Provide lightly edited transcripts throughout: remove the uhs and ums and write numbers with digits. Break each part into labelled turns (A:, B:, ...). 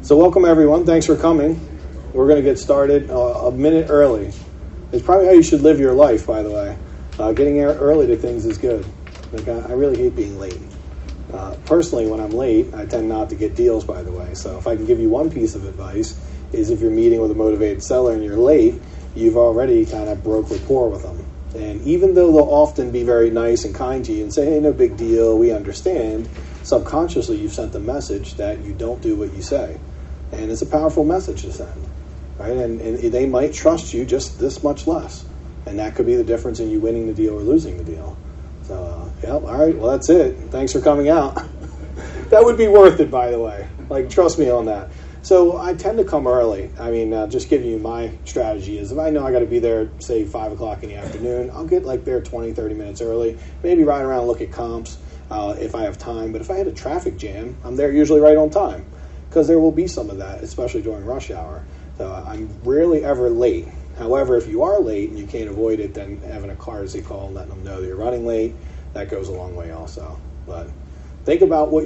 A: So welcome everyone, thanks for coming. We're going to get started a minute early. It's probably how you should live your life, by the way. Getting early to things is good. Like I really hate being late. Personally, when I'm late, I tend not to get deals, by the way. So if I can give you one piece of advice, is if you're meeting with a motivated seller and you're late, you've already kind of broke rapport with them. And even though they'll often be very nice and kind to you and say, hey, no big deal, we understand, subconsciously you've sent the message that you don't do what you say. And it's a powerful message to send, right? And they might trust you just this much less. And that could be the difference in you winning the deal or losing the deal. So, all right, well, that's it. Thanks for coming out. That would be worth it, by the way. Like, trust me on that. So I tend to come early. I mean, just giving you my strategy is if I know I got to be there, say, 5 o'clock in the afternoon, I'll get like there 20, 30 minutes early, maybe ride around and look at comps if I have time. But if I had a traffic jam, I'm there usually right on time because there will be some of that, especially during rush hour. So I'm rarely ever late. However, if you are late and you can't avoid it, then having a courtesy call and letting them know that you're running late, that goes a long way also. But think about what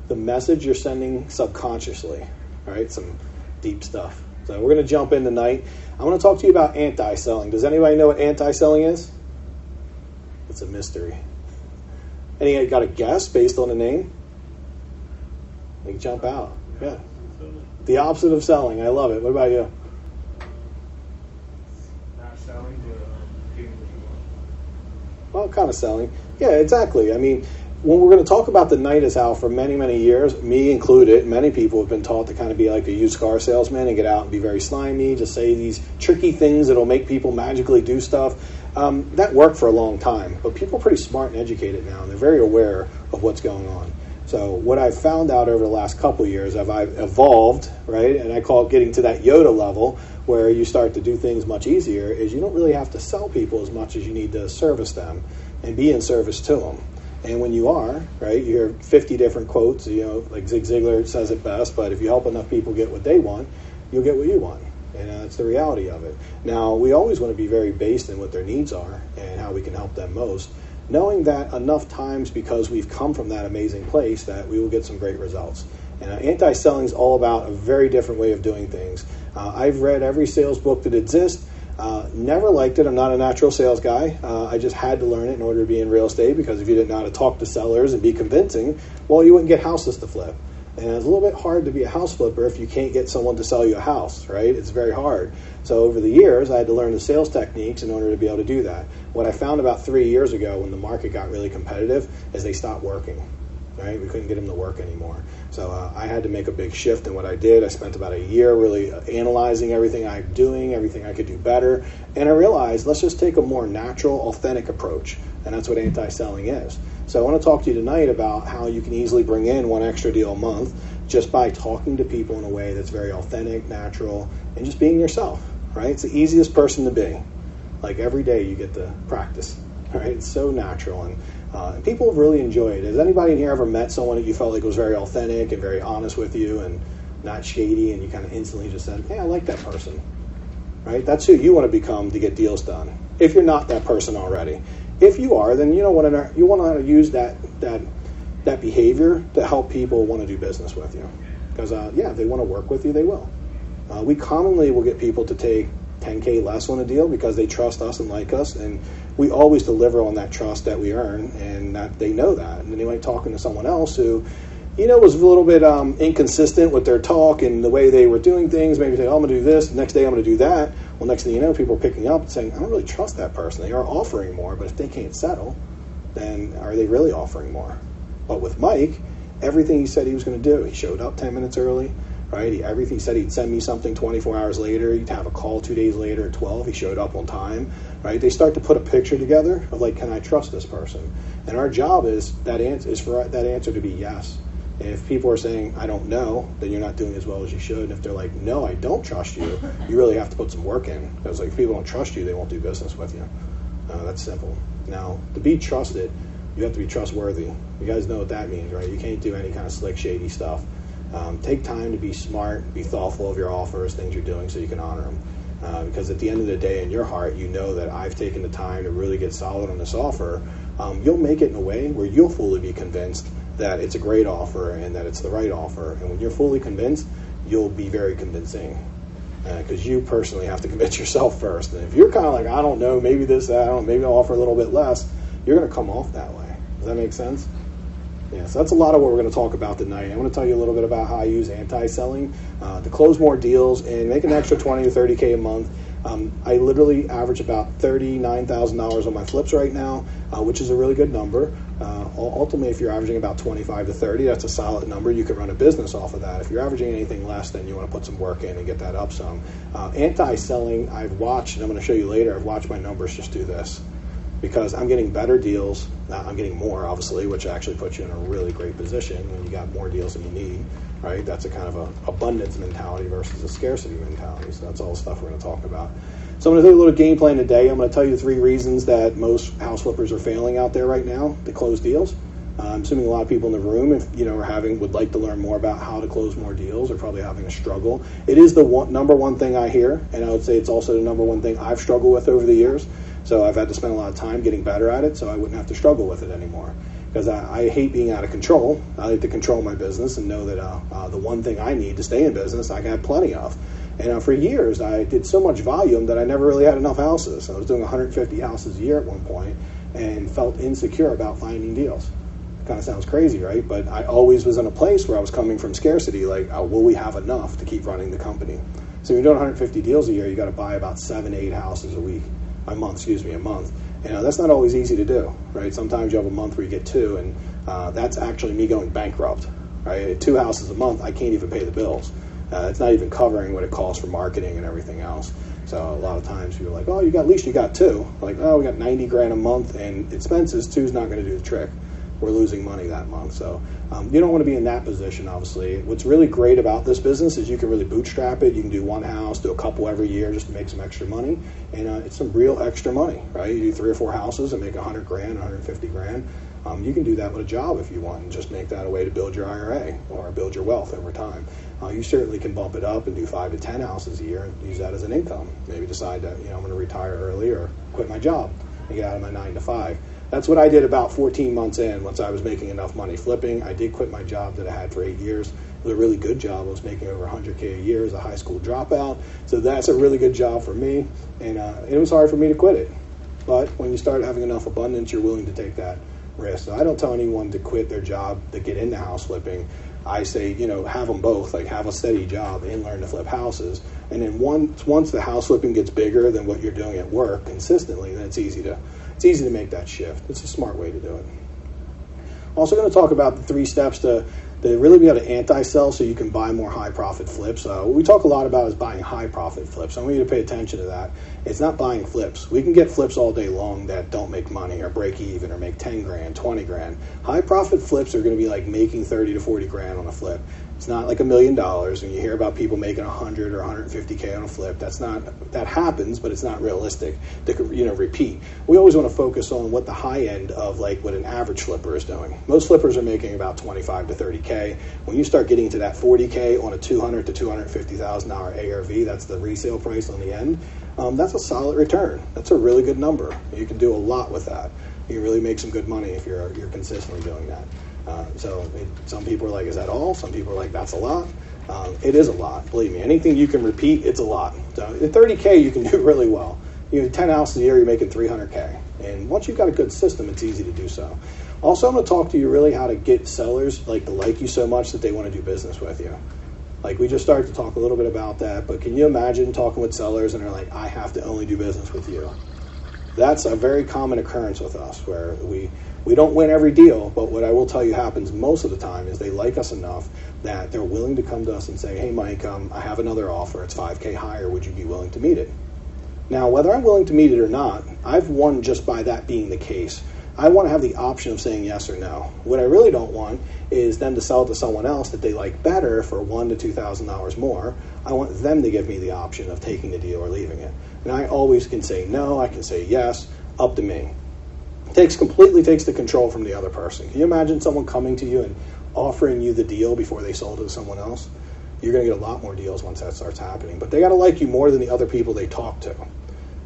A: the message you're sending subconsciously. All right, some deep stuff. So we're going to jump in tonight. I want to talk to you about anti-selling. Does anybody know what anti-selling is? It's a mystery. Any got a guess based on the name? You can jump out. Yeah. The opposite of selling. I love it. What about you?
B: Not selling, but getting what you want.
A: Well, kind of selling. Yeah, exactly. I mean, when we're going to talk about the night is how for many, many years, me included, many people have been taught to kind of be like a used car salesman and get out and be very slimy, just say these tricky things that'll make people magically do stuff. That worked for a long time, but people are pretty smart and educated now, and they're very aware of what's going on. So what I've found out over the last couple of years, I've evolved, right, and I call it getting to that Yoda level where you start to do things much easier, is you don't really have to sell people as much as you need to service them and be in service to them. And when you are, right, you hear 50 different quotes, like Zig Ziglar says it best, but if you help enough people get what they want, you'll get what you want. And that's the reality of it. Now, we always want to be very based in what their needs are and how we can help them most, knowing that enough times because we've come from that amazing place that we will get some great results. And anti-selling is all about a very different way of doing things. I've read every sales book that exists. Never liked it. I'm not a natural sales guy. I just had to learn it in order to be in real estate because if you didn't know how to talk to sellers and be convincing, well, you wouldn't get houses to flip. And it's a little bit hard to be a house flipper if you can't get someone to sell you a house, right? It's very hard. So over the years, I had to learn the sales techniques in order to be able to do that. What I found about 3 years ago when the market got really competitive is they stopped working, right? We couldn't get them to work anymore. So I had to make a big shift in what I did. I spent about a year really analyzing everything I'm doing, everything I could do better. And I realized, let's just take a more natural, authentic approach. And that's what anti-selling is. So I want to talk to you tonight about how you can easily bring in one extra deal a month just by talking to people in a way that's very authentic, natural, and just being yourself, right? It's the easiest person to be. Like every day you get to practice, right? It's so natural. And people really enjoy it. Has anybody in here ever met someone that you felt like was very authentic and very honest with you and not shady and you kind of instantly just said, hey, I like that person, right? That's who you want to become to get deals done. If you're not that person already. If you are, then you want to use that behavior to help people want to do business with you. Because, if they want to work with you, they will. We commonly will get people to take $10K less on a deal because they trust us and like us, and we always deliver on that trust that we earn, and that they know that. And then they might talk to someone else who, was a little bit inconsistent with their talk and the way they were doing things. Maybe say, oh, I'm going to do this, the next day I'm going to do that. Well, next thing you know, people are picking up and saying, I don't really trust that person. They are offering more, but if they can't settle, then are they really offering more? But with Mike, everything he said he was going to do, he showed up 10 minutes early, right? He said he'd send me something 24 hours later. He'd have a call 2 days later at 12. He showed up on time, right? They start to put a picture together of like, can I trust this person? And our job is for that answer to be yes. And if people are saying, I don't know, then you're not doing as well as you should. And if they're like, no, I don't trust you, you really have to put some work in. Because like, if people don't trust you, they won't do business with you. That's simple. Now, to be trusted, you have to be trustworthy. You guys know what that means, right? You can't do any kind of slick, shady stuff. Take time to be smart, be thoughtful of your offers, things you're doing so you can honor them. Because at the end of the day, in your heart, you know that I've taken the time to really get solid on this offer. You'll make it in a way where you'll fully be convinced that it's a great offer and that it's the right offer. And when you're fully convinced, you'll be very convincing, because you personally have to convince yourself first. And if you're kind of like, I don't know, maybe this, maybe I'll offer a little bit less, you're going to come off that way. Does that make sense? Yeah, so that's a lot of what we're going to talk about tonight. I want to tell you a little bit about how I use anti-selling to close more deals and make an extra 20 to 30K a month. I literally average about $39,000 on my flips right now, which is a really good number. Ultimately, if you're averaging about 25 to 30, that's a solid number. You can run a business off of that. If you're averaging anything less, then you want to put some work in and get that up some. Anti-selling, I've watched, and I'm going to show you later, I've watched my numbers just do this, because I'm getting better deals. I'm getting more, obviously, which actually puts you in a really great position when you got more deals than you need, right? That's a kind of an abundance mentality versus a scarcity mentality. So that's all the stuff we're going to talk about. So I'm going to do a little game plan today. I'm going to tell you 3 reasons that most house flippers are failing out there right now to close deals. I'm assuming a lot of people in the room, if would like to learn more about how to close more deals, are probably having a struggle. It is the number one thing I hear, and I would say it's also the number one thing I've struggled with over the years. So I've had to spend a lot of time getting better at it, so I wouldn't have to struggle with it anymore. Because I hate being out of control. I like to control my business and know that the one thing I need to stay in business, I can have plenty of. And for years, I did so much volume that I never really had enough houses. I was doing 150 houses a year at one point and felt insecure about finding deals. Kind of sounds crazy, right? But I always was in a place where I was coming from scarcity, like, will we have enough to keep running the company? So if you're doing 150 deals a year, you got to buy about 7 to 8 houses a month. And that's not always easy to do, right? Sometimes you have a month where you get 2, and that's actually me going bankrupt, right? At 2 houses a month, I can't even pay the bills. It's not even covering what it costs for marketing and everything else. So a lot of times you're like, oh, at least you got 2. Like, oh, we got 90 grand a month, and expenses, 2's not going to do the trick. We're losing money that month. So you don't want to be in that position, obviously. What's really great about this business is you can really bootstrap it. You can do one house, do a couple every year just to make some extra money. And it's some real extra money, right? You do 3 or 4 houses and make 100 grand, 150 grand. You can do that with a job if you want, and just make that a way to build your IRA or build your wealth over time. You certainly can bump it up and do 5 to 10 houses a year and use that as an income. Maybe decide that, I'm going to retire early or quit my job and get out of my 9 to 5. That's what I did about 14 months in. Once I was making enough money flipping, I did quit my job that I had for 8 years. It was a really good job. I was making over 100K a year as a high school dropout. So that's a really good job for me. And it was hard for me to quit it. But when you start having enough abundance, you're willing to take that risk. So I don't tell anyone to quit their job to get into house flipping. I say, have them both, like have a steady job and learn to flip houses. And then once the house flipping gets bigger than what you're doing at work consistently, then it's easy to make that shift. It's a smart way to do it. Also going to talk about the 3 steps to really be able to anti-sell so you can buy more high-profit flips. What we talk a lot about is buying high-profit flips. I want you to pay attention to that. It's not buying flips. We can get flips all day long that don't make money or break even or make 10 grand, 20 grand. High-profit flips are going to be like making 30 to 40 grand on a flip. It's not like $1 million. When you hear about people making 100 or 150K on a flip, that happens, but it's not realistic to repeat. We always want to focus on what the high end of like what an average flipper is doing. Most flippers are making about 25 to 30K. When you start getting to that 40K on a $200 to $250,000 ARV, that's the resale price on the end. That's a solid return. That's a really good number. You can do a lot with that. You can really make some good money if you're consistently doing that. Some people are like, is that all? Some people are like, that's a lot. It is a lot. Believe me, anything you can repeat, it's a lot. So at 30K, you can do really well. 10 houses a year, you're making 300K. And once you've got a good system, it's easy to do so. Also, I'm going to talk to you really how to get sellers to like you so much that they want to do business with you. Like we just started to talk a little bit about that, but can you imagine talking with sellers and they're like, I have to only do business with you? That's a very common occurrence with us where we don't win every deal, but what I will tell you happens most of the time is they like us enough that they're willing to come to us and say, hey, Mike, I have another offer. It's 5K higher. Would you be willing to meet it? Now, whether I'm willing to meet it or not, I've won just by that being the case. I want to have the option of saying yes or no. What I really don't want is them to sell it to someone else that they like better for $1,000 to $2,000 more. I want them to give me the option of taking the deal or leaving it. And I always can say no, I can say yes, up to me. Completely takes the control from the other person. Can you imagine someone coming to you and offering you the deal before they sold it to someone else? You're going to get a lot more deals once that starts happening. But they got to like you more than the other people they talk to.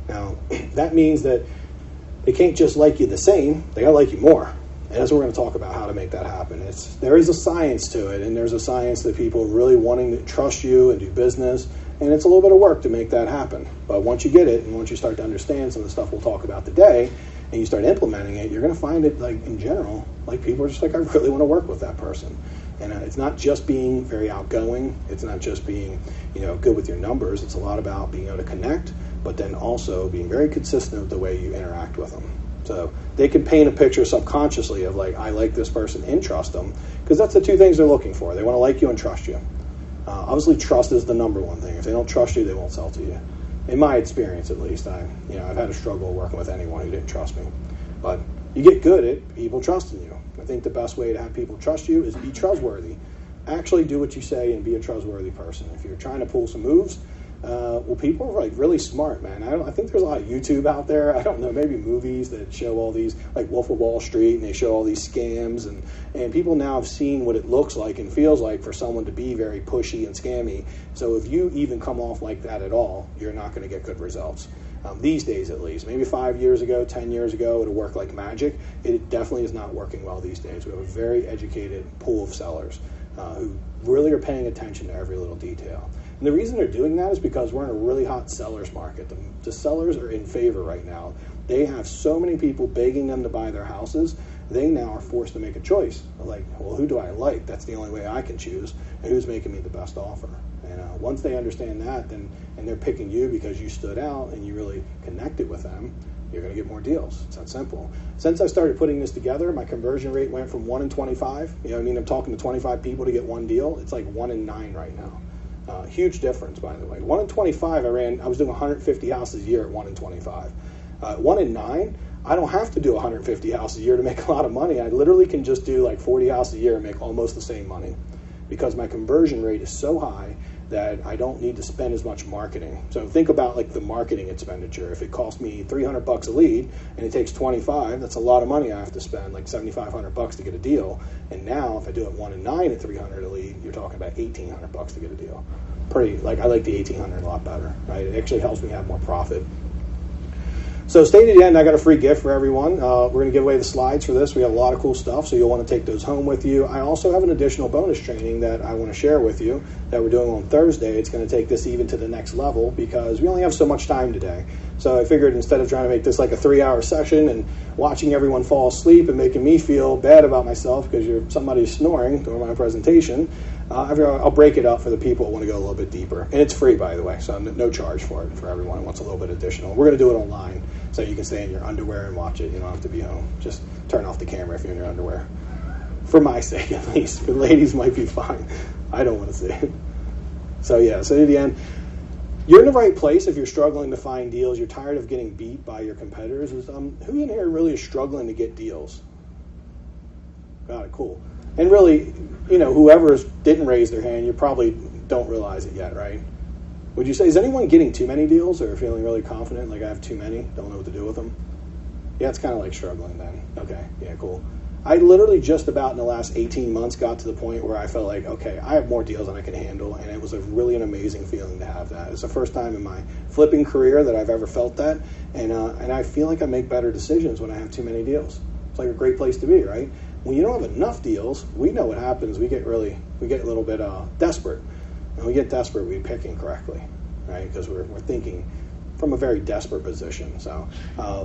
A: Now, that means that they can't just like you the same. They got to like you more. And that's what we're going to talk about, how to make that happen. There is a science to it, and there's a science that people really wanting to trust you and do business, and it's a little bit of work to make that happen. But once you get it, and once you start to understand some of the stuff we'll talk about today, and you start implementing it, you're going to find it, like, in general, like, people are just like, I really want to work with that person. And it's not just being very outgoing. It's not just being, good with your numbers. It's a lot about being able to connect, but then also being very consistent with the way you interact with them. So they can paint a picture subconsciously of, like, I like this person and trust them, because that's the two things they're looking for. They want to like you and trust you. Obviously, trust is the number one thing. If they don't trust you, they won't sell to you. In my experience, at least, I've had a struggle working with anyone who didn't trust me. But you get good at people trusting you. I think the best way to have people trust you is be trustworthy. Actually do what you say and be a trustworthy person. If you're trying to pull some moves, people are, like, really smart, man. I think there's a lot of YouTube out there. I don't know, maybe movies that show all these, like Wolf of Wall Street, and they show all these scams, and people now have seen what it looks like and feels like for someone to be very pushy and scammy. So if you even come off like that at all, you're not going to get good results. These days, at least. Maybe 5 years ago, 10 years ago, it'll work like magic. It definitely is not working well these days. We have a very educated pool of sellers who really are paying attention to every little detail. And the reason they're doing that is because we're in a really hot seller's market. The sellers are in favor right now. They have so many people begging them to buy their houses. They now are forced to make a choice. They're like, well, who do I like? That's the only way I can choose. And who's making me the best offer? And once they understand that, and they're picking you because you stood out and you really connected with them, you're going to get more deals. It's that simple. Since I started putting this together, my conversion rate went from 1 in 25. I'm talking to 25 people to get one deal. It's like 1 in 9 right now. Huge difference, by the way. 1 in 25, I was doing 150 houses a year at 1 in 25. 1 in 9, I don't have to do 150 houses a year to make a lot of money. I literally can just do like 40 houses a year and make almost the same money, because my conversion rate is so high that I don't need to spend as much marketing. So think about, like, the marketing expenditure. If it costs me $300 a lead and it takes 25, that's a lot of money I have to spend, like $7,500 to get a deal. And now if I do it 1 in 9 at $300 a lead, you're talking about $1,800 to get a deal. I like the $1,800 a lot better, right? It actually helps me have more profit. So stay to the end. I got a free gift for everyone. We're going to give away the slides for this. We have a lot of cool stuff, so you'll want to take those home with you. I also have an additional bonus training that I want to share with you that we're doing on Thursday. It's going to take this even to the next level because we only have so much time today. So I figured instead of trying to make this like a 3-hour session and watching everyone fall asleep and making me feel bad about myself because somebody's snoring during my presentation, I'll break it up for the people who want to go a little bit deeper. And it's free, by the way, so no charge for it for everyone who wants a little bit additional. We're going to do it online, so you can stay in your underwear and watch it. You don't have to be home. Just turn off the camera if you're in your underwear. For my sake, at least. The ladies might be fine. I don't want to see it. So at the end, you're in the right place if you're struggling to find deals. You're tired of getting beat by your competitors. Who in here really is struggling to get deals? Got it, cool. And really, whoever didn't raise their hand, you probably don't realize it yet, right? Would you say, is anyone getting too many deals or feeling really confident, like I have too many, don't know what to do with them? Yeah, it's kind of like struggling then. Okay, yeah, cool. I literally just about in the last 18 months got to the point where I felt like, okay, I have more deals than I can handle, and it was really an amazing feeling to have that. It's the first time in my flipping career that I've ever felt that, and I feel like I make better decisions when I have too many deals. It's like a great place to be, right? When you don't have enough deals, we know what happens. We get a little bit desperate. And we get desperate, we pick incorrectly, right? Because we're thinking from a very desperate position. So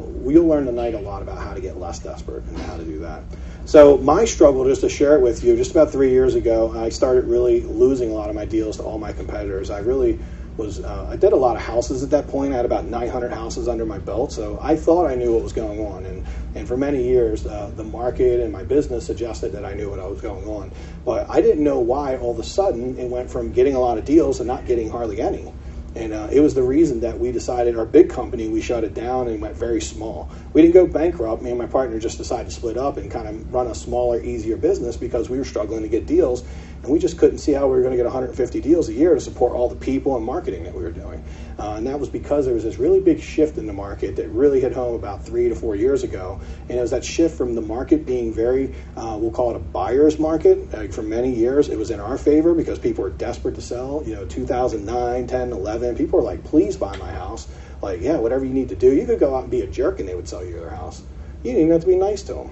A: we'll learn tonight a lot about how to get less desperate and how to do that. So my struggle, just to share it with you, just about 3 years ago, I started really losing a lot of my deals to all my competitors. I really I did a lot of houses at that point. I had about 900 houses under my belt, so I thought I knew what was going on. And for many years, the market and my business suggested that I knew what was going on. But I didn't know why all of a sudden it went from getting a lot of deals to not getting hardly any. And it was the reason that we decided, our big company, we shut it down and went very small. We didn't go bankrupt. Me and my partner just decided to split up and kind of run a smaller, easier business because we were struggling to get deals. And we just couldn't see how we were going to get 150 deals a year to support all the people and marketing that we were doing. And that was because there was this really big shift in the market that really hit home about 3 to 4 years ago. And it was that shift from the market being very, we'll call it a buyer's market. Like for many years, it was in our favor because people were desperate to sell. 2009, 10, 11, people were like, please buy my house. Like, yeah, whatever you need to do. You could go out and be a jerk and they would sell you their house. You didn't even have to be nice to them.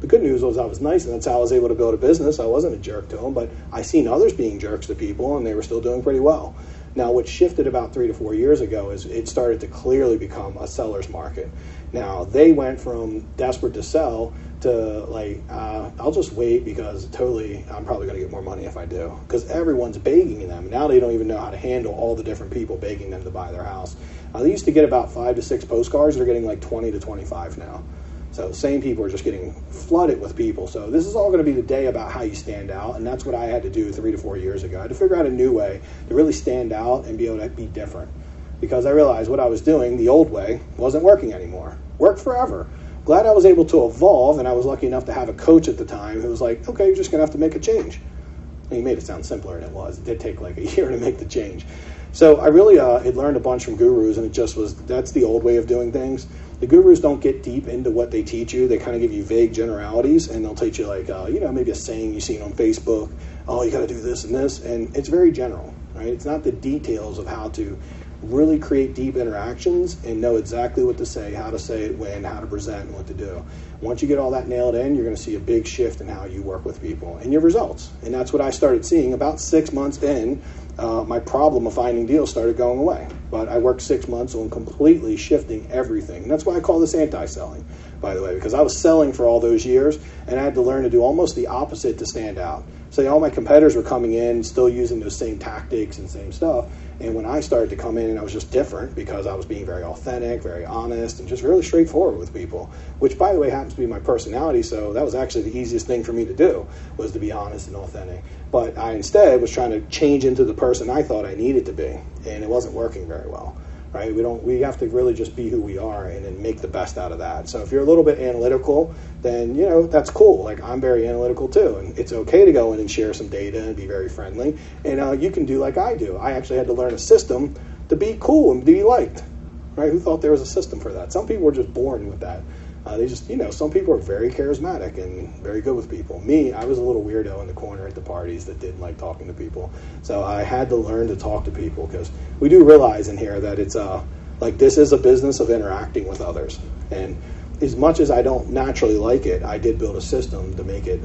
A: The good news was I was nice, and that's how I was able to build a business. I wasn't a jerk to them, but I seen others being jerks to people, and they were still doing pretty well. Now, what shifted about 3 to 4 years ago is it started to clearly become a seller's market. Now, they went from desperate to sell to I'll just wait because I'm probably going to get more money if I do. Because everyone's begging them. Now they don't even know how to handle all the different people begging them to buy their house. They used to get about 5 to 6 postcards. They're getting like 20 to 25 now. So the same people are just getting flooded with people. So this is all going to be the day about how you stand out, and that's what I had to do 3 to 4 years ago. I had to figure out a new way to really stand out and be able to be different. Because I realized what I was doing, the old way, wasn't working anymore. Worked forever. Glad I was able to evolve, and I was lucky enough to have a coach at the time who was like, okay, you're just going to have to make a change. And he made it sound simpler than it was. It did take like a year to make the change. So I really had learned a bunch from gurus, and that's the old way of doing things. The gurus don't get deep into what they teach you. They kind of give you vague generalities, and they'll teach you maybe a saying you've seen on Facebook, oh, you got to do this and this, and it's very general, right? It's not the details of how to really create deep interactions and know exactly what to say, how to say it, when, how to present, and what to do. Once you get all that nailed in, you're going to see a big shift in how you work with people and your results. And that's what I started seeing about 6 months in. My problem of finding deals started going away. But I worked 6 months on completely shifting everything. And that's why I call this anti-selling, by the way, because I was selling for all those years, and I had to learn to do almost the opposite to stand out. So all my competitors were coming in, still using those same tactics and same stuff. And when I started to come in, and I was just different because I was being very authentic, very honest, and just really straightforward with people, which, by the way, happens to be my personality. So that was actually the easiest thing for me to do, was to be honest and authentic. But I instead was trying to change into the person I thought I needed to be, and it wasn't working very well. Right? We have to really just be who we are and then make the best out of that. So if you're a little bit analytical, then, that's cool. Like, I'm very analytical too. And it's okay to go in and share some data and be very friendly. And you can do like I do. I actually had to learn a system to be cool and be liked. Right? Who thought there was a system for that? Some people were just born with that. Some people are very charismatic and very good with people. Me, I was a little weirdo in the corner at the parties that didn't like talking to people. So I had to learn to talk to people, because we do realize in here that it's this is a business of interacting with others. And as much as I don't naturally like it, I did build a system to make it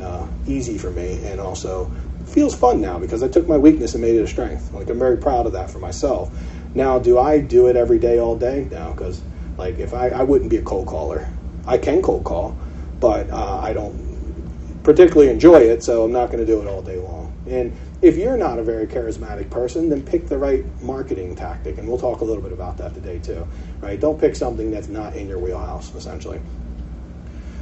A: easy for me, and also feels fun now because I took my weakness and made it a strength. I'm very proud of that for myself. Now, do I do it every day, all day? No, because if I wouldn't be a cold caller. I can cold call, but I don't particularly enjoy it, so I'm not going to do it all day long. And if you're not a very charismatic person, then pick the right marketing tactic, and we'll talk a little bit about that today too. Right? Don't pick something that's not in your wheelhouse, essentially.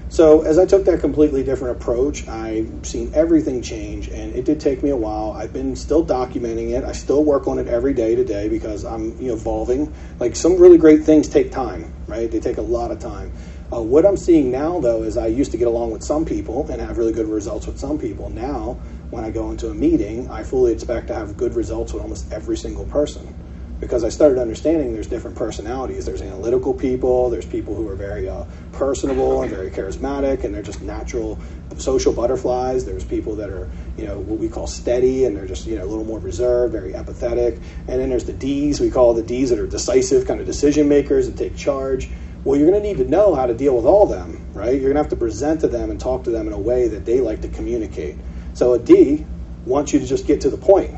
A: So as I took that completely different approach, I've seen everything change, and it did take me a while. I've been still documenting it. I still work on it every day today because I'm evolving. Some really great things take time, right? They take a lot of time. What I'm seeing now, though, is I used to get along with some people and have really good results with some people. Now, when I go into a meeting, I fully expect to have good results with almost every single person, because I started understanding there's different personalities. There's analytical people, there's people who are very personable and very charismatic, and they're just natural social butterflies. There's people that are, what we call steady, and they're just, a little more reserved, very empathetic. And then there's the Ds, we call the Ds that are decisive, kind of decision makers that take charge. Well, you're going to need to know how to deal with all of them, right? You're going to have to present to them and talk to them in a way that they like to communicate. So a D wants you to just get to the point.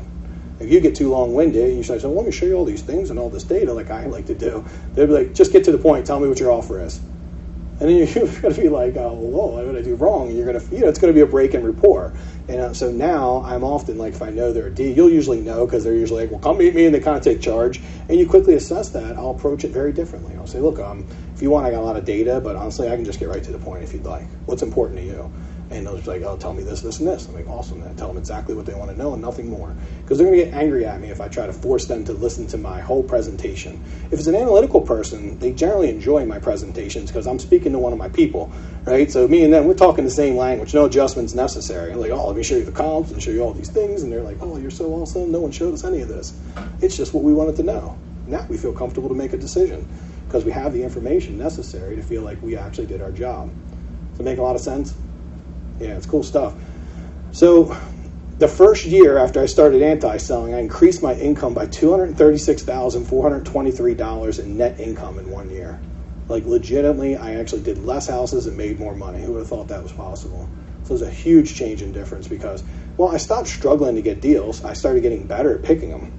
A: If you get too long-winded and you say, so let me show you all these things and all this data like I like to do, they'll be like, just get to the point, tell me what your offer is. And then you're going to be like, oh, whoa, what did I do wrong? And you're going to, it's going to be a break in rapport. And so now I'm often if I know they're a D, you'll usually know, because they're usually like, well, come meet me, and they kind of take charge. And you quickly assess that. I'll approach it very differently. I'll say, look, if you want, I got a lot of data, but honestly, I can just get right to the point if you'd like. What's important to you? And they'll just be like, oh, tell me this, this, and this. I'm like, awesome. Then tell them exactly what they want to know and nothing more. Because they're going to get angry at me if I try to force them to listen to my whole presentation. If it's an analytical person, they generally enjoy my presentations because I'm speaking to one of my people, right? So me and them, we're talking the same language, no adjustments necessary. I'm like, oh, let me show you the comps and show you all these things. And they're like, oh, you're so awesome. No one showed us any of this. It's just what we wanted to know. Now we feel comfortable to make a decision because we have the information necessary to feel like we actually did our job. Does it make a lot of sense? Yeah, it's cool stuff. So the first year after I started AntiSelling, I increased my income by $236,423 in net income in 1 year. Like legitimately, I actually did less houses and made more money. Who would have thought that was possible? So there's a huge change in difference because, well, I stopped struggling to get deals. I started getting better at picking them.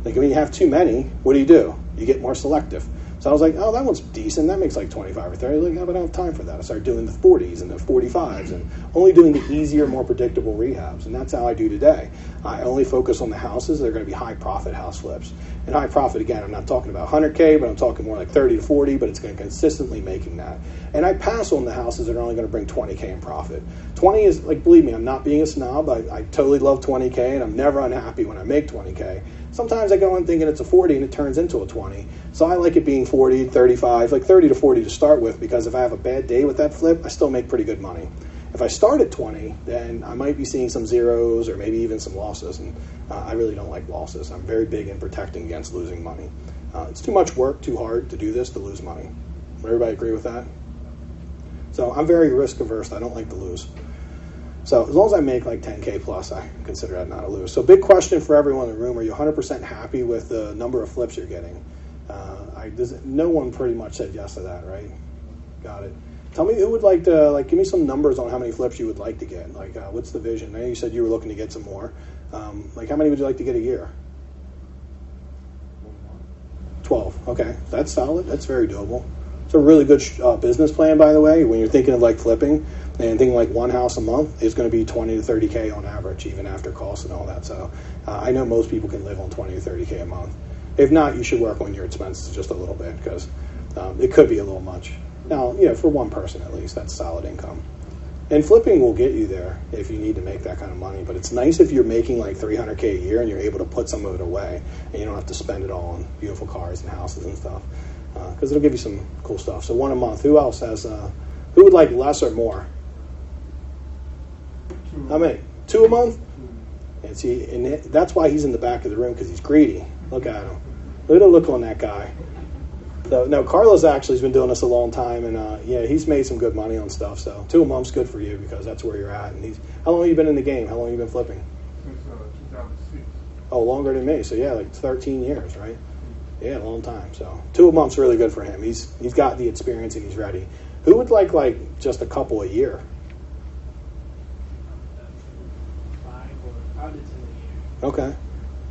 A: Like when you have too many, what do? You get more selective. So I was like, oh, that one's decent. That makes like 25 or 30. Like, no, but I don't have time for that. I started doing the 40s and the 45s and only doing the easier, more predictable rehabs. And that's how I do today. I only focus on the houses that are going to be high profit house flips. And high profit, again, I'm not talking about 100K, but I'm talking more like 30 to 40, but it's going to consistently making that. And I pass on the houses that are only going to bring 20K in profit. 20 is, like, believe me, I'm not being a snob. I totally love 20K, and I'm never unhappy when I make 20K. Sometimes I go in thinking it's a 40 and it turns into a 20. So I like it being 40, 35, like 30 to 40 to start with, because if I have a bad day with that flip, I still make pretty good money. If I start at 20, then I might be seeing some zeros or maybe even some losses, and I really don't like losses. I'm very big in protecting against losing money. It's too much work, too hard to do this to lose money. Everybody agree with that? So I'm very risk averse. I don't like to lose. So as long as I make like 10K plus, I consider that not a lose. So big question for everyone in the room: are you 100% happy with the number of flips you're getting? No one pretty much said yes to that, right? Got it. Tell me who would like to, give me some numbers on how many flips you would like to get. What's the vision? I know you said you were looking to get some more. How many would you like to get a year? 12. Okay, that's solid. That's very doable. It's a really good business plan, by the way. When you're thinking of like flipping and thinking like one house a month, it's going to be 20 to 30K on average, even after costs and all that. So I know most people can live on 20 to 30K a month. If not, you should work on your expenses just a little bit, because it could be a little much. Now, for one person at least, that's solid income. And flipping will get you there if you need to make that kind of money. But it's nice if you're making like 300K a year and you're able to put some of it away and you don't have to spend it all on beautiful cars and houses and stuff, because it'll give you some cool stuff. So one a month. Who else has, who would like less or more? How many? 2 a month? And see, and that's why he's in the back of the room, because he's greedy. Look at him. Look at the look on that guy. So, no, Carlos actually has been doing this a long time, and he's made some good money on stuff. So 2 a month's good for you, because that's where you're at. And how long have you been in the game? How long have you been flipping?
B: Since 2006.
A: Oh, longer than me. So yeah, like 13 years, right? Yeah, a long time. So 2 a month's really good for him. He's got the experience and he's ready. Who would like just a couple a year?
B: 5 or out of 10 a year.
A: Okay.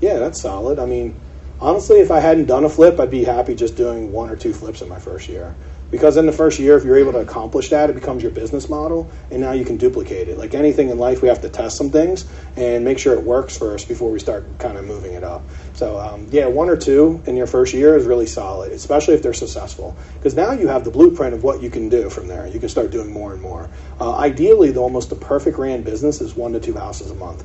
A: Yeah, that's solid. I mean, honestly, if I hadn't done a flip, I'd be happy just doing 1 or 2 flips in my first year. Because in the first year, if you're able to accomplish that, it becomes your business model, and now you can duplicate it. Like anything in life, we have to test some things and make sure it works first before we start kind of moving it up. So, 1 or 2 in your first year is really solid, especially if they're successful. Because now you have the blueprint of what you can do from there. You can start doing more and more. Ideally, the almost the perfect ran business is 1 to 2 houses a month.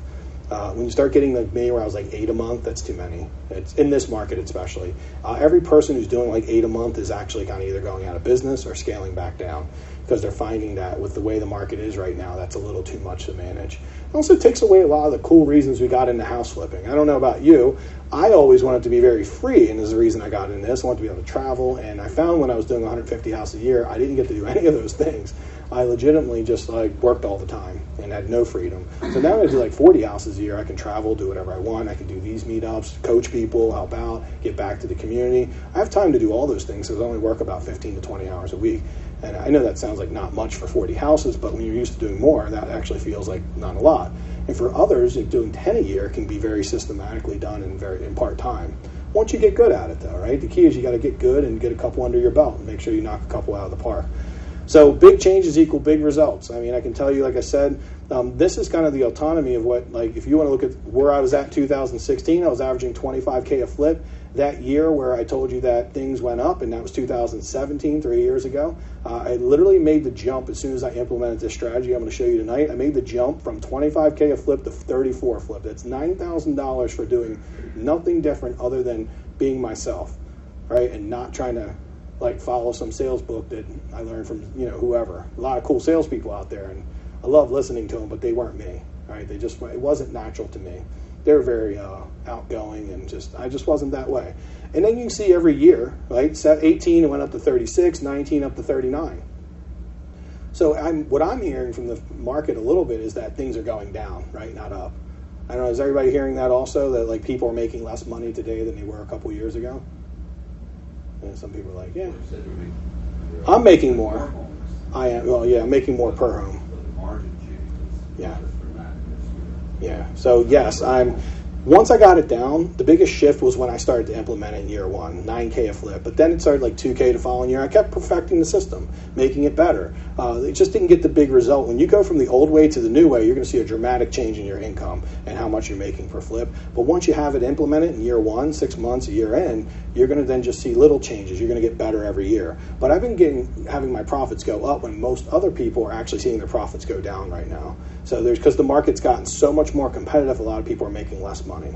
A: When you start getting like me, where I was like 8 a month, that's too many. It's in this market especially. Every person who's doing like 8 a month is actually kind of either going out of business or scaling back down, because they're finding that with the way the market is right now, that's a little too much to manage. It also takes away a lot of the cool reasons we got into house flipping. I don't know about you. I always wanted to be very free, and there's a reason I got into this. I wanted to be able to travel, and I found when I was doing 150 houses a year, I didn't get to do any of those things. I legitimately just worked all the time and had no freedom. So now I do like 40 houses a year. I can travel, do whatever I want. I can do these meetups, coach people, help out, get back to the community. I have time to do all those things, because I only work about 15 to 20 hours a week. And I know that sounds like not much for 40 houses, but when you're used to doing more, that actually feels like not a lot. And for others, doing 10 a year can be very systematically done and in part-time. Once you get good at it, though, right? The key is you got to get good and get a couple under your belt and make sure you knock a couple out of the park. So big changes equal big results. I mean, I can tell you, like I said, this is kind of the autonomy of what, if you want to look at where I was at in 2016, I was averaging 25K a flip. That year where I told you that things went up, and that was 2017, 3 years ago, I literally made the jump as soon as I implemented this strategy I'm going to show you tonight. I made the jump from 25K a flip to 34 a flip. That's $9,000 for doing nothing different other than being myself, right? And not trying to follow some sales book that I learned from, whoever. A lot of cool salespeople out there, and I love listening to them, but they weren't me, right? It wasn't natural to me. They were very outgoing, and I just wasn't that way. And then you can see every year, right? 18 it went up to 36, 19 up to 39. So what I'm hearing from the market a little bit is that things are going down, right? Not up. I don't know, is everybody hearing that also, that people are making less money today than they were a couple years ago? And some people are like, yeah. I'm making more. I am. Well, yeah, I'm making more per home.
C: So the margin changes.
A: Yeah.
C: Dramatic this year.
A: Yeah. So yes, once I got it down, the biggest shift was when I started to implement it in year one, 9K a flip. But then it started like 2K the following year. I kept perfecting the system, making it better. It just didn't get the big result. When you go from the old way to the new way, you're going to see a dramatic change in your income and how much you're making per flip. But once you have it implemented in year one, 6 months, a year in, you're going to then just see little changes. You're going to get better every year. But I've been having my profits go up when most other people are actually seeing their profits go down right now. So because the market's gotten so much more competitive, a lot of people are making less money.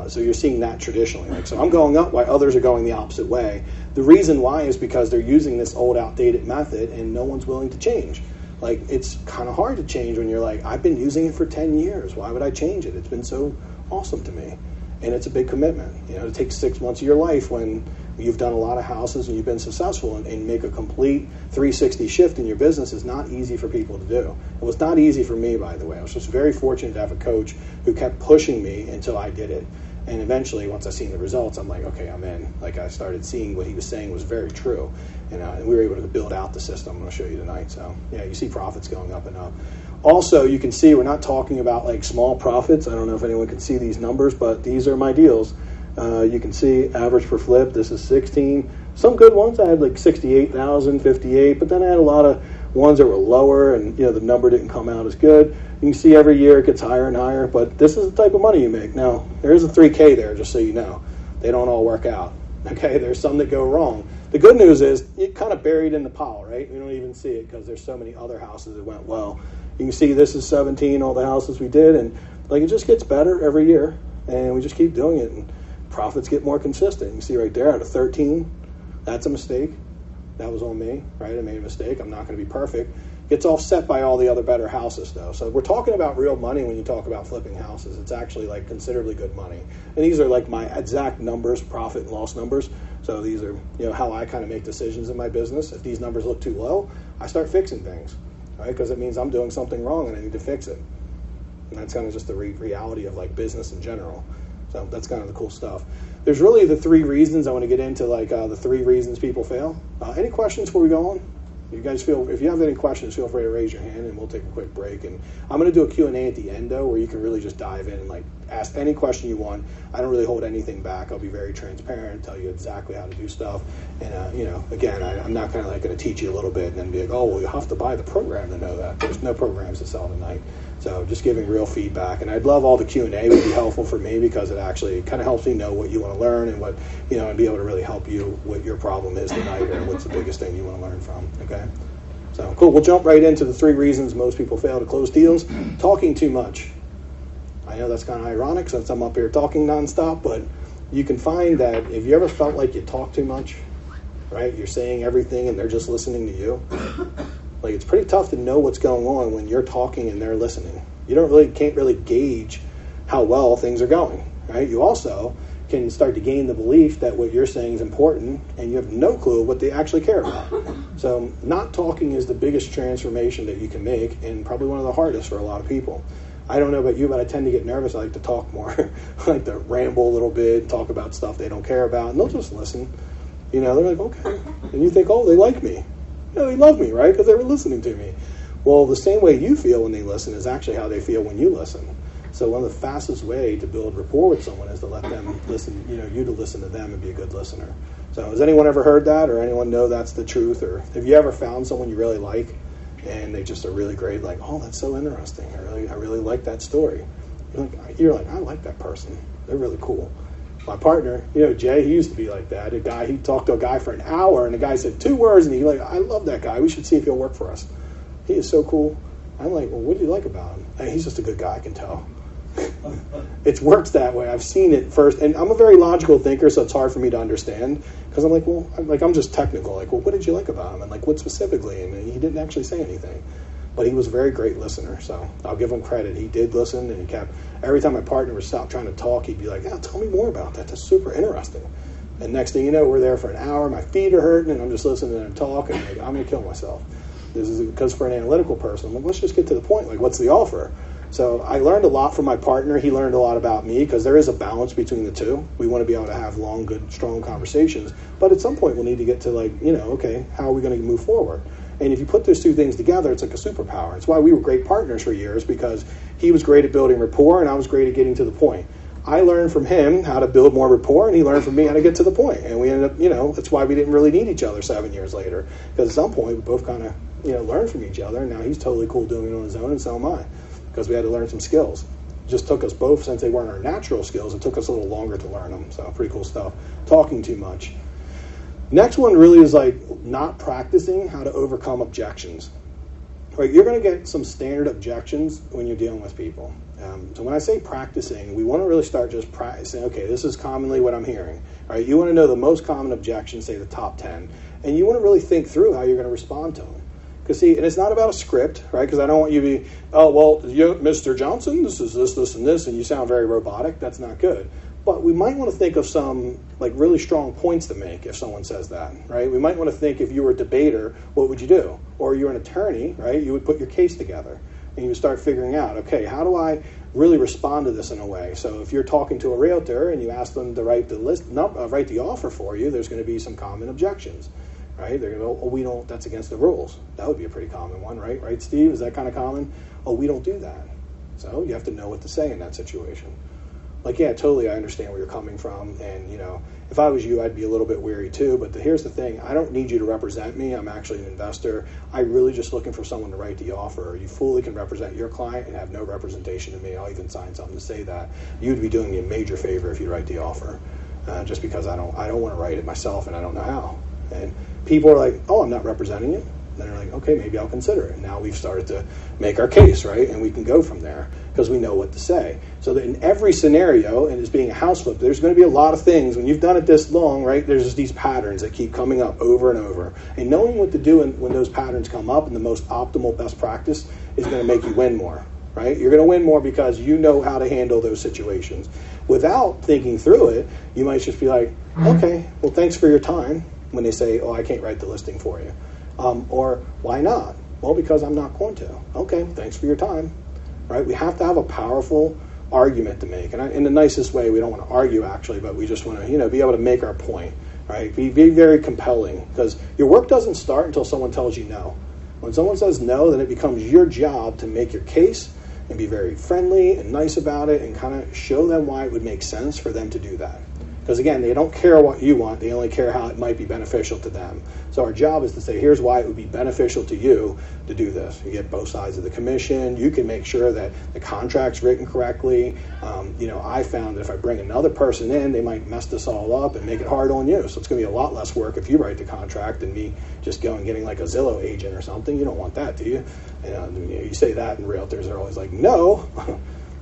A: So you're seeing that traditionally. So I'm going up while others are going the opposite way. The reason why is because they're using this old, outdated method, and no one's willing to change. Like, it's kind of hard to change when you're like, I've been using it for 10 years. Why would I change it? It's been so awesome to me. And it's a big commitment. It takes 6 months of your life when you've done a lot of houses and you've been successful, and make a complete 360 shift in your business is not easy for people to do. It was not easy for me, by the way. I was just very fortunate to have a coach who kept pushing me until I did it. And eventually, once I seen the results, I'm like, okay, I'm in. Like, I started seeing what he was saying was very true. And we were able to build out the system. I'm going to show you tonight. So, yeah, you see profits going up and up. Also, you can see we're not talking about, like, small profits. I don't know if anyone can see these numbers, but these are my deals. You can see average per flip. This is 16. Some good ones. I had, like, 68,000, 58. But then I had a lot of ones that were lower, and, the number didn't come out as good. You can see every year it gets higher and higher, but this is the type of money you make. Now, there is a 3K there, just so you know. They don't all work out. Okay, there's some that go wrong. The good news is it kind of buried in the pile, right? We don't even see it because there's so many other houses that went well. You can see this is 17, all the houses we did, and like, it just gets better every year, and we just keep doing it, and profits get more consistent. You can see right there out of 13, that's a mistake. That was on me, right? I made a mistake. I'm not going to be perfect. Gets offset by all the other better houses, though. So we're talking about real money when you talk about flipping houses. It's actually like considerably good money. And these are like my exact numbers, profit and loss numbers. So these are, how I kind of make decisions in my business. If these numbers look too low, I start fixing things, right? Because it means I'm doing something wrong and I need to fix it. And that's kind of just the reality of like business in general. So that's kind of the cool stuff. There's really the 3 reasons I want to get into, like the 3 reasons people fail. Any questions before we go on? You guys if you have any questions, feel free to raise your hand and we'll take a quick break. And I'm going to do a Q&A at the end, though, where you can really just dive in and like ask any question you want. I don't really hold anything back. I'll be very transparent, tell you exactly how to do stuff. And, again, I'm not kind of like going to teach you a little bit and then be like, oh, well, you have to buy the program to know that. There's no programs to sell tonight. So just giving real feedback. And I'd love all the Q&A would be helpful for me because it actually kind of helps me know what you want to learn and what, and be able to really help you what your problem is tonight or what's the biggest thing you want to learn from. Okay? So cool. We'll jump right into the 3 reasons most people fail to close deals. Talking too much. I know that's kind of ironic since I'm up here talking nonstop, but you can find that if you ever felt like you talk too much, right? You're saying everything and they're just listening to you. Like, it's pretty tough to know what's going on when you're talking and they're listening. You can't really gauge how well things are going, right? You also can start to gain the belief that what you're saying is important and you have no clue what they actually care about. So not talking is the biggest transformation that you can make and probably one of the hardest for a lot of people. I don't know about you, but I tend to get nervous. I like to talk more. I like to ramble a little bit, talk about stuff they don't care about, and they'll just listen. They're like, okay. And you think, oh, they like me. They love me, right? Because they were listening to me. Well, the same way you feel when they listen is actually how they feel when you listen. So one of the fastest way to build rapport with someone is to let them listen, you to listen to them and be a good listener. So has anyone ever heard that, or anyone know that's the truth? Or have you ever found someone you really like and they just are really great, like, oh, that's so interesting. I really like that story. You're like, I like that person. They're really cool. My partner, Jay, he used to be like that. He talked to a guy for an hour, and the guy said 2 words, and he's like, I love that guy. We should see if he'll work for us. He is so cool. I'm like, well, what do you like about him? Hey, he's just a good guy, I can tell. It works that way. I've seen it first, and I'm a very logical thinker, so it's hard for me to understand, because I'm like, well, I'm just technical. Like, well, what did you like about him? And like, what specifically? And he didn't actually say anything. But he was a very great listener, so I'll give him credit. He did listen, and he kept, every time my partner would stop trying to talk, he'd be like, yeah, tell me more about that. That's super interesting. And next thing you know, we're there for an hour, my feet are hurting, and I'm just listening to him talk, and like, I'm going to kill myself. This is because for an analytical person, I'm like, let's just get to the point. Like, what's the offer? So I learned a lot from my partner. He learned a lot about me because there is a balance between the two. We want to be able to have long, good, strong conversations. But at some point we'll need to get to okay, how are we going to move forward? And if you put those two things together, it's like a superpower. It's why we were great partners for years, because he was great at building rapport and I was great at getting to the point. I learned from him how to build more rapport, and he learned from me how to get to the point. And we ended up, that's why we didn't really need each other 7 years later. Because at some point, we both kind of, learned from each other. And now he's totally cool doing it on his own, and so am I. Because we had to learn some skills. It just took us both, since they weren't our natural skills, it took us a little longer to learn them. So pretty cool stuff. Talking too much. Next one really is not practicing how to overcome objections. Right, you're going to get some standard objections when you're dealing with people. So when I say practicing, we want to really start just practicing. Okay, this is commonly what I'm hearing. Right, you want to know the most common objections, say the top 10, and you want to really think through how you're going to respond to them. Because and it's not about a script, right? Because I don't want you to be, Mr. Johnson, this is this, and this, and you sound very robotic. That's not good. But we might want to think of some really strong points to make if someone says that, right? We might want to think, if you were a debater, what would you do? Or you're an attorney, right? You would put your case together and you would start figuring out, okay, how do I really respond to this in a way? So if you're talking to a realtor and you ask them to write the offer for you, there's going to be some common objections, right? They're going to go, we don't, that's against the rules. That would be a pretty common one, right? Right, Steve? Is that kind of common? We don't do that. So you have to know what to say in that situation. Yeah, totally, I understand where you're coming from, and if I was you, I'd be a little bit weary too. But here's the thing: I don't need you to represent me. I'm actually an investor. I'm really just looking for someone to write the offer. You fully can represent your client and have no representation to me. I'll even sign something to say that. You'd be doing me a major favor if you write the offer, just because I don't want to write it myself and I don't know how. And people are like, I'm not representing you. Then they're like, okay, maybe I'll consider it. Now we've started to make our case, right? And we can go from there because we know what to say. So that in every scenario, and as being a house flip, there's going to be a lot of things. When you've done it this long, right, there's just these patterns that keep coming up over and over. And knowing what to do when those patterns come up, and the most optimal best practice is going to make you win more, right? You're going to win more because you know how to handle those situations. Without thinking through it, you might just be like, okay, well, thanks for your time, when they say, I can't write the listing for you. Or why not? Well, because I'm not going to. Okay, thanks for your time. Right? We have to have a powerful argument to make. And in the nicest way, we don't want to argue, actually, but we just want to, be able to make our point. Right? Be very compelling, because your work doesn't start until someone tells you no. When someone says no, then it becomes your job to make your case and be very friendly and nice about it and kind of show them why it would make sense for them to do that. Because again, they don't care what you want, they only care how it might be beneficial to them. So our job is to say, here's why it would be beneficial to you to do this. You get both sides of the commission, you can make sure that the contract's written correctly. I found that if I bring another person in, they might mess this all up and make it hard on you. So it's going to be a lot less work if you write the contract than me just going and getting like a Zillow agent or something. You don't want that, do you? You say that and realtors are always like, no.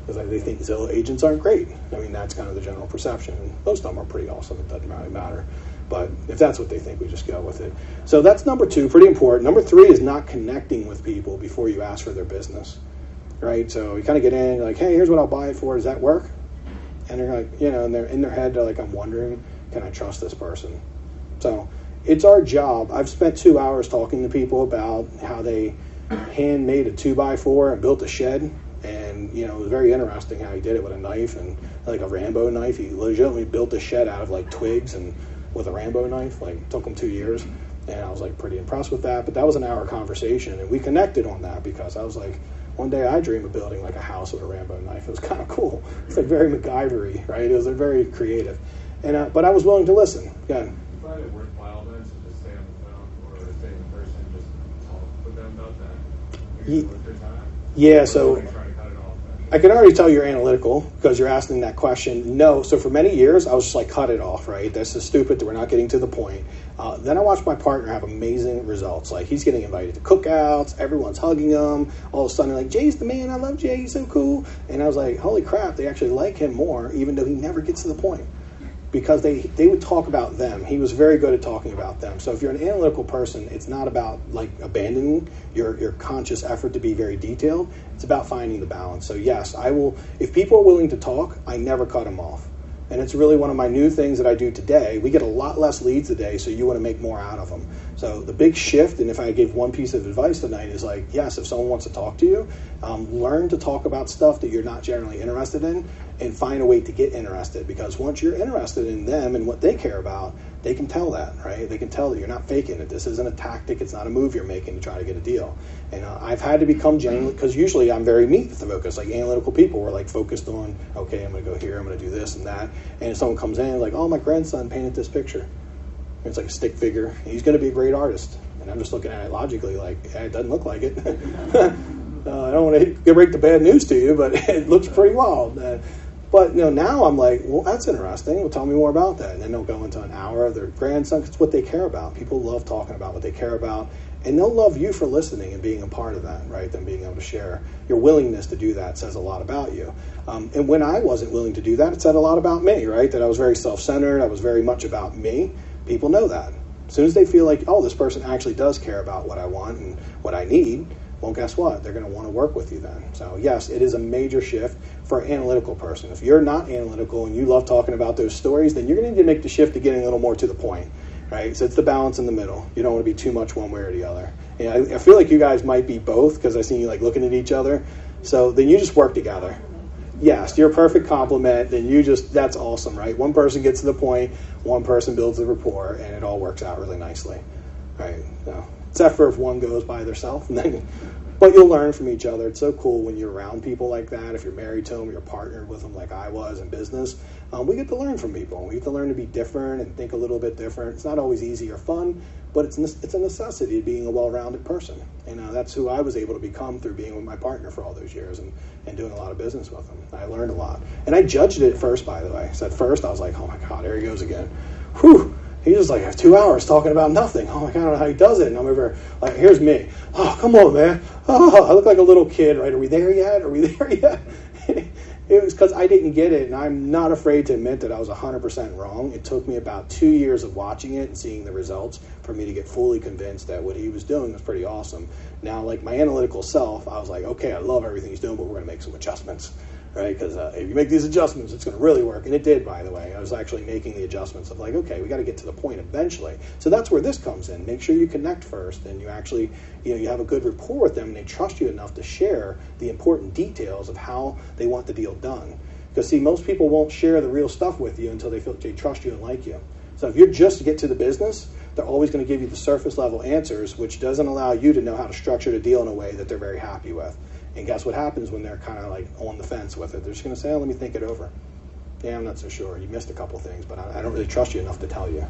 A: Because they think Zillow agents aren't great. That's kind of the general perception. And most of them are pretty awesome. It doesn't really matter. But if that's what they think, we just go with it. So that's number 2, pretty important. Number 3 is not connecting with people before you ask for their business, right? So you kind of get in, like, hey, here's what I'll buy it for. Does that work? And they're like, and they're in their head, they're like, I'm wondering, can I trust this person? So it's our job. I've spent 2 hours talking to people about how they handmade a 2x4 and built a shed. And, it was very interesting how he did it with a knife and like a Rambo knife. He legitimately built a shed out of like twigs and with a Rambo knife. It took him 2 years. And I was like pretty impressed with that. But that was an hour conversation. And we connected on that because I was like, one day I dream of building like a house with a Rambo knife. It was kind of cool. It's like very MacGyver-y, right? It was very creative. And but I was willing to listen. Yeah.
C: You find it worthwhile then to just stay on the phone or stay in person and just talk with them about that? With their time?
A: Yeah, so I can already tell you're analytical because you're asking that question. No, so for many years, I was just like, cut it off, right? This is stupid that we're not getting to the point. Then I watched my partner have amazing results. Like, he's getting invited to cookouts. Everyone's hugging him. All of a sudden, they're like, Jay's the man. I love Jay. He's so cool. And I was like, holy crap, they actually like him more, even though he never gets to the point. Because they would talk about them. He was very good at talking about them. So if you're an analytical person, it's not about like abandoning your conscious effort to be very detailed. It's about finding the balance. So yes, I will. If people are willing to talk, I never cut them off. And it's really one of my new things that I do today. We get a lot less leads a day, so you want to make more out of them. So the big shift, and if I gave one piece of advice tonight, is like, yes, if someone wants to talk to you, learn to talk about stuff that you're not generally interested in and find a way to get interested. Because once you're interested in them and what they care about, they can tell that, right? They can tell that you're not faking it. This isn't a tactic. It's not a move you're making to try to get a deal. And I've had to become genuine, because usually I'm very meat focused. Like analytical people were like focused on, okay, I'm going to go here, I'm going to do this and that. And if someone comes in like, oh, my grandson painted this picture. It's like a stick figure. He's going to be a great artist. And I'm just looking at it logically like, it doesn't look like it. I don't want to break the bad news to you, but it looks pretty wild. But now I'm like, well, that's interesting. Well, tell me more about that. And then they'll go into an hour of their grandson. It's what they care about. People love talking about what they care about. And they'll love you for listening and being a part of that, right? Them being able to share. Your willingness to do that says a lot about you. And when I wasn't willing to do that, it said a lot about me, right? That I was very self-centered. I was very much about me. People know that. As soon as they feel like, oh, this person actually does care about what I want and what I need, well, guess what? They're going to want to work with you then. So, yes, it is a major shift for an analytical person. If you're not analytical and you love talking about those stories, then you're going to need to make the shift to getting a little more to the point, right? So it's the balance in the middle. You don't want to be too much one way or the other. And I feel like you guys might be both, because I see you like looking at each other. So then you just work together. Yes, you're a perfect complement. Then that's awesome, right? One person gets to the point, one person builds the rapport, and it all works out really nicely, right? So, except for if one goes by themselves, but you'll learn from each other. It's so cool when you're around people like that. If you're married to them, you're partnered with them like I was in business. We get to learn from people. We get to learn to be different and think a little bit different. It's not always easy or fun, but it's a necessity of being a well-rounded person. And that's who I was able to become through being with my partner for all those years and doing a lot of business with him. I learned a lot. And I judged it at first, by the way. So at first I was like, oh my God, there he goes again. Whew. He's just like 2 hours talking about nothing. Oh my God, I don't know how he does it. And I'm over like, here's me. Oh, come on, man. Oh, I look like a little kid, right? Are we there yet? Are we there yet? It was because I didn't get it, and I'm not afraid to admit that I was 100% wrong. It took me about 2 years of watching it and seeing the results for me to get fully convinced that what he was doing was pretty awesome. Now, like my analytical self, I was like, okay, I love everything he's doing, but we're going to make some adjustments, right? Because if you make these adjustments, it's going to really work. And it did, by the way. I was actually making the adjustments of like, okay, we got to get to the point eventually. So that's where this comes in. Make sure you connect first, and you actually, you have a good rapport with them, and they trust you enough to share the important details of how they want the deal done. Because see, most people won't share the real stuff with you until they feel they trust you and like you. So if you're just to get to the business, they're always going to give you the surface level answers, which doesn't allow you to know how to structure the deal in a way that they're very happy with. And guess what happens when they're kind of like on the fence with it? They're just going to say, oh, let me think it over. Yeah, I'm not so sure. You missed a couple things, but I don't really trust you enough to tell you.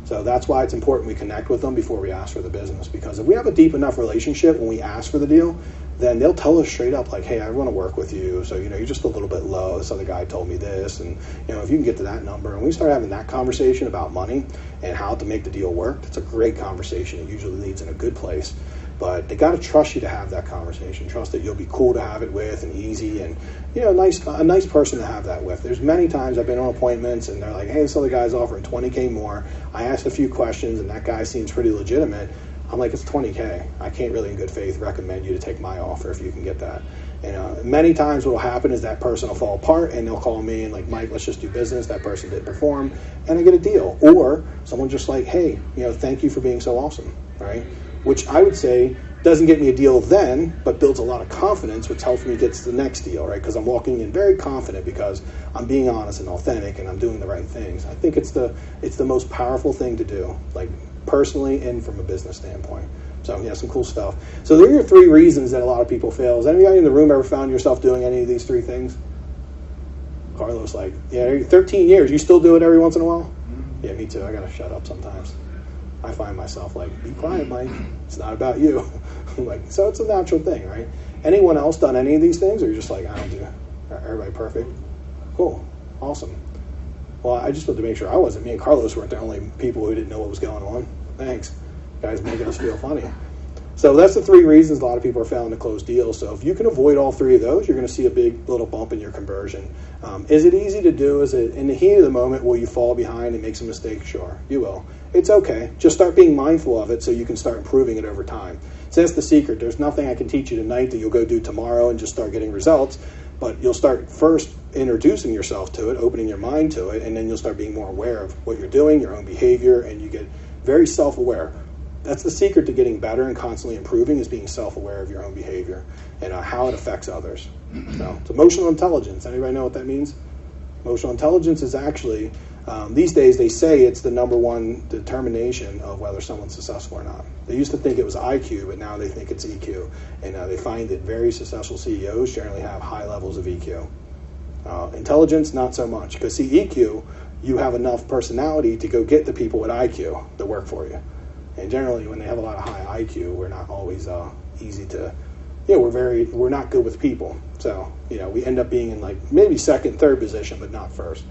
A: So that's why it's important we connect with them before we ask for the business. Because if we have a deep enough relationship when we ask for the deal, then they'll tell us straight up like, hey, I want to work with you. So, you're just a little bit low. This other guy told me this. And, if you can get to that number. And we start having that conversation about money and how to make the deal work, it's a great conversation. It usually leads in a good place. But they got to trust you to have that conversation. Trust that you'll be cool to have it with and easy and, a nice person to have that with. There's many times I've been on appointments and they're like, hey, this other guy's offering $20K more. I asked a few questions and that guy seems pretty legitimate. I'm like, it's $20K. I can't really in good faith recommend you to take my offer if you can get that. And many times what will happen is that person will fall apart and they'll call me and like, Mike, let's just do business. That person didn't perform and I get a deal. Or someone just like, hey, thank you for being so awesome, right? Which I would say doesn't get me a deal then, but builds a lot of confidence, which helps me get to the next deal, right? Because I'm walking in very confident because I'm being honest and authentic and I'm doing the right things. I think it's the most powerful thing to do, like personally and from a business standpoint. So yeah, some cool stuff. So there are your 3 reasons that a lot of people fail. Has anybody in the room ever found yourself doing any of these 3 things? Carlos, like, yeah, 13 years. You still do it every once in a while? Yeah, me too. I gotta shut up sometimes. I find myself like, be quiet, Mike. It's not about you. So it's a natural thing, right? Anyone else done any of these things, or you're just like, I don't do it? Everybody perfect? Cool. Awesome. Well, I just wanted to make sure I wasn't. Me and Carlos weren't the only people who didn't know what was going on. Thanks. Guys making us feel funny. So that's the 3 reasons a lot of people are failing to close deals. So if you can avoid all 3 of those, you're going to see a big little bump in your conversion. Is it easy to do? Is it in the heat of the moment, will you fall behind and make some mistakes? Sure, you will. It's okay. Just start being mindful of it so you can start improving it over time. So that's the secret. There's nothing I can teach you tonight that you'll go do tomorrow and just start getting results. But you'll start first introducing yourself to it, opening your mind to it, and then you'll start being more aware of what you're doing, your own behavior, and you get very self-aware. That's the secret to getting better and constantly improving, is being self-aware of your own behavior and how it affects others. So it's emotional intelligence. Anybody know what that means? Emotional intelligence is actually, these days they say it's the number one determination of whether someone's successful or not. They used to think it was IQ, but now they think it's EQ. And they find that very successful CEOs generally have high levels of EQ. Intelligence, not so much. Because see, EQ, you have enough personality to go get the people with IQ to work for you. And generally, when they have a lot of high IQ, we're not always easy to, we're not good with people. So, we end up being in like maybe second, third position, but not first.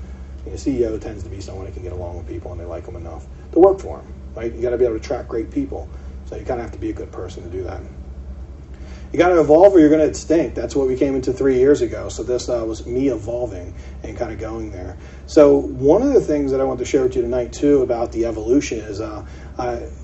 A: A CEO tends to be someone who can get along with people and they like them enough to work for them, right? You got to be able to attract great people. So you kind of have to be a good person to do that. You got to evolve or you're going to extinct. That's what we came into 3 years ago. So this was me evolving and kind of going there. So one of the things that I want to share with you tonight too about the evolution is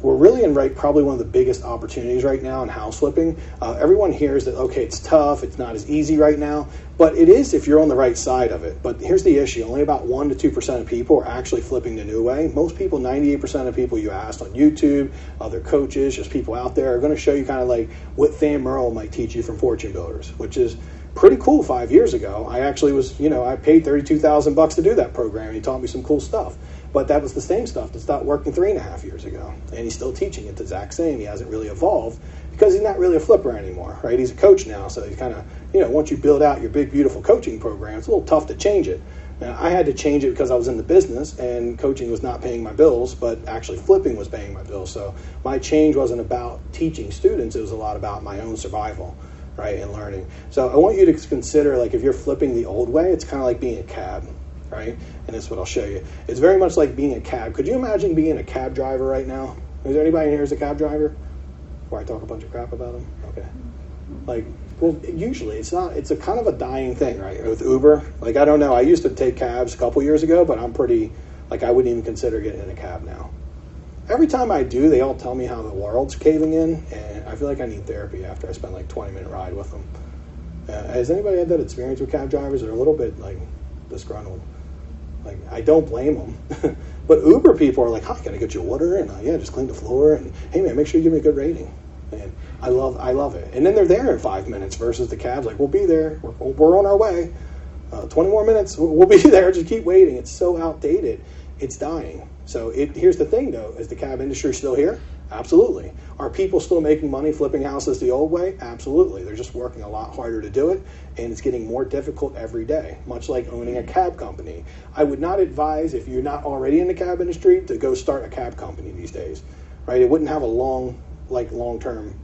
A: we're really in probably one of the biggest opportunities right now in house flipping. Everyone hears that, okay, it's tough, it's not as easy right now, but it is if you're on the right side of it. But here's the issue. Only about 1% to 2% of people are actually flipping the new way. Most people, 98% of people you asked on YouTube, other coaches, just people out there, are going to show you kind of like what Than Merle might teach you from Fortune Builders, which is pretty cool. 5 years ago, I actually was, I paid $32,000 to do that program. He taught me some cool stuff. But that was the same stuff that stopped working 3.5 years ago. And he's still teaching it the exact same. He hasn't really evolved because he's not really a flipper anymore, right? He's a coach now. So he's kind of, once you build out your big, beautiful coaching program, it's a little tough to change it. Now, I had to change it because I was in the business and coaching was not paying my bills, but actually flipping was paying my bills. So my change wasn't about teaching students. It was a lot about my own survival, right, and learning. So I want you to consider, like, if you're flipping the old way, it's kind of like being a cab, right? And that's what I'll show you. It's very much like being a cab. Could you imagine being a cab driver right now? Is there anybody in here who's a cab driver? Before I talk a bunch of crap about them? Okay. Well, usually it's not. It's a kind of a dying thing, right? With Uber, I don't know. I used to take cabs a couple years ago, but I'm pretty, I wouldn't even consider getting in a cab now. Every time I do, they all tell me how the world's caving in, and I feel like I need therapy after I spend 20-minute ride with them. Has anybody had that experience with cab drivers? They're a little bit disgruntled. I don't blame them. But Uber people are like, hi, can I get you water? And just clean the floor. And hey man, make sure you give me a good rating. And I love it. And then they're there in 5 minutes versus the cabs we'll be there. We're on our way. 20 more minutes, we'll be there. Just keep waiting. It's so outdated. It's dying. So here's the thing though, is the cab industry still here? Absolutely. Are people still making money flipping houses the old way? Absolutely. They're just working a lot harder to do it, and it's getting more difficult every day, much like owning a cab company. I would not advise, if you're not already in the cab industry, to go start a cab company these days, right? It wouldn't have a long-term,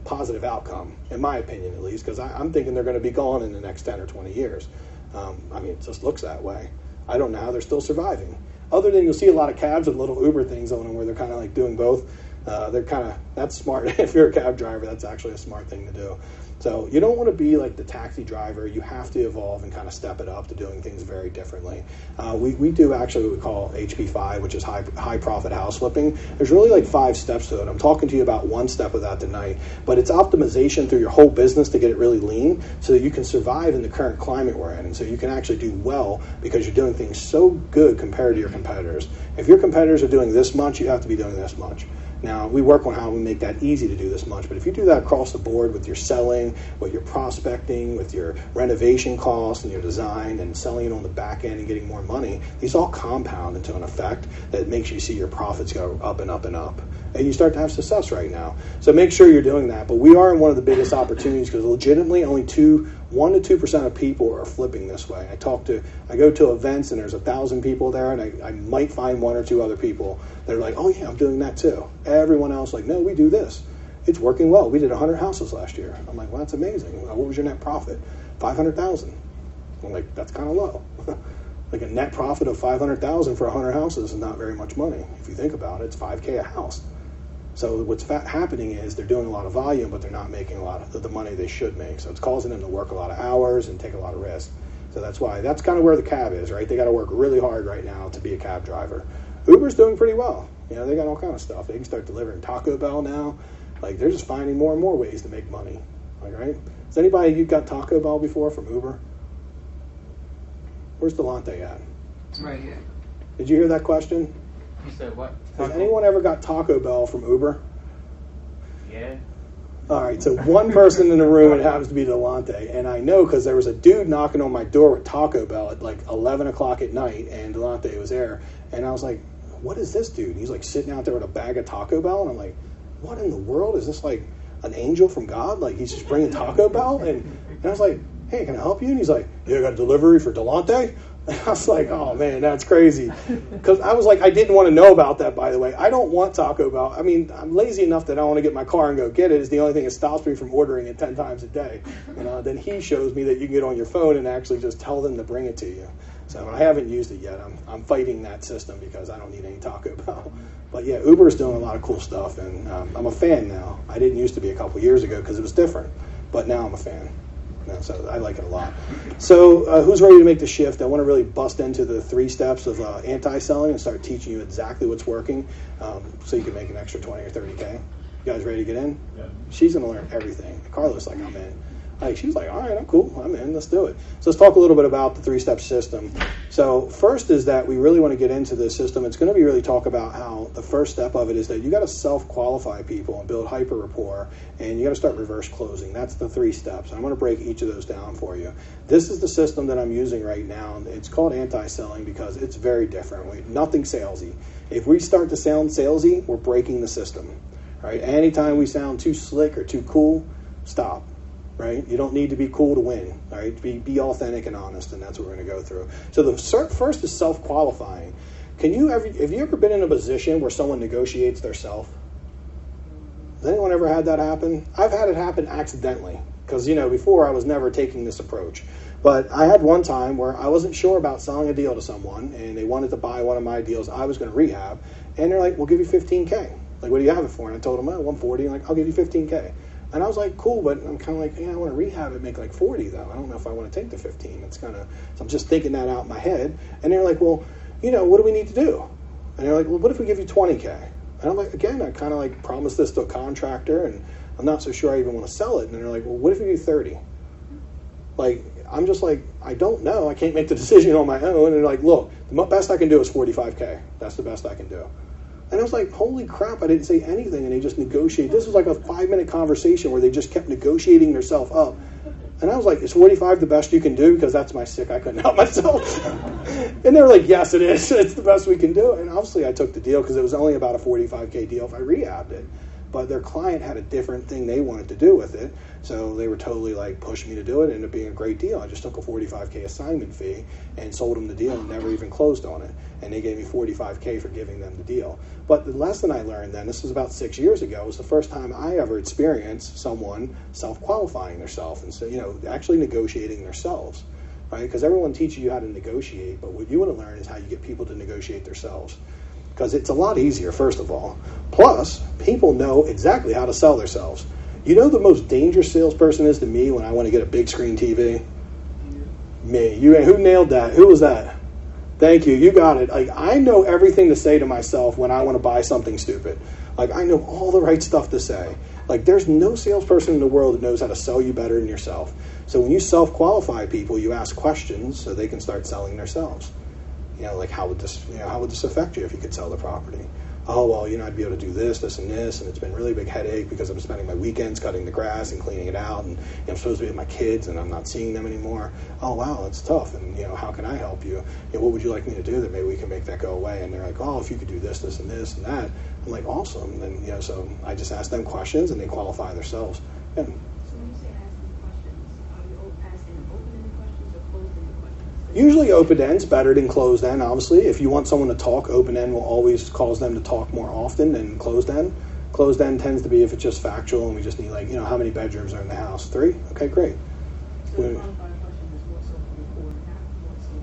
A: positive outcome, in my opinion at least, because I'm thinking they're going to be gone in the next 10 or 20 years. It just looks that way. I don't know how they're still surviving. Other than you'll see a lot of cabs with little Uber things on them where they're kind of doing both. That's smart. If you're a cab driver, that's actually a smart thing to do. So you don't want to be like the taxi driver. You have to evolve and kind of step it up to doing things very differently. We do actually what we call HP5, which is high profit house flipping. There's really 5 steps to it. I'm talking to you about one step of that tonight, but it's optimization through your whole business to get it really lean so that you can survive in the current climate we're in. And so you can actually do well because you're doing things so good compared to your competitors. If your competitors are doing this much, you have to be doing this much. Now, we work on how we make that easy to do this much, but if you do that across the board with your selling, with your prospecting, with your renovation costs and your design and selling it on the back end and getting more money, these all compound into an effect that makes you see your profits go up and up and up. And you start to have success right now. So make sure you're doing that. But we are in one of the biggest opportunities because legitimately only 1% to 2% of people are flipping this way. I go to events and there's 1,000 people there, and I might find 1 or 2 other people that are like, oh yeah, I'm doing that too. Everyone else no, we do this. It's working well. We did 100 houses last year. I'm like, well, that's amazing. What was your net profit? $500,000. I'm like, that's kind of low. A net profit of $500,000 for 100 houses is not very much money. If you think about it, it's $5K a house. So what's happening is they're doing a lot of volume, but they're not making a lot of the money they should make. So it's causing them to work a lot of hours and take a lot of risk. So that's kind of where the cab is, right? They got to work really hard right now to be a cab driver. Uber's doing pretty well. They got all kind of stuff. They can start delivering Taco Bell now. They're just finding more and more ways to make money. Right? Has anybody, you got Taco Bell before from Uber? Where's Delonte at?
D: Right here.
A: Did you hear that question?
D: You said what?
A: Has anyone ever got Taco Bell from Uber?
D: Yeah.
A: All right, so one person in the room, it happens to be Delonte, and I know because there was a dude knocking on my door with Taco Bell at like 11 o'clock at night, and Delonte was there, and I was like, what is this dude? And he's like sitting out there with a bag of Taco Bell, and I'm like, what in the world? Is this like an angel from God? Like he's just bringing Taco Bell? And I was like, hey, can I help you? And he's like, yeah, I got a delivery for Delonte? And I was like, oh man, that's crazy. Because I was like, I didn't want to know about that, by the way. I don't want Taco Bell. I mean, I'm lazy enough that I want to get in my car and go get it. Is the only thing that stops me from ordering it 10 times a day. Then he shows me that you can get on your phone and actually just tell them to bring it to you. So I haven't used it yet. I'm fighting that system because I don't need any Taco Bell. But yeah, Uber's doing a lot of cool stuff, and I'm a fan now. I didn't used to be a couple years ago because it was different, but now I'm a fan. So I like it a lot. So who's ready to make the shift? I want to really bust into the 3 steps of anti-selling and start teaching you exactly what's working so you can make an extra 20 or 30K. You guys ready to get in?
C: Yeah.
A: She's going to learn everything. Carlos, like, I'm in. She was like, all right, I'm cool. I'm in. Let's do it. So let's talk a little bit about the 3-step system. So first is that we really want to get into this system. It's going to be really talk about how the first step of it is that you got to self-qualify people and build hyper rapport, and you got to start reverse closing. That's the 3 steps. I'm going to break each of those down for you. This is the system that I'm using right now. It's called anti-selling because it's very different. Nothing salesy. If we start to sound salesy, we're breaking the system. Right? Anytime we sound too slick or too cool, stop. Right? You don't need to be cool to win. All right? Be authentic and honest, and that's what we're going to go through. So the first is self-qualifying. Have you ever been in a position where someone negotiates their self? Has anyone ever had that happen? I've had it happen accidentally because, before I was never taking this approach. But I had one time where I wasn't sure about selling a deal to someone, and they wanted to buy one of my deals I was going to rehab, and they're like, we'll give you $15K. Like, what do you have it for? And I told them, oh, $140. And like, I'll give you $15K. And I was like, cool, but I'm kind of like, I want to rehab it, make like 40 though. I don't know if I want to take the 15. So I'm just thinking that out in my head. And they're like, well, what do we need to do? And they're like, well, what if we give you 20K? And I'm like, again, I kind of like promised this to a contractor, and I'm not so sure I even want to sell it. And they're like, well, what if we do 30? Like, I'm just like, I don't know. I can't make the decision on my own. And they're like, look, the best I can do is 45K. That's the best I can do. And I was like, holy crap, I didn't say anything, and they just negotiated. This was like a 5-minute conversation where they just kept negotiating themselves up. And I was like, is 45 the best you can do? Because that's my sick, I couldn't help myself. And they were like, yes, it is. It's the best we can do. And obviously I took the deal because it was only about a 45K deal if I rehabbed it. But their client had a different thing they wanted to do with it. So they were totally like pushing me to do it. It ended up being a great deal. I just took a 45K assignment fee and sold them the deal and never even closed on it. And they gave me 45K for giving them the deal. But the lesson I learned then, this was about 6 years ago, was the first time I ever experienced someone self-qualifying themselves and so, actually negotiating themselves, right? Because everyone teaches you how to negotiate, but what you want to learn is how you get people to negotiate themselves. Because it's a lot easier, first of all. Plus, people know exactly how to sell themselves. You know the most dangerous salesperson is to me when I want to get a big screen TV? Me. Who nailed that? Who was that? Thank you. You got it. Like, I know everything to say to myself when I want to buy something stupid. Like, I know all the right stuff to say. Like, there's no salesperson in the world that knows how to sell you better than yourself. So when you self-qualify people, you ask questions so they can start selling themselves. Like, how would this affect you if you could sell the property? Oh, well, I'd be able to do this, this, and this, and it's been a really big headache because I'm spending my weekends cutting the grass and cleaning it out, and I'm supposed to be with my kids, and I'm not seeing them anymore. Oh, wow, that's tough, and, how can I help you? What would you like me to do that maybe we can make that go away? And they're like, oh, if you could do this, this, and this, and that. I'm like, awesome. And, so I just ask them questions, and they qualify themselves. And,
E: so when you say asking questions, are you asking open-ended questions or closed-ended questions?
A: usually open end's better than closed end, obviously. If you want someone to talk, open end will always cause them to talk more often than closed end. Closed end tends to be if it's just factual and we just need, like, how many bedrooms are in the house? 3? Okay, great.
E: So the qualifying question is what's up before and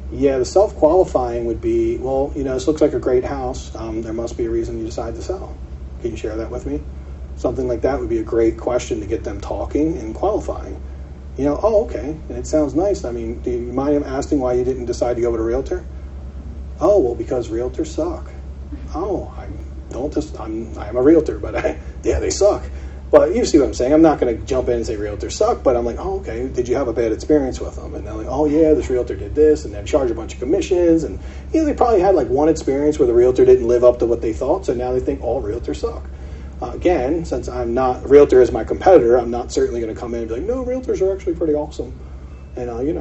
E: after.
A: Yeah, the self-qualifying would be, well, this looks like a great house. There must be a reason you decide to sell. Can you share that with me? Something like that would be a great question to get them talking and qualifying. Oh, okay, and it sounds nice. I mean, do you mind asking why you didn't decide to go with a realtor? Oh, well, because realtors suck. Oh, I'm a realtor, but they suck. But you see what I'm saying. I'm not going to jump in and say realtors suck, but I'm like, oh, okay, did you have a bad experience with them? And they're like, oh, yeah, this realtor did this, and then charge a bunch of commissions. And, they probably had like one experience where the realtor didn't live up to what they thought, so now they think all realtors suck. Again, since I'm not, a realtor is my competitor, I'm not certainly going to come in and be like, no, realtors are actually pretty awesome. And, you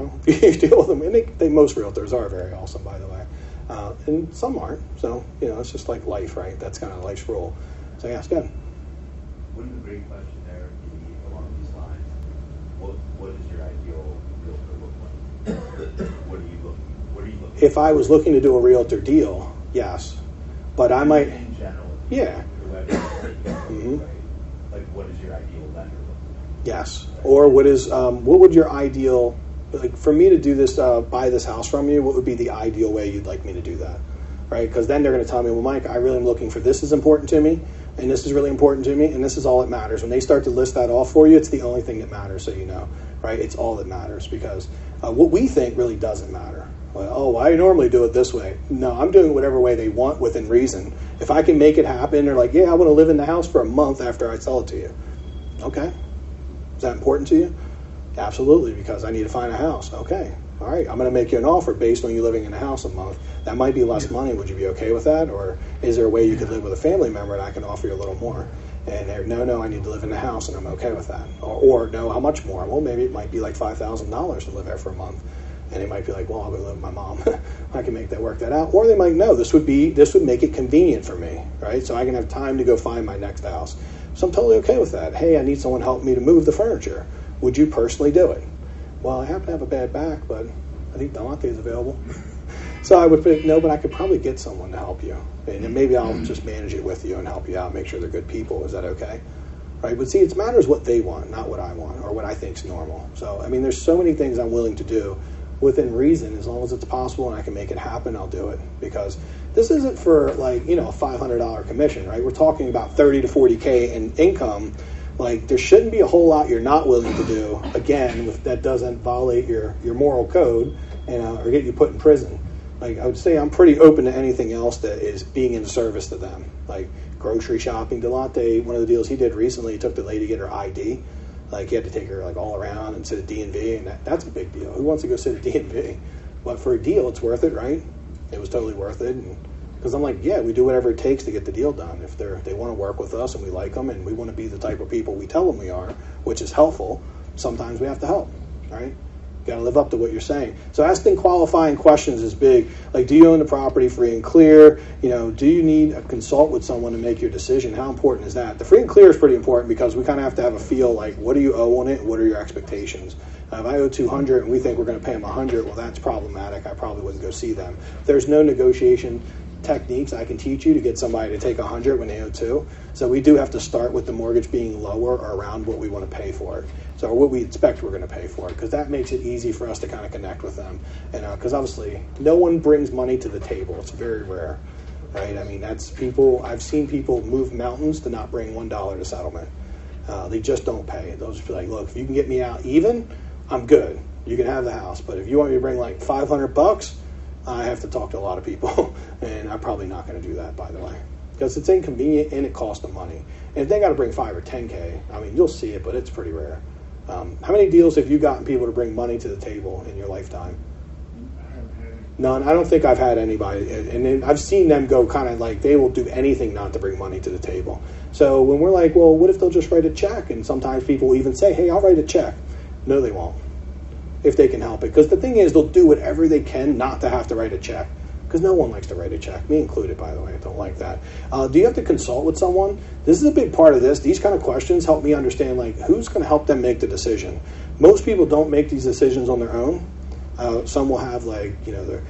A: deal with them. And most realtors are very awesome, by the way. And some aren't. So, it's just like life, right? That's kind of life's rule. So, yeah, it's good.
F: Wouldn't a great question there be along these lines? What is your ideal realtor look like? What are you looking?
A: If I was looking to do a realtor deal, yes. But I might.
F: In general.
A: Yeah.
F: Mm-hmm. Right? Like, what is your ideal lender look like?
A: Yes. Or what would your ideal, like for me to do this, buy this house from you, what would be the ideal way you'd like me to do that? Right? Because then they're going to tell me, well, Mike, I really am looking for this is important to me, and this is really important to me, and this is all that matters. When they start to list that off for you, it's the only thing that matters, so you know, right? It's all that matters because what we think really doesn't matter. Well, I normally do it this way. No, I'm doing it whatever way they want within reason. If I can make it happen, they're like, yeah, I want to live in the house for a month after I sell it to you. Okay. Is that important to you? Absolutely, because I need to find a house. Okay. All right, I'm going to make you an offer based on you living in the house a month. That might be less money. Would you be okay with that? Or is there a way you could live with a family member and I can offer you a little more? And they're, no, I need to live in the house and I'm okay with that. Or no, how much more? Well, maybe it might be like $5,000 to live there for a month. And they might be like, well, I'll go live with my mom. I can work that out. Or they might know this would make it convenient for me, right? So I can have time to go find my next house. So I'm totally okay with that. Hey, I need someone to help me to move the furniture. Would you personally do it? Well, I happen to have a bad back, but I think Delante is available. So I would think, no, but I could probably get someone to help you. And then maybe I'll just manage it with you and help you out, make sure they're good people. Is that okay? Right? But see, it matters what they want, not what I want or what I think is normal. So, I mean, there's so many things I'm willing to do within reason. As long as it's possible and I can make it happen, I'll do it. Because this isn't for like, a $500 commission, right? We're talking about 30 to 40K in income. Like, there shouldn't be a whole lot you're not willing to do, again, that doesn't violate your moral code and or get you put in prison. Like, I would say I'm pretty open to anything else that is being in service to them. Like, grocery shopping. Delante, one of the deals he did recently, he took the lady to get her ID. Like, he had to take her, like, all around and sit at D&V, and that's a big deal. Who wants to go sit at D&V? But for a deal, it's worth it, right? It was totally worth it. Because I'm like, yeah, we do whatever it takes to get the deal done. If they want to work with us and we like them and we want to be the type of people we tell them we are, which is helpful, sometimes we have to help, right? You got to live up to what you're saying. So asking qualifying questions is big. Like, do you own the property free and clear? Do you need a consult with someone to make your decision? How important is that? The free and clear is pretty important because we kind of have to have a feel like, what do you owe on it? What are your expectations? If I owe $200 and we think we're going to pay them $100, well, that's problematic. I probably wouldn't go see them. There's no negotiation techniques I can teach you to get somebody to take $100 when they owe $200. So we do have to start with the mortgage being lower or around what we want to pay for it. So what we expect we're going to pay for it, because that makes it easy for us to kind of connect with them. And because obviously no one brings money to the table. It's very rare, right? I mean, that's people. I've seen people move mountains to not bring $1 to settlement. They just don't pay. They'll just be like, look, if you can get me out even, I'm good. You can have the house. But if you want me to bring like $500, I have to talk to a lot of people, and I'm probably not going to do that, by the way, because it's inconvenient and it costs them money. And if they got to bring 5 or 10K, I mean, you'll see it, but it's pretty rare. How many deals have you gotten people to bring money to the table in your lifetime? None. I don't think I've had anybody, and then I've seen them go kind of like they will do anything not to bring money to the table. So when we're like, well, what if they'll just write a check? And sometimes people will even say, hey, I'll write a check. No, they won't, if they can help it. Because the thing is, they'll do whatever they can not to have to write a check. Because no one likes to write a check. Me included, by the way. I don't like that. Do you have to consult with someone? This is a big part of this. These kind of questions help me understand, like, who's going to help them make the decision. Most people don't make these decisions on their own. Some will have, like, their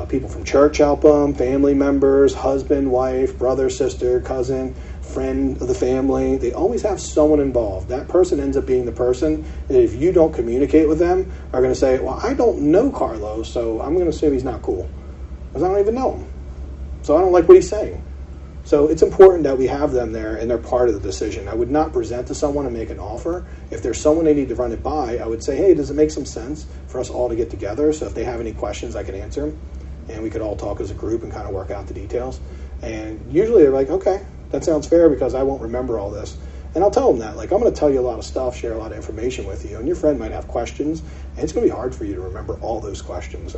A: people from church help them, family members, husband, wife, brother, sister, cousin, friend of the family. They always have someone involved. That person ends up being the person that if you don't communicate with them are going to say, well, I don't know Carlos, so I'm going to assume he's not cool. Because I don't even know him. So I don't like what he's saying. So it's important that we have them there and they're part of the decision. I would not present to someone and make an offer. If there's someone they need to run it by, I would say, hey, does it make some sense for us all to get together? So if they have any questions, I can answer them. And we could all talk as a group and kind of work out the details. And usually they're like, okay, that sounds fair because I won't remember all this. And I'll tell them that, like, I'm going to tell you a lot of stuff, share a lot of information with you, and your friend might have questions, and it's going to be hard for you to remember all those questions.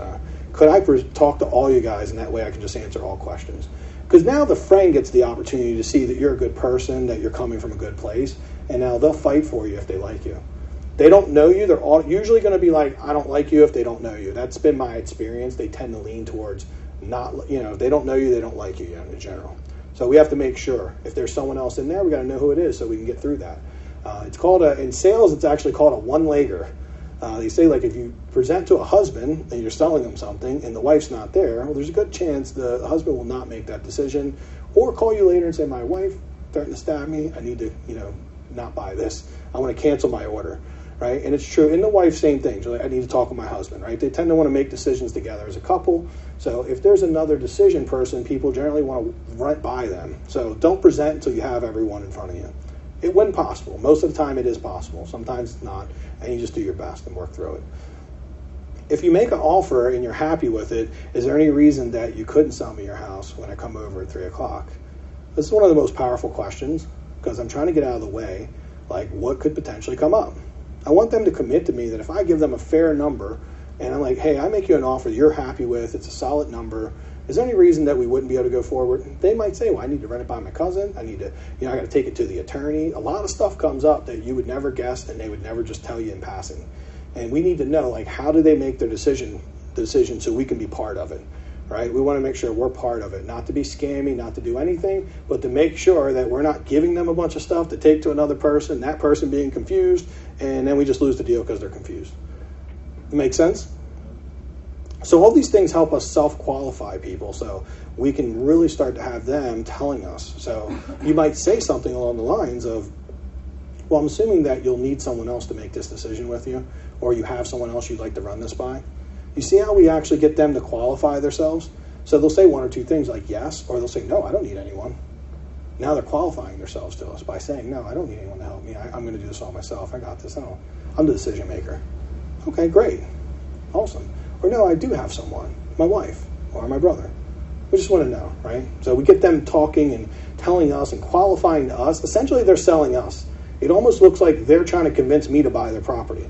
A: Could I talk to all you guys, and that way I can just answer all questions? Because now the friend gets the opportunity to see that you're a good person, that you're coming from a good place, and now they'll fight for you if they like you. They don't know you, they're all usually going to be like, I don't like you if they don't know you. That's been my experience. They tend to lean towards not, if they don't know you, they don't like you in general. So we have to make sure if there's someone else in there, we got to know who it is so we can get through that. It's called in sales, it's actually called a one-legger. They say, like, if you present to a husband and you're selling them something and the wife's not there, well, there's a good chance the husband will not make that decision or call you later and say, my wife threatened to stab me. I need to, not buy this. I want to cancel my order, right? And it's true. And the wife, same thing. She's like, I need to talk with my husband, right? They tend to want to make decisions together as a couple. So if there's another decision person, people generally want to run by them. So don't present until you have everyone in front of you. It when possible. Most of the time it is possible. Sometimes it's not. And you just do your best and work through it. If you make an offer and you're happy with it, is there any reason that you couldn't sell me your house when I come over at 3 o'clock? This is one of the most powerful questions because I'm trying to get out of the way, like what could potentially come up. I want them to commit to me that if I give them a fair number and I'm like, hey, I make you an offer you're happy with, it's a solid number, is there any reason that we wouldn't be able to go forward? They might say, well, I need to run it by my cousin. I need to, I got to take it to the attorney. A lot of stuff comes up that you would never guess and they would never just tell you in passing. And we need to know, like, how do they make their decision so we can be part of it, right? We want to make sure we're part of it, not to be scammy, not to do anything, but to make sure that we're not giving them a bunch of stuff to take to another person, that person being confused, and then we just lose the deal because they're confused. Make sense? So all these things help us self-qualify people so we can really start to have them telling us. So you might say something along the lines of, well, I'm assuming that you'll need someone else to make this decision with you, or you have someone else you'd like to run this by. You see how we actually get them to qualify themselves? So they'll say one or two things like yes, or they'll say, no, I don't need anyone. Now they're qualifying themselves to us by saying, no, I don't need anyone to help me. I'm going to do this all myself. I got this. I'm the decision maker. Okay, great. Awesome. Or no, I do have someone, my wife or my brother. We just want to know, right? So we get them talking and telling us and qualifying to us. Essentially, they're selling us. It almost looks like they're trying to convince me to buy their property.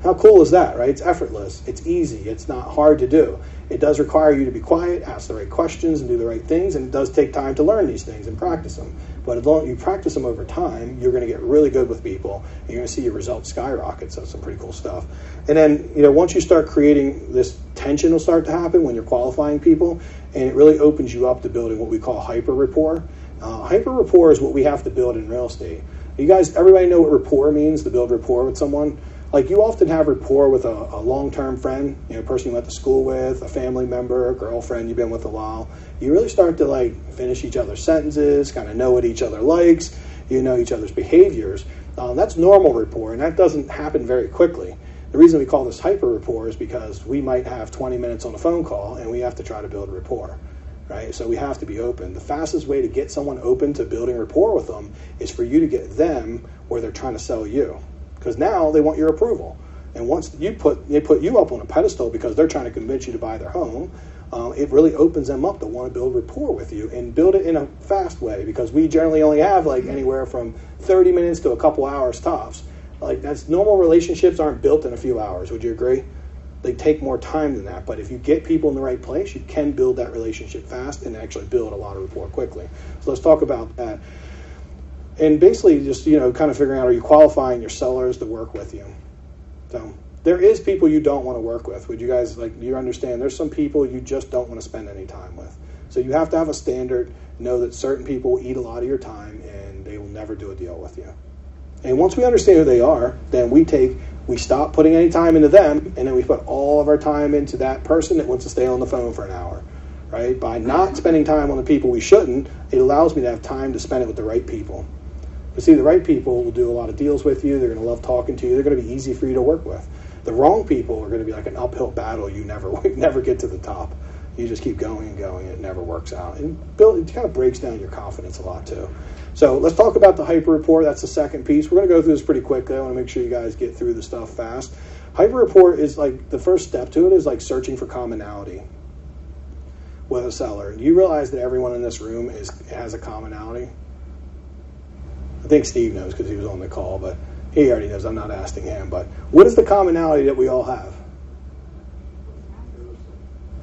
A: How cool is that, right? It's effortless. It's easy. It's not hard to do. It does require you to be quiet, ask the right questions, and do the right things, and it does take time to learn these things and practice them. But as long as you practice them over time, you're going to get really good with people, and you're going to see your results skyrocket. So it's some pretty cool stuff. And then, once you start creating this tension will start to happen when you're qualifying people, and it really opens you up to building what we call hyper rapport. Hyper rapport is what we have to build in real estate. You guys, everybody know what rapport means, to build rapport with someone? Like, you often have rapport with a long-term friend, a person you went to school with, a family member, a girlfriend you've been with a while. You really start to, finish each other's sentences, kind of know what each other likes, you know each other's behaviors. That's normal rapport, and that doesn't happen very quickly. The reason we call this hyper rapport is because we might have 20 minutes on a phone call, and we have to try to build rapport, right? So we have to be open. The fastest way to get someone open to building rapport with them is for you to get them where they're trying to sell you. Because now they want your approval. And once they put you up on a pedestal because they're trying to convince you to buy their home, it really opens them up to want to build rapport with you and build it in a fast way, because we generally only have anywhere from 30 minutes to a couple hours tops. That's normal. Relationships aren't built in a few hours. Would you agree? They take more time than that. But if you get people in the right place, you can build that relationship fast and actually build a lot of rapport quickly. So let's talk about that. And basically just, kind of figuring out, are you qualifying your sellers to work with you? So there is people you don't want to work with. Would you guys, do you understand? There's some people you just don't want to spend any time with. So you have to have a standard, know that certain people will eat a lot of your time and they will never do a deal with you. And once we understand who they are, then we stop putting any time into them, and then we put all of our time into that person that wants to stay on the phone for an hour. Right? By not spending time on the people we shouldn't, it allows me to have time to spend it with the right people. But see, the right people will do a lot of deals with you. They're going to love talking to you. They're going to be easy for you to work with. The wrong people are going to be like an uphill battle. You never get to the top. You just keep going and going. It never works out. And it kind of breaks down your confidence a lot too. So let's talk about the hyper rapport. That's the second piece. We're going to go through this pretty quickly. I want to make sure you guys get through the stuff fast. Hyper rapport is the first step to it is searching for commonality with a seller. Do you realize that everyone in this room has a commonality? think Steve knows because he was on the call, but he already knows. I'm not asking him. But what is the commonality that we all have?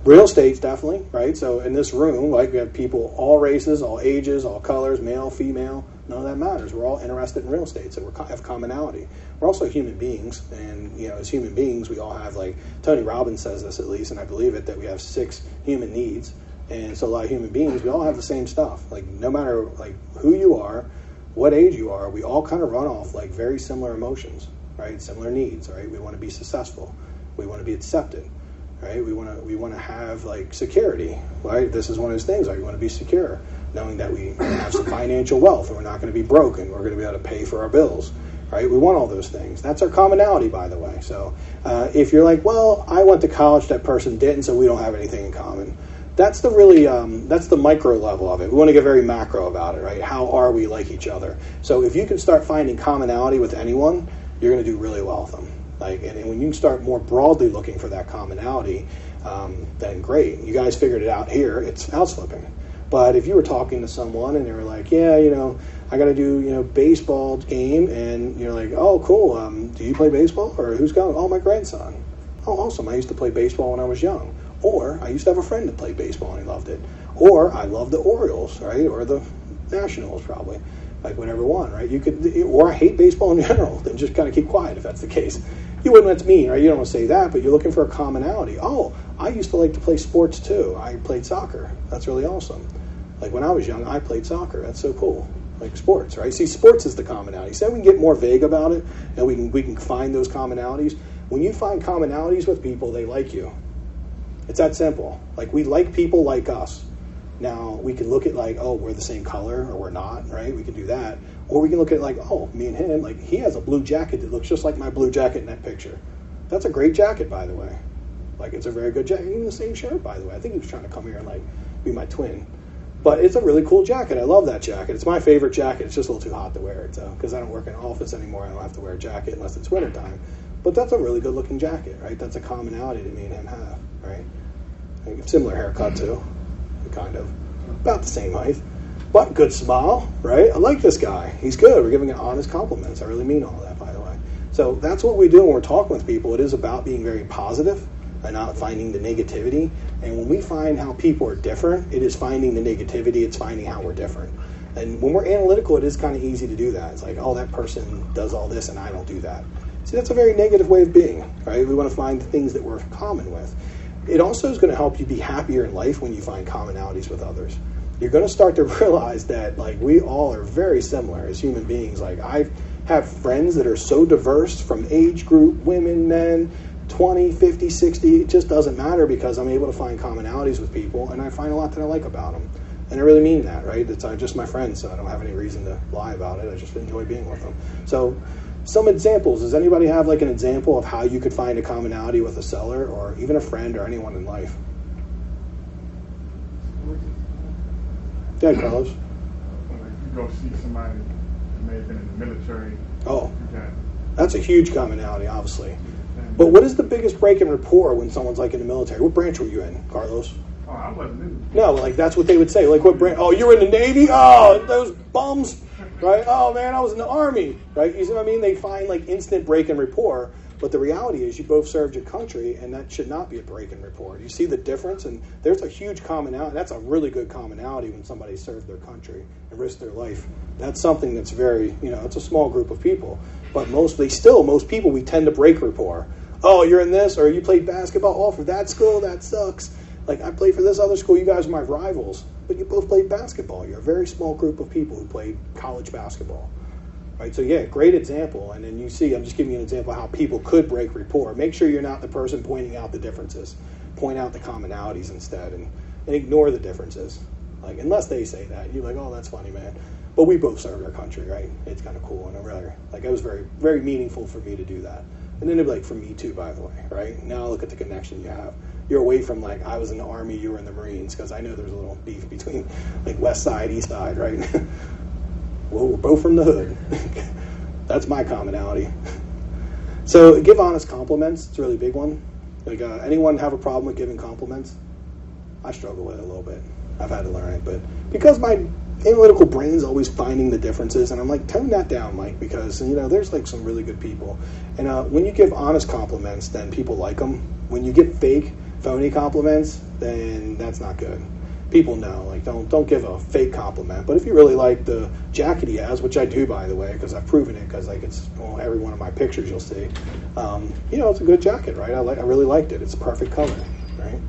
A: Real estate's definitely, right? So in this room, like, we have people, all races, all ages, all colors, male, female, none of that matters. We're all interested in real estate, so we have commonality. We're also human beings, and, you know, as human beings, we all have, like, Tony Robbins says this at least, and I believe it, that we have 6 human needs. And so a lot of human beings, we all have the same stuff. Like, no matter, like, who you are, what age you are, we all kind of run off, like, very similar emotions, right? Similar needs, right? We want to be successful. We want to be accepted. Right, we want to have, like, security. Right, this is one of those things. Right, we want to be secure, knowing that we have some financial wealth, and we're not going to be broke, and we're going to be able to pay for our bills. Right, we want all those things. That's our commonality, by the way. So, if you're like, well, I went to college, that person didn't, so we don't have anything in common. That's the really that's the micro level of it. We want to get very macro about it. Right, how are we like each other? So, if you can start finding commonality with anyone, you're going to do really well with them. Like, and when you start more broadly looking for that commonality, then great. You guys figured it out here. It's house flipping. But if you were talking to someone and they were like, yeah, you know, I got to do, you know, baseball game, and you're like, oh, cool. Do you play baseball, or who's going? Oh, my grandson. Oh, awesome. I used to play baseball when I was young. Or I used to have a friend that played baseball and he loved it. Or I love the Orioles, right? Or the Nationals, probably. Like, whatever one, right? You could, or I hate baseball in general. Then just kind of keep quiet if that's the case. You wouldn't, that's mean, right? You don't want to say that, but you're looking for a commonality. Oh, I used to like to play sports too. I played soccer. That's really awesome. Like, when I was young, I played soccer. That's so cool. Like, sports, right? See, sports is the commonality. So we can get more vague about it, and we can find those commonalities. When you find commonalities with people, they like you. It's that simple. Like, we like people like us. Now, we can look at, like, oh, we're the same color, or we're not, right? We can do that. Or we can look at, like, oh, me and him, like, he has a blue jacket that looks just like my blue jacket in that picture. That's a great jacket, by the way. Like, it's a very good jacket. Even the same shirt, by the way. I think he was trying to come here and, like, be my twin. But it's a really cool jacket. I love that jacket. It's my favorite jacket. It's just a little too hot to wear it, though, because I don't work in an office anymore. I don't have to wear a jacket unless it's wintertime. But that's a really good-looking jacket, right? That's a commonality that me and him have, right? Like, similar haircut, too. Kind of. About the same height. But good smile, right? I like this guy. He's good. We're giving it honest compliments. I really mean all that, by the way. So that's what we do when we're talking with people. It is about being very positive and not finding the negativity. And when we find how people are different, it is finding the negativity. It's finding how we're different. And when we're analytical, it is kind of easy to do that. It's like, oh, that person does all this and I don't do that. See, that's a very negative way of being, right? We want to find the things that we're common with. It also is going to help you be happier in life when you find commonalities with others. You're going to start to realize that, like, we all are very similar as human beings. Like, I have friends that are so diverse, from age group, women, men, 20, 50, 60. It just doesn't matter, because I'm able to find commonalities with people, and I find a lot that I like about them. And I really mean that, right? It's just my friends, so I don't have any reason to lie about it. I just enjoy being with them. So, some examples. Does anybody have, like, an example of how you could find a commonality with a seller, or even a friend, or anyone in life? Yeah, Carlos.
G: Like, you go see somebody that may have been in the military.
A: Oh,
G: You got,
A: that's a huge commonality, obviously. But what is the biggest break in rapport when someone's, like, in the military? What branch were you in, Carlos?
G: oh, I wasn't in.
A: No, like, that's what they would say. Like, what branch? Oh, you were in the Navy? Oh, those bums, right? Oh, man, I was in the Army, right? You see what I mean? They find, like, instant break in rapport. But the reality is you both served your country, and that should not be a break in rapport. You see the difference? And there's a huge commonality. That's a really good commonality when somebody served their country and risked their life. That's something that's very, it's a small group of people. But most people, we tend to break rapport. Oh, you're in this, or you played basketball. Oh, for that school, that sucks. Like, I played for this other school. You guys are my rivals. But you both played basketball. You're a very small group of people who played college basketball. Right, so yeah, great example. And then you see, I'm just giving you an example of how people could break rapport. Make sure you're not the person pointing out the differences. Point out the commonalities instead, and ignore the differences. Like, unless they say that, you're like, oh, that's funny, man. But we both served our country, right? It's kind of cool, and it was very, very meaningful for me to do that. And then it'd be like, for me too, by the way, right? Now look at the connection you have. You're away from, like, I was in the Army, you were in the Marines, because I know there's a little beef between, like, West Side, East Side, right? Well, we're both from the hood. That's my commonality. So give honest compliments. It's a really big one. Like, anyone have a problem with giving compliments? I struggle with it a little bit. I've had to learn it. But because my analytical brain's always finding the differences, and I'm like, tone that down, Mike, because there's like some really good people, and when you give honest compliments, then people like them. When you get fake, phony compliments, then that's not good. People know, like, don't give a fake compliment. But if you really like the jacket he has, which I do, by the way, because I've proven it, because like it's every one of my pictures you'll see, it's a good jacket, right? I really liked it. It's a perfect color, right?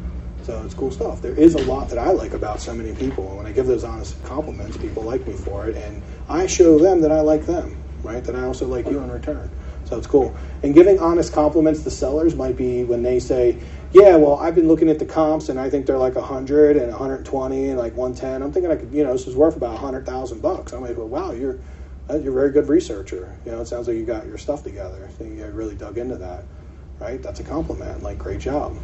A: So it's cool stuff. There is a lot that I like about so many people, and when I give those honest compliments, people like me for it, and I show them that I like them, right? That I also like you in return. So it's cool. And giving honest compliments to sellers might be when they say, yeah, well, I've been looking at the comps, and I think they're like 100 and 120 and like 110. I'm thinking I could, this is worth about $100,000. I'm like, well, wow, you're a very good researcher. It sounds like you got your stuff together. So you really dug into that, right? That's a compliment. Like, great job.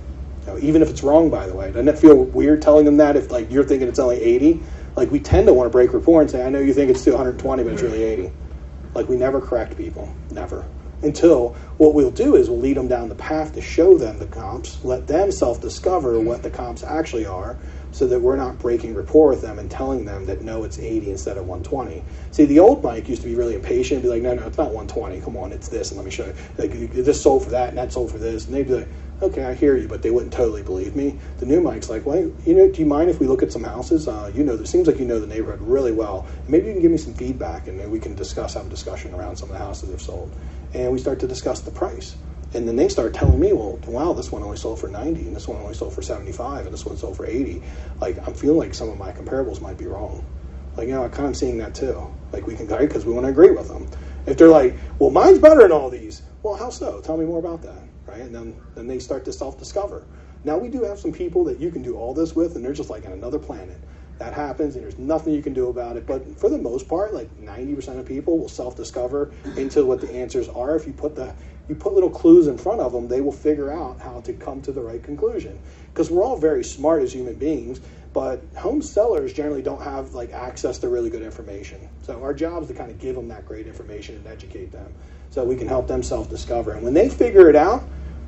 A: Even if it's wrong, by the way. Doesn't it feel weird telling them that if like you're thinking it's only 80? Like, we tend to want to break rapport and say, I know you think it's still 120, but it's really 80. Like, we never correct people. Never. Until what we'll do is we'll lead them down the path to show them the comps, let them self-discover what the comps actually are, so that we're not breaking rapport with them and telling them that, no, it's 80 instead of 120. See, the old Mike used to be really impatient, be like, no, it's not 120. Come on, it's this, and let me show you. Like, this sold for that, and that sold for this. And they'd be like, okay, I hear you, but they wouldn't totally believe me. The new Mike's like, well, do you mind if we look at some houses? It seems like you know the neighborhood really well. Maybe you can give me some feedback, and then we can have a discussion around some of the houses they've sold. And we start to discuss the price. And then they start telling me, well, wow, this one only sold for 90, and this one only sold for 75, and this one sold for 80. Like, I'm feeling like some of my comparables might be wrong. Like, I'm kind of seeing that too. Like, we can guide because we want to agree with them. If they're like, well, mine's better than all these. Well, how so? Tell me more about that, right? And then they start to self-discover. Now, we do have some people that you can do all this with, and they're just like on another planet. That happens, and there's nothing you can do about it. But for the most part, like 90% of people will self-discover into what the answers are. If you put little clues in front of them, they will figure out how to come to the right conclusion. Because we're all very smart as human beings, but home sellers generally don't have like access to really good information. So our job is to kind of give them that great information and educate them, so we can help them self-discover. And when they figure it out,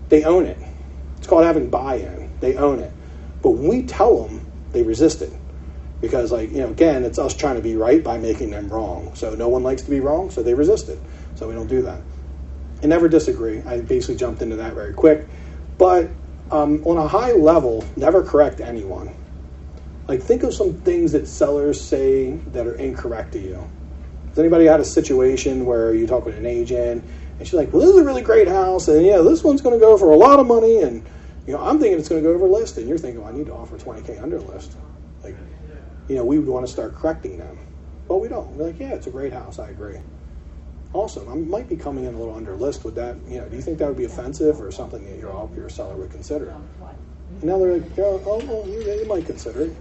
A: they own it. It's called having buy-in. They own it. But when we tell them, they resist it. Because, again, it's us trying to be right by making them wrong. So no one likes to be wrong, so they resist it. So we don't do that. And never disagree. I basically jumped into that very quick. But on a high level, never correct anyone. Like, think of some things that sellers say that are incorrect to you. Has anybody had a situation where you talk with an agent, and she's like, well, this is a really great house, and, this one's going to go for a lot of money, and, I'm thinking it's going to go over list, and you're thinking, well, I need to offer $20K under list. Like, we would want to start correcting them. But we don't. We're like, yeah, it's a great house. I agree. Awesome. I might be coming in a little under list with that. Do you think that would be offensive or something that your seller would consider? And now they're like, yeah, you might consider it.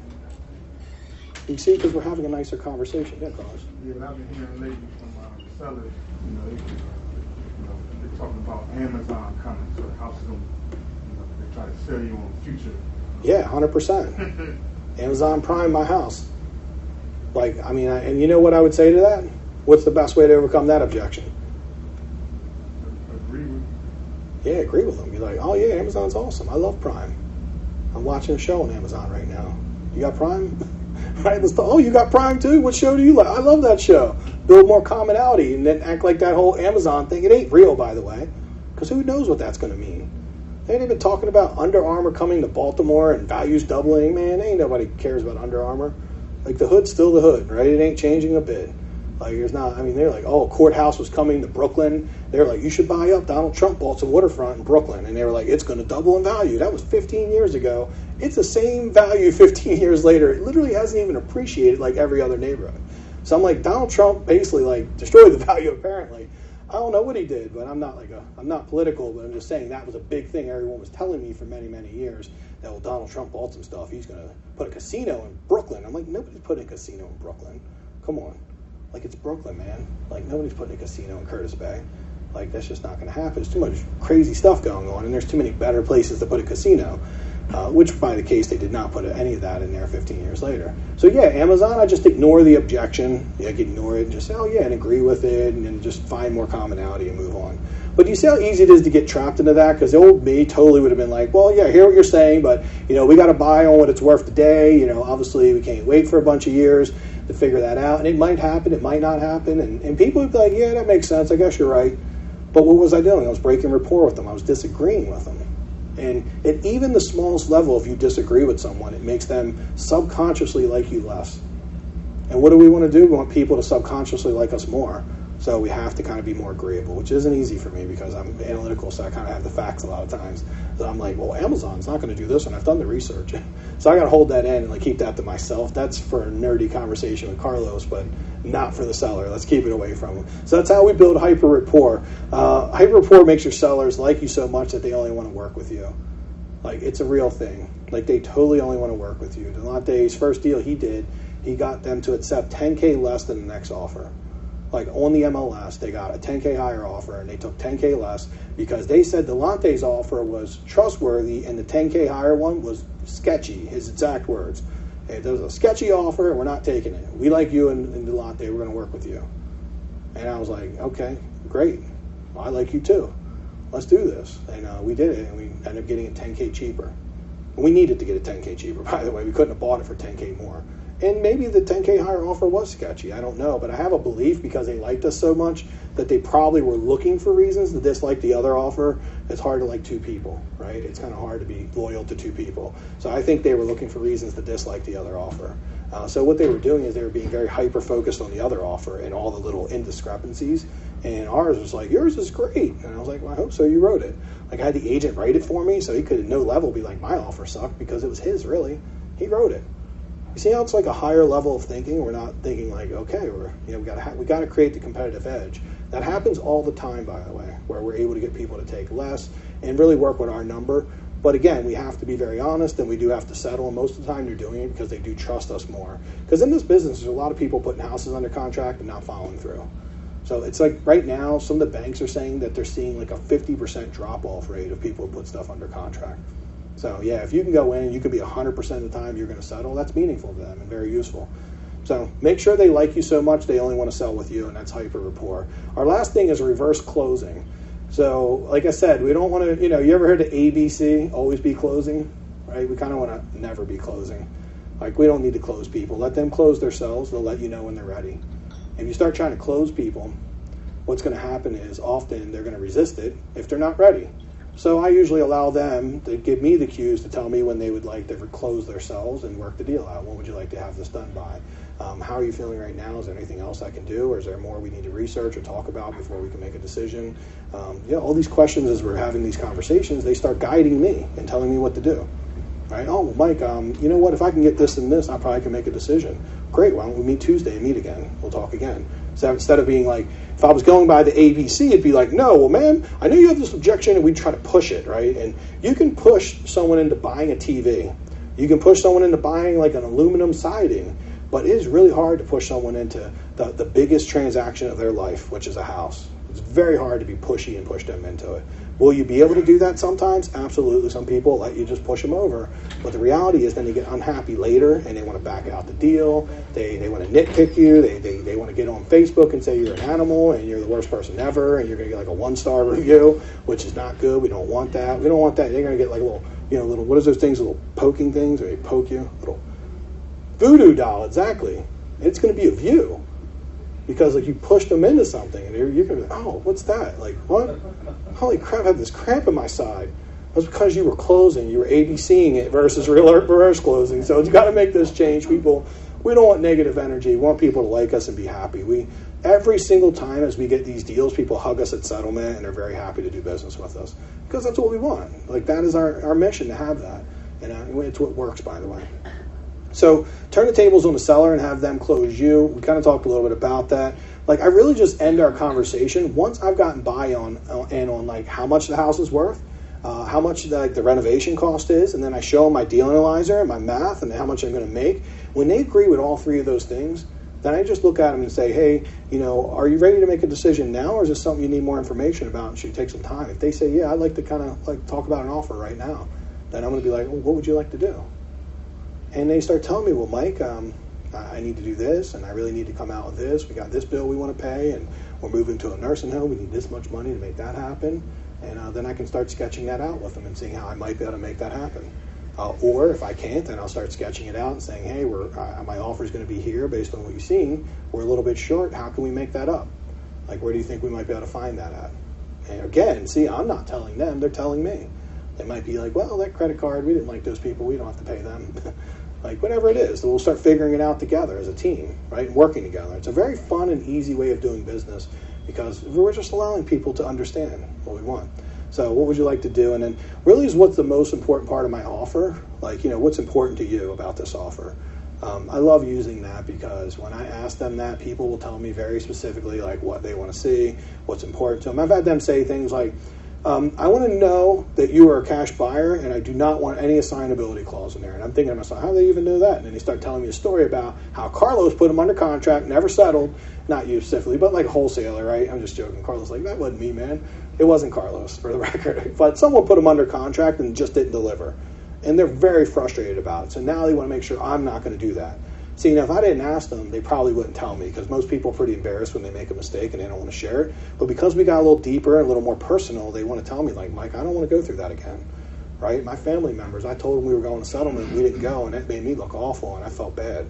A: You see, because we're having a nicer conversation. Yeah, Carlos.
G: Yeah, but I've been hearing lately from sellers, they're talking about Amazon coming, so the house is going to, they try to sell you on future.
A: Yeah, 100%. Amazon Prime my house. Like, and you know what I would say to that? What's the best way to overcome that objection?
G: Agree with
A: Yeah, agree with them. You're like, oh yeah, Amazon's awesome. I love Prime. I'm watching a show on Amazon right now. You got Prime? Right? Oh, you got Prime too? What show do you like? I love that show. Build more commonality and then act like that whole Amazon thing. It ain't real, by the way, because who knows what that's going to mean. They ain't even talking about Under Armour coming to Baltimore and values doubling. Man, ain't nobody cares about Under Armour. Like, the hood's still the hood, right? It ain't changing a bit. Like, there's not, they're like, oh, Courthouse was coming to Brooklyn. They're like, you should buy up. Donald Trump bought some waterfront in Brooklyn. And they were like, it's going to double in value. That was 15 years ago. It's the same value 15 years later. It literally hasn't even appreciated like every other neighborhood. So I'm like, Donald Trump basically like destroyed the value apparently. I don't know what he did, but I'm not political, but I'm just saying that was a big thing everyone was telling me for many, many years, that, well, Donald Trump bought some stuff. He's going to put a casino in Brooklyn. I'm like, nobody's putting a casino in Brooklyn. Come on. Like, it's Brooklyn, man. Like, nobody's putting a casino in Curtis Bay. Like, that's just not going to happen. There's too much crazy stuff going on, and there's too many better places to put a casino. which by the case, they did not put any of that in there 15 years later. So yeah, Amazon, I just ignore the objection, ignore it, and just say, oh yeah, and agree with it, and then just find more commonality and move on. But you see how easy it is to get trapped into that? Because the old me totally would have been like, well, yeah, I hear what you're saying, but we got to buy on what it's worth today. Obviously we can't wait for a bunch of years to figure that out, and it might happen, it might not happen, and people would be like, yeah, that makes sense, I guess you're right. But what was I doing? I was breaking rapport with them. I was disagreeing with them. And at even the smallest level, if you disagree with someone, it makes them subconsciously like you less. And what do we want to do? We want people to subconsciously like us more. So we have to kind of be more agreeable, which isn't easy for me because I'm analytical, so I kind of have the facts a lot of times. So I'm like, well, Amazon's not going to do this, and I've done the research. So I got to hold that in and keep that to myself. That's for a nerdy conversation with Carlos, but not for the seller. Let's keep it away from him. So that's how we build hyper rapport. Hyper rapport makes your sellers like you so much that they only want to work with you. It's a real thing. They totally only want to work with you. Delante's first deal he did, he got them to accept $10K less than the next offer. On the MLS, they got a $10K higher offer, and they took $10K less because they said Delante's offer was trustworthy and the $10K higher one was sketchy, his exact words. Hey, there's a sketchy offer, and we're not taking it. We like you and Delante, we're going to work with you. And I was like, okay, great. Well, I like you too. Let's do this. And we did it, and we ended up getting it $10K cheaper. And we needed to get it $10K cheaper, by the way. We couldn't have bought it for $10K more. And maybe the $10K higher offer was sketchy. I don't know. But I have a belief because they liked us so much that they probably were looking for reasons to dislike the other offer. It's hard to like two people, right? It's kind of hard to be loyal to two people. So I think they were looking for reasons to dislike the other offer. So what they were doing is they were being very hyper-focused on the other offer and all the little indiscrepancies. And ours was like, yours is great. And I was like, well, I hope so. You wrote it. I had the agent write it for me, so he could at no level be like, my offer sucked because it was his, really. He wrote it. You see how it's a higher level of thinking? We're not thinking okay, we got to create the competitive edge. That happens all the time, by the way, where we're able to get people to take less and really work with our number. But again, we have to be very honest, and we do have to settle. And most of the time, they're doing it because they do trust us more. Because in this business, there's a lot of people putting houses under contract and not following through. So it's right now, some of the banks are saying that they're seeing a 50% drop-off rate of people who put stuff under contract. So yeah, if you can go in, you can be 100% of the time you're going to settle. That's meaningful to them and very useful. So make sure they like you so much they only want to sell with you, and that's hyper rapport. Our last thing is reverse closing. So like I said, we don't want to, you ever heard of ABC, always be closing, right? We kind of want to never be closing. We don't need to close people. Let them close themselves. They'll let you know when they're ready. If you start trying to close people, what's going to happen is often they're going to resist it if they're not ready. So I usually allow them to give me the cues to tell me when they would like to close themselves and work the deal out. When would you like to have this done by? How are you feeling right now? Is there anything else I can do? Or is there more we need to research or talk about before we can make a decision? All these questions as we're having these conversations, they start guiding me and telling me what to do. Right? Oh, well, Mike, you know what? If I can get this and this, I probably can make a decision. Great. Why don't we meet Tuesday and meet again? We'll talk again. So instead of being like, if I was going by the ABC, it'd be like, no, well, man, I know you have this objection, and we'd try to push it, right? And you can push someone into buying a TV. You can push someone into buying an aluminum siding, but it is really hard to push someone into the biggest transaction of their life, which is a house. It's very hard to be pushy and push them into it. Will you be able to do that sometimes? Absolutely. Some people let you just push them over. But the reality is then they get unhappy later and they want to back out the deal. They want to nitpick you. They want to get on Facebook and say you're an animal and you're the worst person ever and you're going to get a 1-star review, which is not good. We don't want that. We don't want that. They're going to get a little, what is those things, little poking things, or they poke you? Little voodoo doll, exactly. And it's going to be of you. Because you pushed them into something, and you're going to be like, oh, what's that? What? Holy crap, I have this cramp in my side. That's because you were closing. You were ABCing it versus reverse closing. So you got to make this change. People, we don't want negative energy. We want people to like us and be happy. Every single time as we get these deals, people hug us at settlement and are very happy to do business with us. Because that's what we want. That is our mission, to have that. And it's what works, by the way. So turn the tables on the seller and have them close you. We kind of talked a little bit about that. I really just end our conversation once I've gotten buy-on on how much the house is worth, how much the renovation cost is, and then I show them my deal analyzer and my math and how much I'm going to make. When they agree with all three of those things, then I just look at them and say, hey, are you ready to make a decision now, or is this something you need more information about and should take some time? If they say, yeah, I'd like to kind of talk about an offer right now, then I'm going to be like, well, what would you like to do? And they start telling me, well, Mike, I need to do this, and I really need to come out with this. We got this bill we want to pay, and we're moving to a nursing home. We need this much money to make that happen. And then I can start sketching that out with them and seeing how I might be able to make that happen. Or if I can't, then I'll start sketching it out and saying, hey, my offer is going to be here based on what you've seen. We're a little bit short. How can we make that up? Like, where do you think we might be able to find that at? And again, see, I'm not telling them. They're telling me. They might be like, well, that credit card, we didn't like those people. We don't have to pay them. Like, whatever it is. So we'll start figuring it out together as a team, right? Working together. It's a very fun and easy way of doing business because we're just allowing people to understand what we want. So what would you like to do? And then really is what's the most important part of my offer? Like, what's important to you about this offer? I love using that because when I ask them that, people will tell me very specifically like what they want to see, what's important to them. I've had them say things like, I want to know that you are a cash buyer and I do not want any assignability clause in there. And I'm thinking to myself, how do they even know that? And then they start telling me a story about how Carlos put them under contract, never settled, not you specifically, but like a wholesaler, right? I'm just joking. Carlos like, that wasn't me, man. It wasn't Carlos, for the record. But someone put them under contract and just didn't deliver. And they're very frustrated about it. So now they want to make sure I'm not going to do that. See, now if I didn't ask them, they probably wouldn't tell me because most people are pretty embarrassed when they make a mistake and they don't want to share it. But because we got a little deeper, a little more personal, they want to tell me, like, Mike, I don't want to go through that again, right? My family members, I told them we were going to settlement, we didn't go, and it made me look awful, and I felt bad.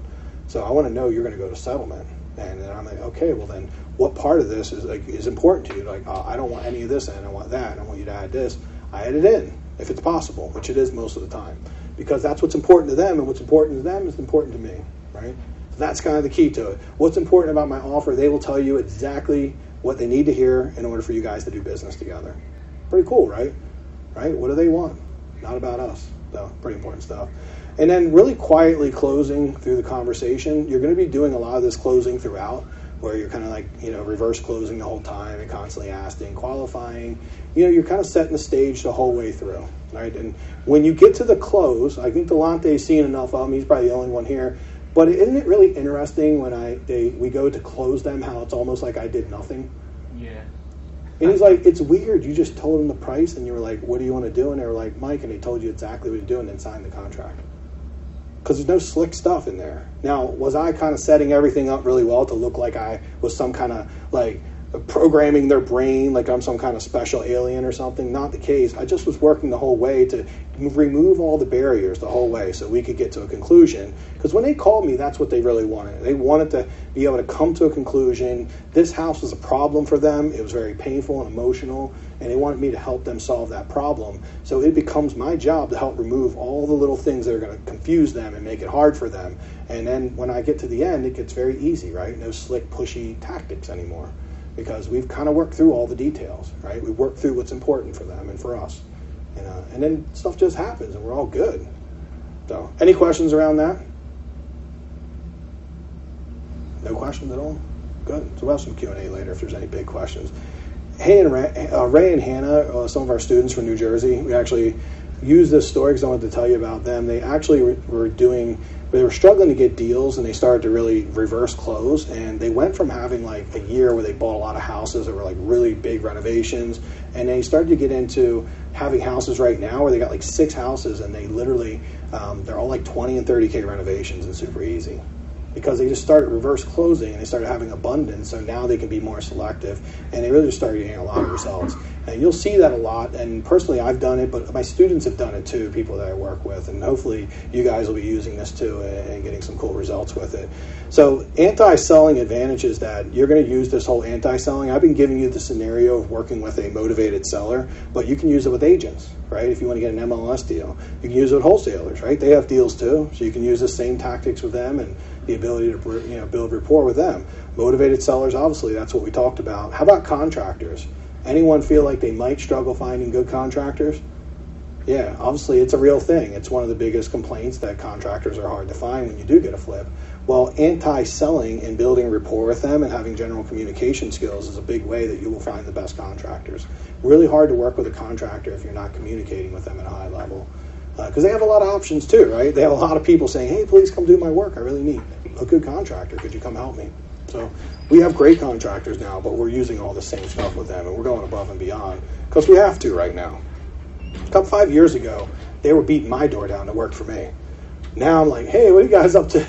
A: So I want to know you're going to go to settlement. And then I'm like, okay, well then, what part of this is important to you? Like, I don't want any of this in, I want that, and I want you to add this. I add it in, if it's possible, which it is most of the time. Because that's what's important to them, and what's important to them is important to me, right? So that's kind of the key to it. What's important about my offer, they will tell you exactly what they need to hear in order for you guys to do business together. Pretty cool, right? Right? What do they want? Not about us. So, pretty important stuff. And then really quietly closing through the conversation. You're going to be doing a lot of this closing throughout, where you're kind of like, reverse closing the whole time and constantly asking, qualifying. You're kind of setting the stage the whole way through, right? And when you get to the close, I think Delante's seen enough of them. He's probably the only one here. But isn't it really interesting when we go to close them, how it's almost like I did nothing?
D: Yeah.
A: And he's like, it's weird. You just told them the price, and you were like, what do you want to do? And they were like, Mike, and he told you exactly what to do and then signed the contract. Because there's no slick stuff in there. Now, was I kind of setting everything up really well to look like I was some kind of like programming their brain, like I'm some kind of special alien or something? Not the case. I just was working the whole way to remove all the barriers the whole way so we could get to a conclusion. Because when they called me, that's what they really wanted. They wanted to be able to come to a conclusion. This house was a problem for them. It was very painful and emotional, and they wanted me to help them solve that problem. So it becomes my job to help remove all the little things that are going to confuse them and make it hard for them. And then when I get to the end, it gets very easy, right? No slick, pushy tactics anymore. Because we've kind of worked through all the details, right? We worked through what's important for them and for us. And then stuff just happens and we're all good. So, any questions around that? No questions at all? Good. So we'll have some Q&A later if there's any big questions. Ray and Hannah, some of our students from New Jersey, we actually used this story because I wanted to tell you about them. They actually they were struggling to get deals, and they started to really reverse close, and they went from having like a year where they bought a lot of houses that were like really big renovations, and they started to get into having houses right now where they got like 6 houses, and they literally they're all like 20 and 30K renovations and super easy because they just started reverse closing and they started having abundance, so now they can be more selective, and they really just started getting a lot of results. And you'll see that a lot, and personally I've done it, but my students have done it too, people that I work with, and hopefully you guys will be using this too and getting some cool results with it. So anti-selling advantage is that you're going to use this whole anti-selling. I've been giving you the scenario of working with a motivated seller, but you can use it with agents, right? If you want to get an MLS deal, you can use it with wholesalers, right? They have deals too, so you can use the same tactics with them and the ability to build rapport with them. Motivated sellers, obviously, that's what we talked about. How about contractors? Anyone feel like they might struggle finding good contractors? Yeah, obviously it's a real thing. It's one of the biggest complaints that contractors are hard to find when you do get a flip. Well, anti-selling and building rapport with them and having general communication skills is a big way that you will find the best contractors. Really hard to work with a contractor if you're not communicating with them at a high level. Because they have a lot of options too, right? They have a lot of people saying, hey, please come do my work. I really need a good contractor. Could you come help me? So we have great contractors now, but we're using all the same stuff with them, and we're going above and beyond because we have to right now. About 5 years ago, they were beating my door down to work for me. Now I'm like, hey, what are you guys up to?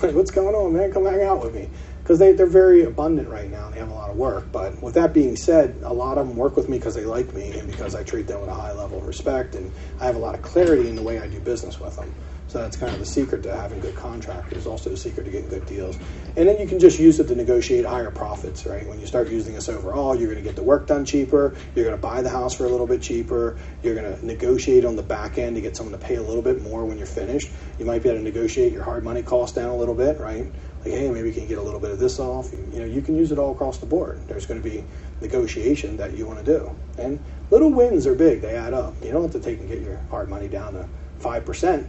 A: Like, what's going on, man? Come hang out with me. Because they're very abundant right now. They have a lot of work. But with that being said, a lot of them work with me because they like me and because I treat them with a high level of respect, and I have a lot of clarity in the way I do business with them. So that's kind of the secret to having good contractors, also the secret to getting good deals. And then you can just use it to negotiate higher profits, right? When you start using us overall, you're going to get the work done cheaper, you're going to buy the house for a little bit cheaper, you're going to negotiate on the back end to get someone to pay a little bit more when you're finished. You might be able to negotiate your hard money cost down a little bit, right? Like, hey, maybe you can get a little bit of this off. You know, you can use it all across the board. There's going to be negotiation that you want to do. And little wins are big. They add up. You don't have to take and get your hard money down to 5%.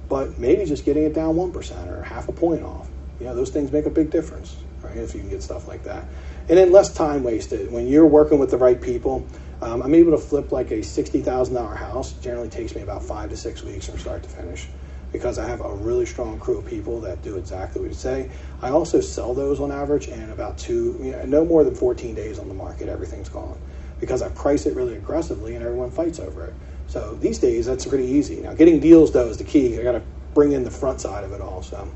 A: But maybe just getting it down 1% or half a point off. You know, those things make a big difference, right? If you can get stuff like that. And then less time wasted. When you're working with the right people, I'm able to flip like a $60,000 house. It generally takes me about 5 to 6 weeks from start to finish because I have a really strong crew of people that do exactly what you say. I also sell those on average in about no more than 14 days on the market. Everything's gone because I price it really aggressively and everyone fights over it. So these days, that's pretty easy. Now, getting deals, though, is the key. I got to bring in the front side of it all, so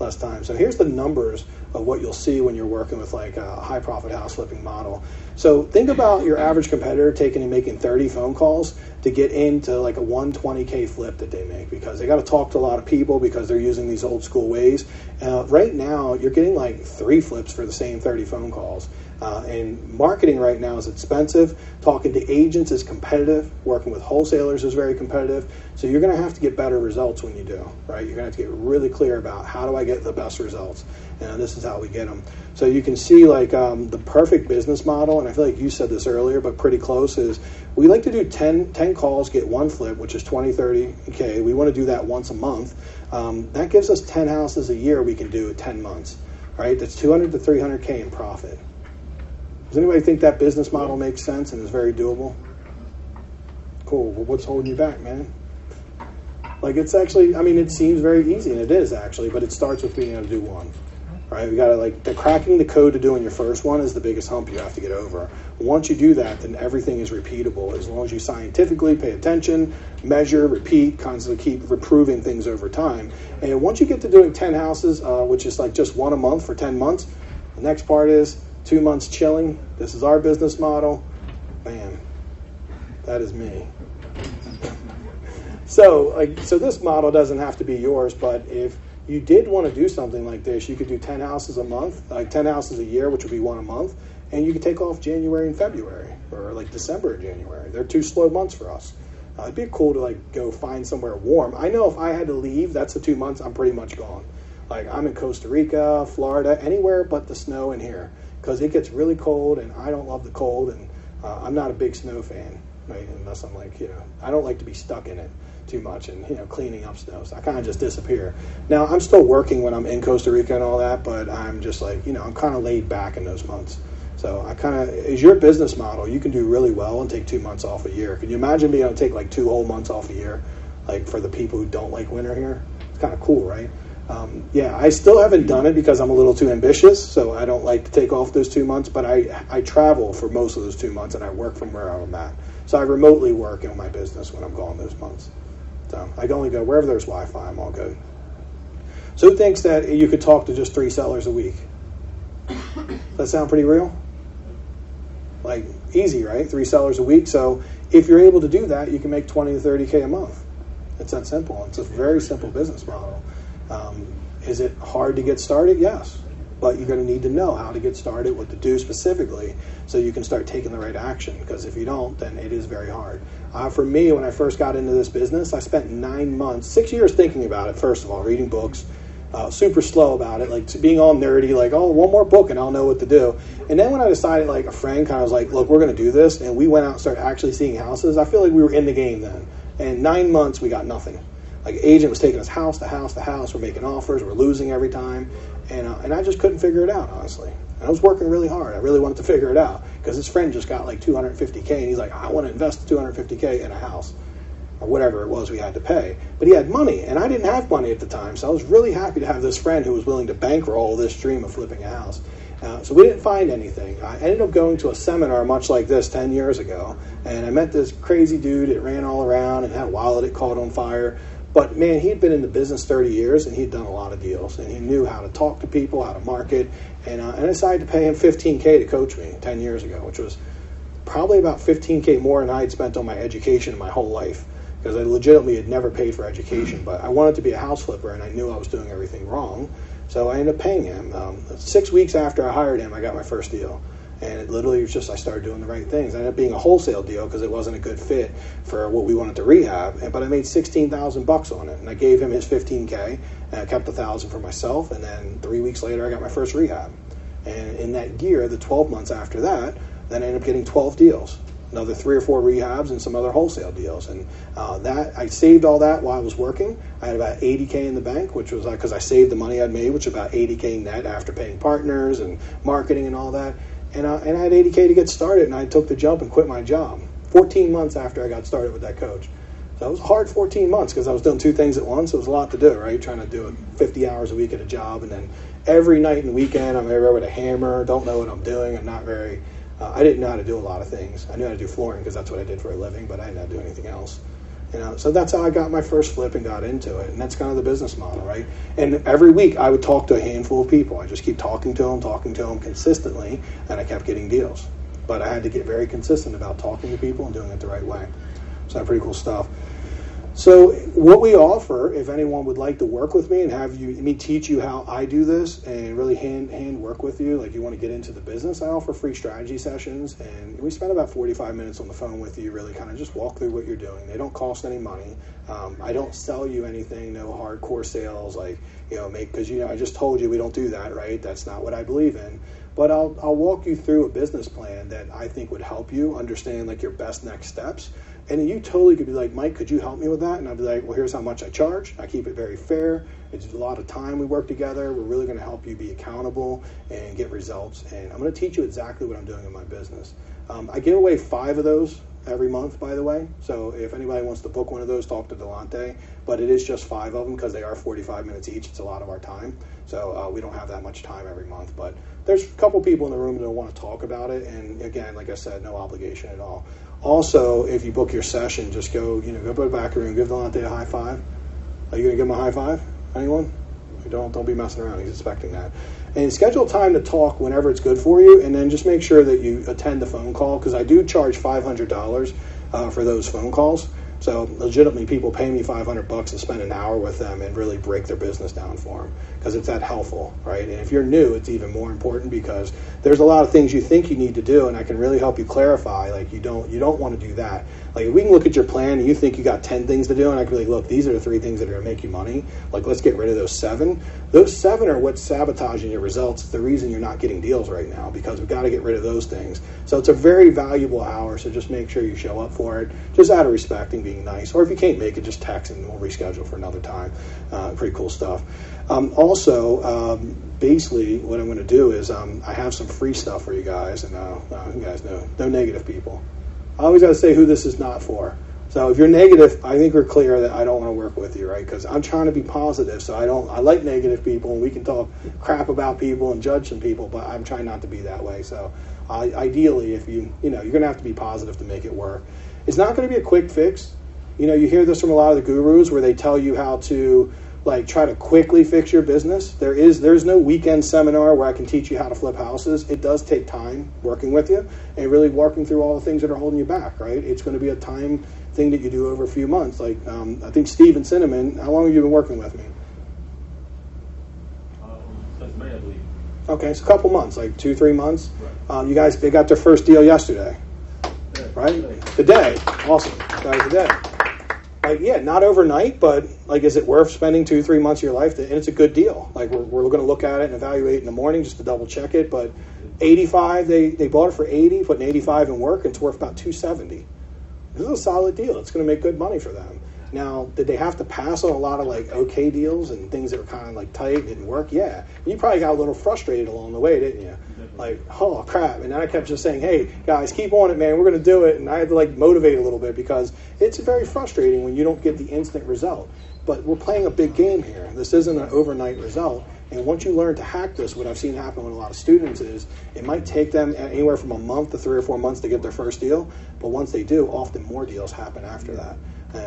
A: less time. So here's the numbers of what you'll see when you're working with like a high profit house flipping model. So think about your average competitor taking and making 30 phone calls to get into like a 120K flip that they make because they got to talk to a lot of people because they're using these old school ways. Right now, you're getting like 3 flips for the same 30 phone calls. And marketing right now is expensive. Talking to agents is competitive. Working with wholesalers is very competitive. So you're going to have to get better results when you do, right? You're going to have to get really clear about how do I get the best results. And this is how we get them. So you can see like the perfect business model, and I feel like you said this earlier, but pretty close, is we like to do 10 calls, get 1 flip, which is 20, 30K. We want to do that once a month. That gives us 10 houses a year we can do in 10 months, right? That's 200 to 300K in profit. Does anybody think that business model makes sense and is very doable? Cool. Well, what's holding you back, man? Like, it's actually, I mean, it seems very easy, and it is actually, but it starts with being able to do one, right? We got to, like, cracking the code to doing your first one is the biggest hump you have to get over. Once you do that, then everything is repeatable as long as you scientifically pay attention, measure, repeat, constantly keep improving things over time. And once you get to doing 10 houses, which is like just 1 a month for 10 months, the next part is 2 months chilling. This is our business model. Bam. That is me. So this model doesn't have to be yours, but if you did want to do something like this, you could do 10 houses a month, like 10 houses a year, which would be 1 a month, and you could take off January and February, or like December and January. They're 2 slow months for us. It'd be cool to like go find somewhere warm. I know if I had to leave, that's the 2 months, I'm pretty much gone. Like I'm in Costa Rica, Florida, anywhere but the snow in here, because it gets really cold, and I don't love the cold, and I'm not a big snow fan, right? Unless I'm like, I don't like to be stuck in it too much and, cleaning up snow. So I kind of just disappear. Now, I'm still working when I'm in Costa Rica and all that, but I'm just like, I'm kind of laid back in those months. So I kind of, as your business model, you can do really well and take 2 months off a year. Can you imagine being able to take like 2 whole months off a year, like for the people who don't like winter here? It's kind of cool, right? I still haven't done it because I'm a little too ambitious, so I don't like to take off those 2 months, but I travel for most of those 2 months, and I work from where I'm at. So I remotely work in my business when I'm gone those months. So I can only go wherever there's Wi-Fi, I'm all good. So who thinks that you could talk to just 3 sellers a week? Does that sound pretty real? Like, easy, right? 3 sellers a week. So if you're able to do that, you can make 20 to 30K a month. It's that simple. It's a very simple business model. Is it hard to get started? Yes. But you're going to need to know how to get started, what to do specifically, so you can start taking the right action. Because if you don't, then it is very hard. For me, when I first got into this business, I spent 9 months, 6 years thinking about it, first of all, reading books, super slow about it, like being all nerdy, like, oh, 1 more book and I'll know what to do. And then when I decided, like, a friend kind of was like, look, we're going to do this, and we went out and started actually seeing houses, I feel like we were in the game then. And 9 months, we got nothing. Like, agent was taking us house to house to house. We're making offers. We're losing every time. And I just couldn't figure it out, honestly. And I was working really hard. I really wanted to figure it out because his friend just got like $250K, and he's like, I want to invest $250K in a house or whatever it was we had to pay. But he had money, and I didn't have money at the time. So I was really happy to have this friend who was willing to bankroll this dream of flipping a house. So we didn't find anything. I ended up going to a seminar much like this 10 years ago, and I met this crazy dude that ran all around and had a wallet that caught on fire. But man, he'd been in the business 30 years, and he'd done a lot of deals, and he knew how to talk to people, how to market, and I decided to pay him $15K to coach me 10 years ago, which was probably about $15K more than I had spent on my education in my whole life, because I legitimately had never paid for education, but I wanted to be a house flipper, and I knew I was doing everything wrong, so I ended up paying him. 6 weeks after I hired him, I got my first deal. And it literally was just I started doing the right things. It ended up being a wholesale deal because it wasn't a good fit for what we wanted to rehab. But I made $16,000 on it, and I gave him his $15K, and I kept $1,000 for myself. And then 3 weeks later, I got my first rehab. And in that year, the 12 months after that, then I ended up getting 12 deals, another 3 or 4 rehabs, and some other wholesale deals. And that I saved all that while I was working. I had about $80K in the bank, which was because I saved the money I'd made, which was about $80K net after paying partners and marketing and all that. And I had $80K to get started, and I took the jump and quit my job 14 months after I got started with that coach. So it was hard 14 months because I was doing 2 things at once. It was a lot to do, right? Trying to do 50 hours a week at a job, and then every night and weekend I'm everywhere with a hammer, don't know what I'm doing. I'm not very, I didn't know how to do a lot of things. I knew how to do flooring because that's what I did for a living, but I didn't know how to do anything else. So that's how I got my first flip and got into it. And that's kind of the business model, right? And every week I would talk to a handful of people. I just keep talking to them consistently, and I kept getting deals. But I had to get very consistent about talking to people and doing it the right way. So pretty cool stuff. So what we offer, if anyone would like to work with me and have me teach you how I do this and really hand work with you, like you want to get into the business, I offer free strategy sessions, and we spend about 45 minutes on the phone with you, really kind of just walk through what you're doing. They don't cost any money. I don't sell you anything, no hardcore sales, like, because, I just told you we don't do that, right? That's not what I believe in. But I'll walk you through a business plan that I think would help you understand like your best next steps. And you totally could be like, Mike, could you help me with that? And I'd be like, well, here's how much I charge. I keep it very fair. It's a lot of time we work together. We're really going to help you be accountable and get results. And I'm going to teach you exactly what I'm doing in my business. I give away 5 of those every month, by the way. So if anybody wants to book one of those, talk to Delante. But it is just 5 of them because they are 45 minutes each. It's a lot of our time. So we don't have that much time every month. But there's a couple people in the room that want to talk about it. And again, like I said, no obligation at all. Also, if you book your session, just go to the back room, give Delante a high five. Are you going to give him a high five? Anyone? Don't be messing around. He's expecting that. And schedule time to talk whenever it's good for you, and then just make sure that you attend the phone call, because I do charge $500 for those phone calls. So legitimately, people pay me $500 to spend an hour with them and really break their business down for them, because it's that helpful, right? And if you're new, it's even more important because there's a lot of things you think you need to do, and I can really help you clarify. Like you don't want to do that. Like if we can look at your plan and you think you got 10 things to do, and I can be like, look, these are the 3 things that are going to make you money. Like let's get rid of those 7. Those 7 are what's sabotaging your results. It's the reason you're not getting deals right now, because we've got to get rid of those things. So it's a very valuable hour. So just make sure you show up for it, just out of respect and being nice. Or if you can't make it, just text and we'll reschedule for another time. Pretty cool stuff. Basically what I'm going to do is I have some free stuff for you guys, and you guys know, no negative people. I always got to say who this is not for. So if you're negative, I think we're clear that I don't want to work with you, right? Because I'm trying to be positive. So I like negative people, and we can talk crap about people and judge some people, but I'm trying not to be that way. So ideally, if you're going to have to be positive to make it work. It's not going to be a quick fix. You hear this from a lot of the gurus where they tell you how to try to quickly fix your business. There's no weekend seminar where I can teach you how to flip houses. It does take time working with you and really working through all the things that are holding you back, right? It's going to be a time thing that you do over a few months. I think Steve and Cinnamon, how long have you been working with me?
C: Since May, I believe.
A: Okay, so a couple months, like 2-3 months.
C: Right.
A: They got their first deal yesterday, right? Today. Awesome. Guys, today. Not overnight, but is it worth spending 2-3 months of your life? And it's a good deal. We're going to look at it and evaluate in the morning just to double check it. But 85, they bought it for 80, putting 85 in work, and it's worth about 270. This is a solid deal. It's going to make good money for them. Now, did they have to pass on a lot of okay deals and things that were kind of tight, didn't work? Yeah. You probably got a little frustrated along the way, didn't you? Oh crap. And then I kept just saying, hey guys, keep on it, man, we're going to do it. And I had to motivate a little bit, because it's very frustrating when you don't get the instant result. But we're playing a big game here. This isn't an overnight result. And once you learn to hack this, what I've seen happen with a lot of students is it might take them anywhere from a month to 3 or 4 months to get their first deal, but once they do, often more deals happen after that.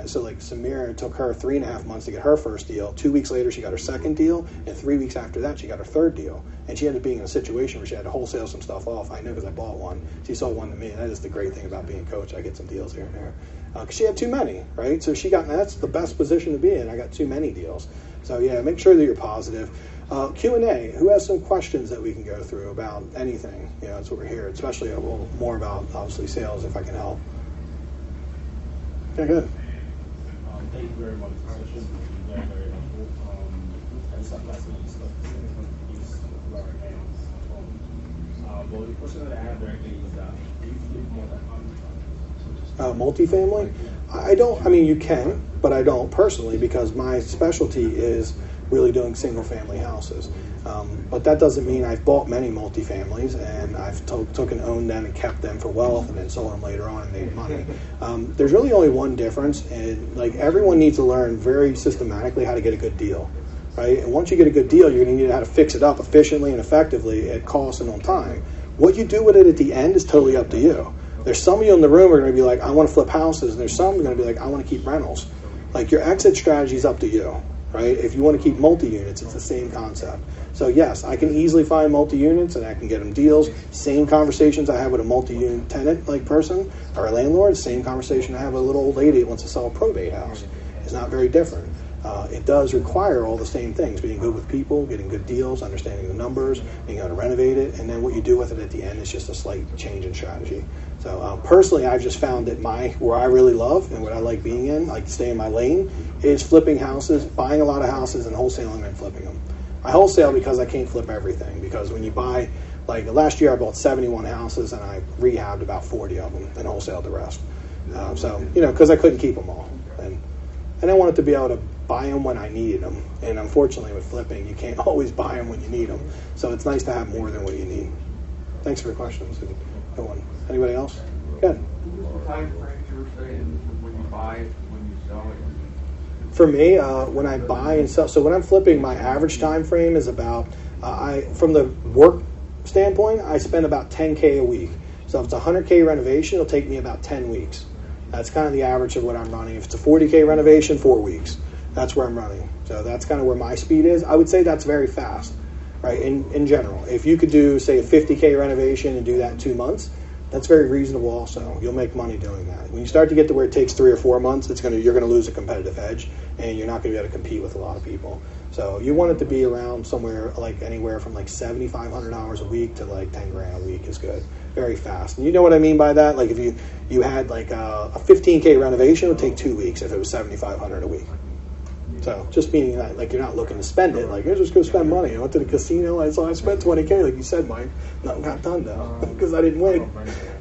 A: So like Samira, it took her 3.5 months to get her first deal. 2 weeks later, she got her second deal, and 3 weeks after that, she got her third deal. And she ended up being in a situation where she had to wholesale some stuff off. I know because I bought one. She sold one to me, and that is the great thing about being a coach. I get some deals here and there. Because she had too many, right? So that's the best position to be in. I got too many deals. So yeah, make sure that you're positive. Q&A, who has some questions that we can go through about anything? That's what we're here, especially a little more about, obviously, sales, if I can help. Okay, good.
H: Thank you very much. The session was very, very helpful. I just have last minute stuff to say from our hands. But the question that I have directly is that do you give more
A: multifamily? You can, but I don't personally because my specialty is really doing single family houses. But that doesn't mean I've bought many multifamilies and I've took and owned them and kept them for wealth and then sold them later on and made money. There's really only one difference, and like everyone needs to learn very systematically how to get a good deal, right? And once you get a good deal, you're going to need how to fix it up efficiently and effectively at cost and on time. What you do with it at the end is totally up to you. There's some of you in the room who are going to be like, I want to flip houses, and there's some who are going to be like, I want to keep rentals. Like your exit strategy is up to you, right? If you want to keep multi-units, it's the same concept. So yes, I can easily find multi-units and I can get them deals. Same conversations I have with a multi-unit tenant like person or a landlord, same conversation I have with a little old lady that wants to sell a probate house. It's not very different. It does require all the same things, being good with people, getting good deals, understanding the numbers, being able to renovate it, and then what you do with it at the end is just a slight change in strategy. So personally, I've just found that where I really love and what I like being in, like to stay in my lane, is flipping houses, buying a lot of houses and wholesaling and flipping them. I wholesale because I can't flip everything, because when you buy, like last year I bought 71 houses and I rehabbed about 40 of them and wholesaled the rest. Because I couldn't keep them all. And I wanted to be able to buy them when I needed them. And unfortunately with flipping, you can't always buy them when you need them. So it's nice to have more than what you need. Thanks for the questions. No one. Anybody else? Good.
C: What time frame you were saying when you buy it, when you sell it?
A: For me, when I buy and sell, so when I'm flipping, my average time frame is about, from the work standpoint, I spend about 10K a week. So if it's a 100K renovation, it'll take me about 10 weeks. That's kind of the average of what I'm running. If it's a 40K renovation, 4 weeks. That's where I'm running. So that's kind of where my speed is. I would say that's very fast, right, in general. If you could do, say, a 50K renovation and do that in 2 months, that's very reasonable also. You'll make money doing that. When you start to get to where it takes 3 or 4 months, you're going to lose a competitive edge, and you're not going to be able to compete with a lot of people. So you want it to be around somewhere like anywhere from like $7,500 a week to like $10,000 a week is good. Very fast. And you know what I mean by that? Like if you had like a 15K renovation, it would take 2 weeks if it was $7,500 a week. So just meaning that like you're not looking to spend it, like you're just going to spend money. I went to the casino, I spent 20K, like you said, Mike. Nothing got done though because I didn't win.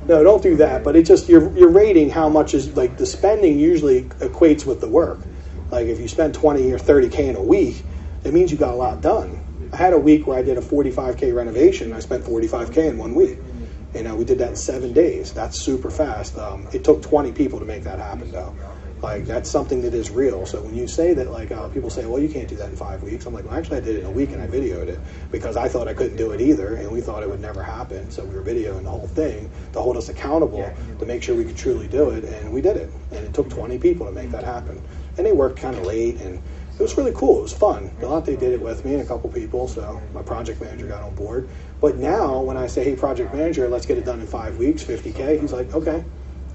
A: No, don't do that. But it's just you're rating how much is like the spending usually equates with the work. Like if you spend 20 or 30K in a week, it means you got a lot done. I had a week where I did a 45K renovation. And I spent 45K in 1 week. We did that in 7 days. That's super fast. It took 20 people to make that happen though. Like that's something that is real. So when you say that, like people say, well, you can't do that in 5 weeks. I'm like, well, actually I did it in a week and I videoed it because I thought I couldn't do it either. And we thought it would never happen. So we were videoing the whole thing to hold us accountable to make sure we could truly do it. And we did it. And it took 20 people to make that happen. And they worked kind of late and it was really cool. It was fun. Delante did it with me and a couple people. So my project manager got on board. But now when I say, hey, project manager, let's get it done in 5 weeks, 50K, he's like, okay.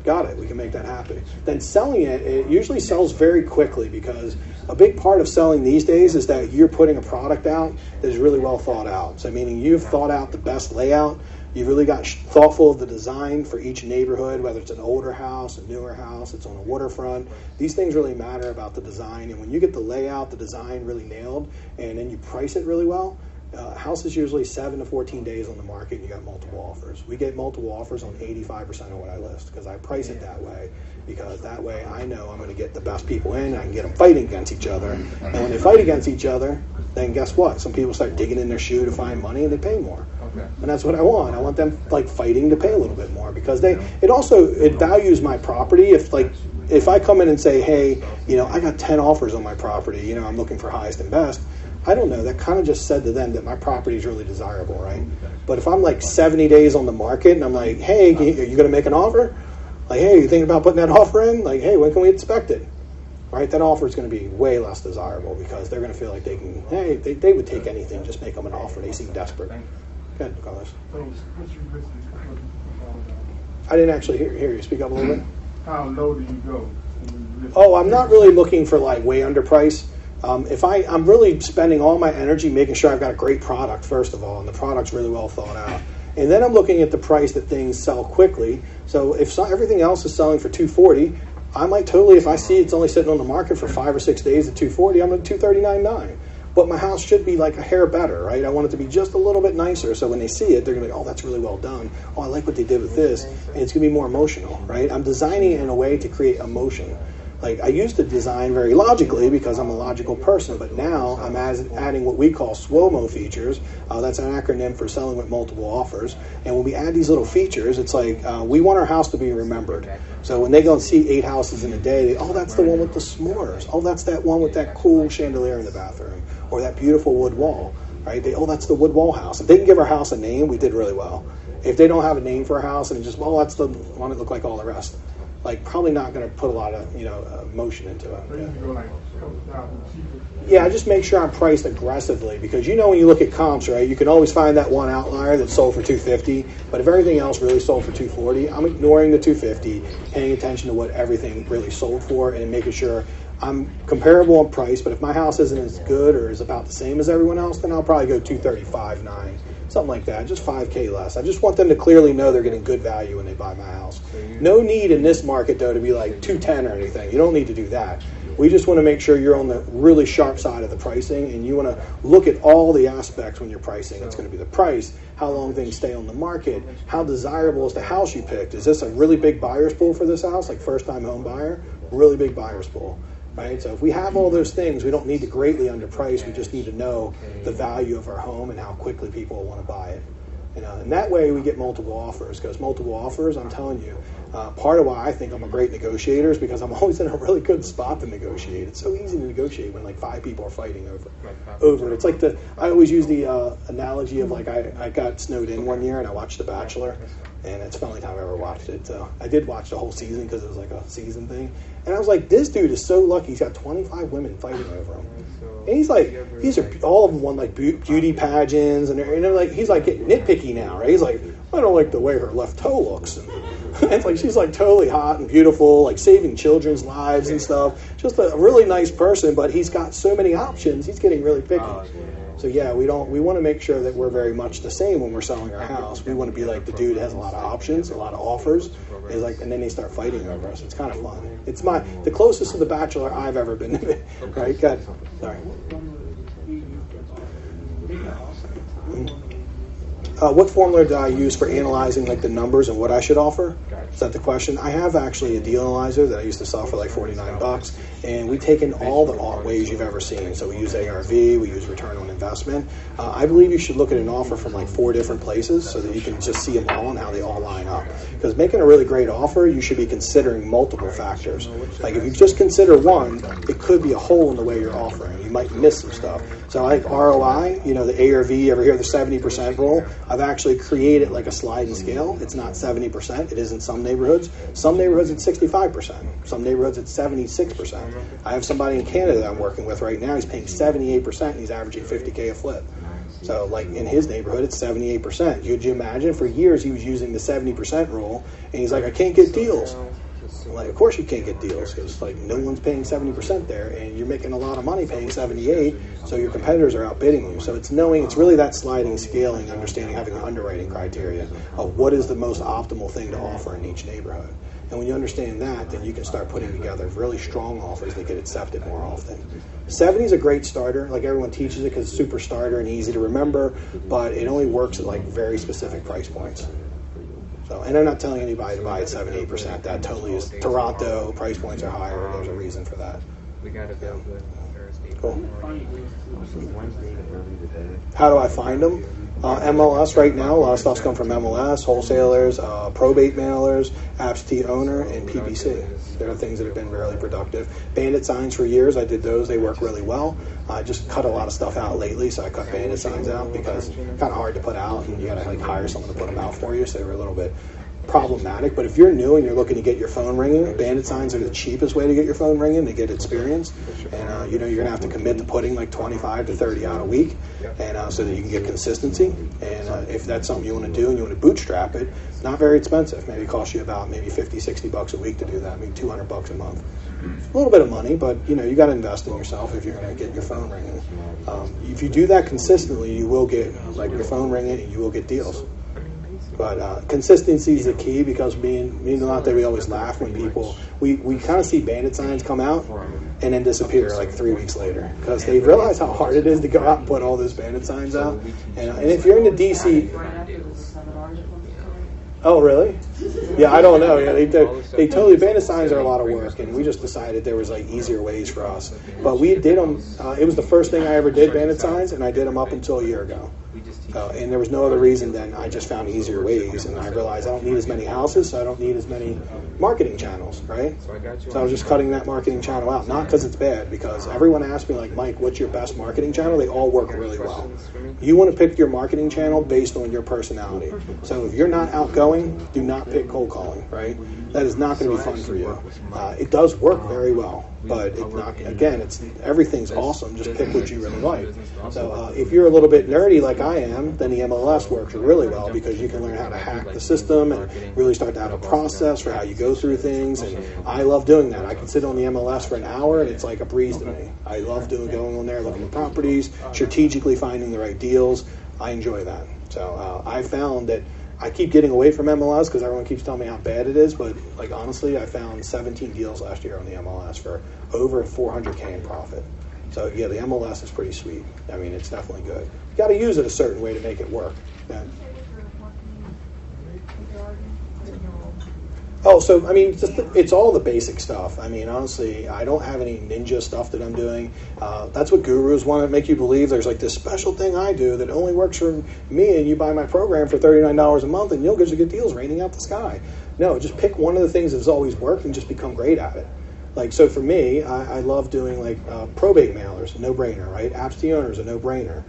A: Got it. We can make that happen. Then selling it usually sells very quickly because a big part of selling these days is that you're putting a product out that is really well thought out. So meaning you've thought out the best layout. You've really got thoughtful of the design for each neighborhood, whether it's an older house, a newer house, it's on a waterfront. These things really matter about the design. And when you get the layout, the design really nailed, and then you price it really well, house is usually 7 to 14 days on the market and you got multiple offers. We get multiple offers on 85% of what I list because I price it that way, because that way I know I'm going to get the best people in. I can get them fighting against each other. And when they fight against each other, then guess what? Some people start digging in their shoe to find money and they pay more. Okay. And that's what I want. I want them like fighting to pay a little bit more because it values my property. If I come in and say, hey, I got 10 offers on my property, I'm looking for highest and best. I don't know. That kind of just said to them that my property is really desirable, right? But if I'm like 70 days on the market and I'm like, hey, are you going to make an offer? Like, hey, you thinking about putting that offer in? Like, hey, when can we inspect it? Right? That offer is going to be way less desirable because they're going to feel like they can, hey, they would take anything, just make them an offer. They seem desperate. Go ahead, Carlos.
G: So, what's your business?
A: I didn't actually hear you. Speak up a little bit.
G: How low do you go?
A: Oh, I'm not really looking for like way under price. I'm really spending all my energy making sure I've got a great product, first of all, and the product's really well thought out. And then I'm looking at the price that things sell quickly. So if everything else is selling for $240, I might totally, if I see it's only sitting on the market for 5 or 6 days at $240, I'm at $239.9. But my house should be like a hair better, right? I want it to be just a little bit nicer. So when they see it, they're going to go, oh, that's really well done. Oh, I like what they did with this. And it's going to be more emotional, right? I'm designing it in a way to create emotion. Like, I used to design very logically because I'm a logical person, but now I'm adding what we call SWOMO features. That's an acronym for selling with multiple offers. And when we add these little features, it's like we want our house to be remembered. So when they go and see 8 houses in a day, oh, that's the one with the s'mores. Oh, that's that one with that cool chandelier in the bathroom. Or that beautiful wood wall, right? Oh, that's the wood wall house. If they can give our house a name, we did really well. If they don't have a name for our house and just, well, that's the one that look like all the rest. Like, probably not going to put a lot of, emotion into it.
G: So you can go like a couple thousand cheaper.
A: Yeah, I just make sure I'm priced aggressively because when you look at comps, right, you can always find that one outlier that sold for $250, but if everything else really sold for $240, I'm ignoring the $250, paying attention to what everything really sold for and making sure I'm comparable in price. But if my house isn't as good or is about the same as everyone else, then I'll probably go $235.9, something like that, just $5K less. I just want them to clearly know they're getting good value when they buy my house. No need in this market, though, to be like $210 or anything. You don't need to do that. We just want to make sure you're on the really sharp side of the pricing, and you want to look at all the aspects when you're pricing. It's going to be the price, how long things stay on the market, how desirable is the house you picked. Is this a really big buyer's pool for this house, like first-time home buyer? Really big buyer's pool. Right? So if we have all those things, we don't need to greatly underprice. We just need to know the value of our home and how quickly people want to buy it. And that way we get multiple offers, because multiple offers, I'm telling you, part of why I think I'm a great negotiator is because I'm always in a really good spot to negotiate. It's so easy to negotiate when like 5 people are fighting over it. It's like I always use the analogy of like I got snowed in one year and I watched The Bachelor, and it's the only time I ever watched it. So I did watch the whole season because it was like a season thing. And I was like, this dude is so lucky. He's got 25 women fighting over him. And he's like, these are all of them won like beauty pageants, and they're like, he's like getting nitpicky now, right? He's like, I don't like the way her left toe looks. And it's like she's like totally hot and beautiful, like saving children's lives and stuff. Just a really nice person, but he's got so many options. He's getting really picky. So yeah, we want to make sure that we're very much the same when we're selling our house. We want to be like the dude that has a lot of options, a lot of offers, is like, and then they start fighting over us. It's kind of fun. It's the closest to The Bachelor I've ever been to. Right? Good. Sorry. What formula do I use for analyzing like the numbers and what I should offer? Is that the question? I have actually a deal analyzer that I used to sell for like $49, and we've taken all the ways you've ever seen. So we use ARV, we use return on investment. I believe you should look at an offer from like 4 different places so that you can just see them all and how they all line up. Because making a really great offer, you should be considering multiple factors. Like if you just consider one, it could be a hole in the way you're offering. You might miss some stuff. So like ROI, the ARV, ever hear the 70% rule? I've actually created like a sliding scale. It's not 70%. It is in some neighborhoods. Some neighborhoods it's 65%. Some neighborhoods it's 76%. I have somebody in Canada that I'm working with right now. He's paying 78% and he's averaging $50K a flip. So like in his neighborhood, it's 78%. Could you imagine? For years he was using the 70% rule, and he's like, I can't get deals. Like, of course you can't get deals because like no one's paying 70% there, and you're making a lot of money paying 78, so your competitors are outbidding you. So it's really that sliding scaling, understanding, having an underwriting criteria of what is the most optimal thing to offer in each neighborhood. And when you understand that, then you can start putting together really strong offers that get accepted more often. 70 is a great starter. Like everyone teaches it because it's super starter and easy to remember, but it only works at like very specific price points. So, and I'm not telling anybody to buy at 7-8%. That totally is Toronto. Price points are higher. There's a reason for that.
D: We got to build
A: Cool. How do I find them? MLS right now, a lot of stuff's come from MLS, wholesalers, probate mailers, absentee owner, and PPC. They're the things that have been really productive. Bandit signs for years, I did those. They work really well. I just cut a lot of stuff out lately, so I cut bandit signs out because it's kind of hard to put out, and you got to like hire someone to put them out for you, so they were a little bit problematic. But if you're new and you're looking to get your phone ringing, bandit signs are the cheapest way to get your phone ringing to get experience. And you're gonna have to commit to putting like 25 to 30 out a week, and so that you can get consistency. And if that's something you want to do and you want to bootstrap it, it's not very expensive. Maybe it costs you about maybe $50-$60 a week to do that. Maybe $200 a month. A little bit of money, but you got to invest in yourself if you're going to get your phone ringing. If you do that consistently, you will get like your phone ringing, and you will get deals. But consistency is the key, because me and Delonte, we always laugh when people, we kind of see bandit signs come out and then disappear like 3 weeks later, because they realize how hard it is to go out and put all those bandit signs out. And if you're in the DC... Oh, really? Yeah, I don't know. Yeah, they totally, bandit signs are a lot of work, and we just decided there was like easier ways for us. But we did them, it was the first thing I ever did, bandit signs, and I did them up until a year ago. And there was no other reason than I just found easier ways, and I realized I don't need as many houses, so I don't need as many marketing channels, right? So I was just cutting that marketing channel out, not because it's bad, because everyone asked me, like, Mike, what's your best marketing channel? They all work really well. You want to pick your marketing channel based on your personality. So if you're not outgoing, do not pick cold calling, right? That is not going to be fun for you. It does work very well, but it's not, again, everything's awesome. Just pick what you really like. So if you're a little bit nerdy like I am, then the MLS works really well, because you can learn how to hack the system and really start to have a process for how you go through things. And I love doing that. I can sit on the MLS for an hour, and it's like a breeze to me. I love going on there, looking at properties, strategically finding the right deals. I enjoy that. So I found that I keep getting away from MLS because everyone keeps telling me how bad it is, but like honestly, I found 17 deals last year on the MLS for over $400K in profit. So yeah, the MLS is pretty sweet. I mean, it's definitely good. You got to use it a certain way to make it work. Yeah. Oh, so I mean, it's all the basic stuff. I mean, honestly, I don't have any ninja stuff that I'm doing. That's what gurus want to make you believe. There's like this special thing I do that only works for me, and you buy my program for $39 a month, and you'll get deals raining out the sky. No, just pick one of the things that's always worked and just become great at it. Like, so for me, I love doing like probate mailers, no-brainer, right? Absentee owners, a no-brainer.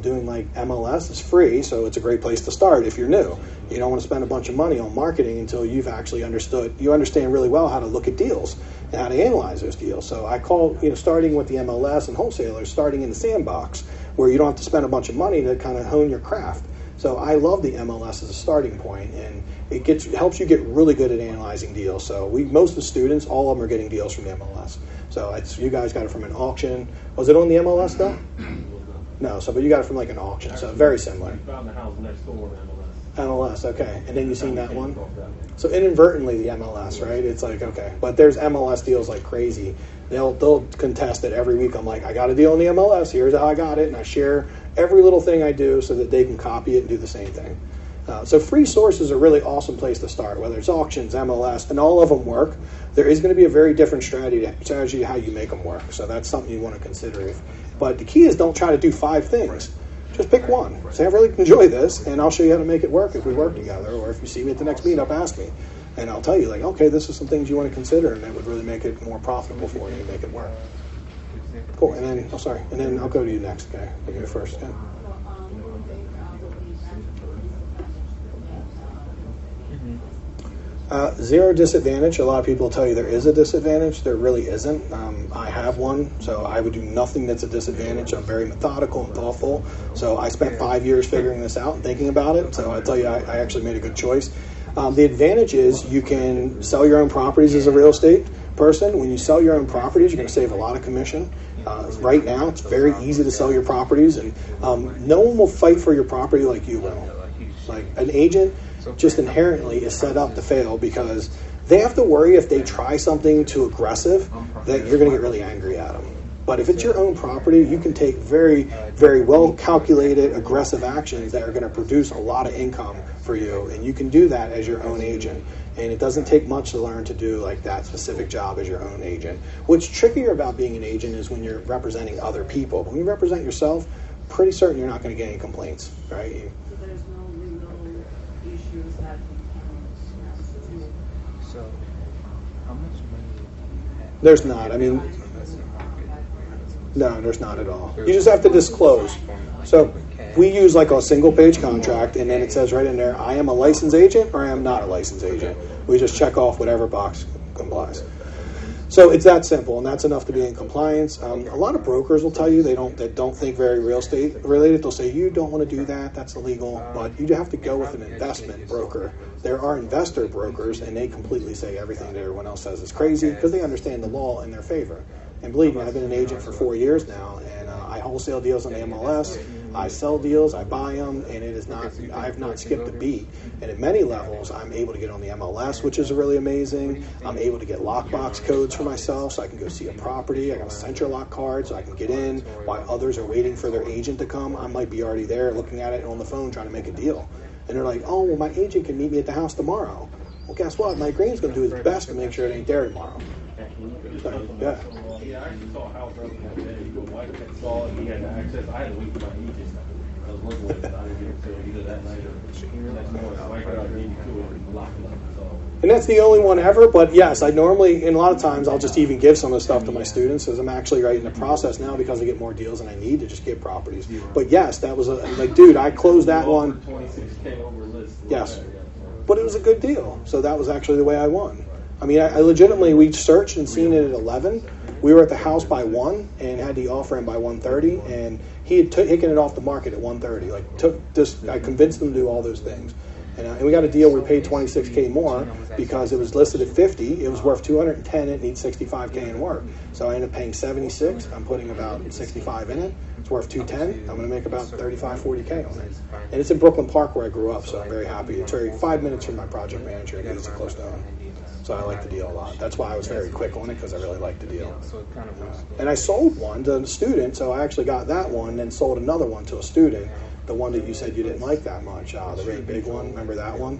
A: Doing like MLS is free, so it's a great place to start if you're new. You don't want to spend a bunch of money on marketing until you've actually understand really well how to look at deals and how to analyze those deals. So I call, starting with the MLS and wholesalers, starting in the sandbox, where you don't have to spend a bunch of money to kind of hone your craft. So I love the MLS as a starting point, and it helps you get really good at analyzing deals. So most of the students, all of them are getting deals from the MLS. So you guys got it from an auction. Was it on the MLS though? No, but you got it from like an auction, so very similar.
C: Found the house next door on MLS.
A: MLS, okay. And then you seen that one? So inadvertently the MLS, right? It's like, okay. But there's MLS deals like crazy. They'll contest it every week. I'm like, I got a deal on the MLS. Here's how I got it. And I share every little thing I do so that they can copy it and do the same thing. So free sources are a really awesome place to start, whether it's auctions, MLS, and all of them work. There is going to be a very different strategy how you make them work. So that's something you want to consider. But the key is don't try to do 5 things. Just pick one. Say, I really enjoy this, and I'll show you how to make it work if we work together. Or if you see me at the next meetup, ask me. And I'll tell you, like, okay, this is some things you want to consider, and that would really make it more profitable for you and make it work. Cool. And then I'll go to you next, okay? I'll go first. Yeah. Zero disadvantage. A lot of people tell you there is a disadvantage. There really isn't. I have one, so I would do nothing that's a disadvantage. I'm very methodical and thoughtful. So I spent 5 years figuring this out and thinking about it. So I tell you, I actually made a good choice. The advantage is you can sell your own properties as a real estate person. When you sell your own properties, you're going to save a lot of commission. Right now, it's very easy to sell your properties, and no one will fight for your property like you will. Like an agent just inherently is set up to fail because they have to worry if they try something too aggressive that you're going to get really angry at them. But if it's your own property, you can take very, very well calculated, aggressive actions that are going to produce a lot of income for you. And you can do that as your own agent. And it doesn't take much to learn to do like that specific job as your own agent. What's trickier about being an agent is when you're representing other people. But when you represent yourself, pretty certain you're not going to get any complaints, right?
E: So there's no legal issues that we can,
D: So, how much money do you have?
A: There's not. I mean, no, there's not at all. You just have to disclose. So we use like a single page contract, and then it says right in there, I am a licensed agent or I am not a licensed agent. We just check off whatever box complies. So it's that simple, and that's enough to be in compliance. A lot of brokers will tell you they don't think very real estate related. They'll say you don't want to do that, that's illegal. But you have to go with an investment broker. There are investor brokers, and they completely say everything that everyone else says is crazy because they understand the law in their favor. And believe me, I've been an agent for 4 years now, and I wholesale deals on the MLS. I sell deals, I buy them, and it is not. I've not skipped a beat. And at many levels, I'm able to get on the MLS, which is really amazing. I'm able to get lockbox codes for myself, so I can go see a property. I got a Central Lock card, so I can get in while others are waiting for their agent to come. I might be already there, looking at it on the phone, trying to make a deal. And they're like, "Oh, well, my agent can meet me at the house tomorrow." Well, guess what? Mike Green's going to do his best to make sure it ain't there tomorrow. So, yeah.
H: Yeah, I actually saw a house earlier that day. My wife had saw it, he had access. I had to wait for my agent. I was working with it, I didn't get it till either that night or the next morning. So I got out to it and locked it up. So.
A: And that's the only one ever, but yes, I normally, and a lot of times, I'll just even give some of the stuff to my students as I'm actually right in the process now because I get more deals than I need to just get properties. But yes, that was like, dude, I closed that one.
H: 26K over list.
A: Yes. But it was a good deal. So that was actually the way I won. I mean, I legitimately, we searched and seen it at 11. We were at the house by 1 and had the offer in by 1:30, and he had taken it off the market at 1:30. I convinced him to do all those things. And we got a deal. We paid $26K more because it was listed at 50. It was worth 210. It needs 65K in work. So I ended up paying 76. I'm putting about 65 in it. It's worth 210. I'm going to make about 35, 40K on it. And it's in Brooklyn Park where I grew up, so I'm very happy. It's 5 minutes from my project manager, and it's close to home. So I like the deal a lot. That's why I was very quick on it, because I really like the deal. And I sold one to a student, so I actually got that one, and sold another one to a student. The one that you said you didn't like that much, the really big one. Remember that one?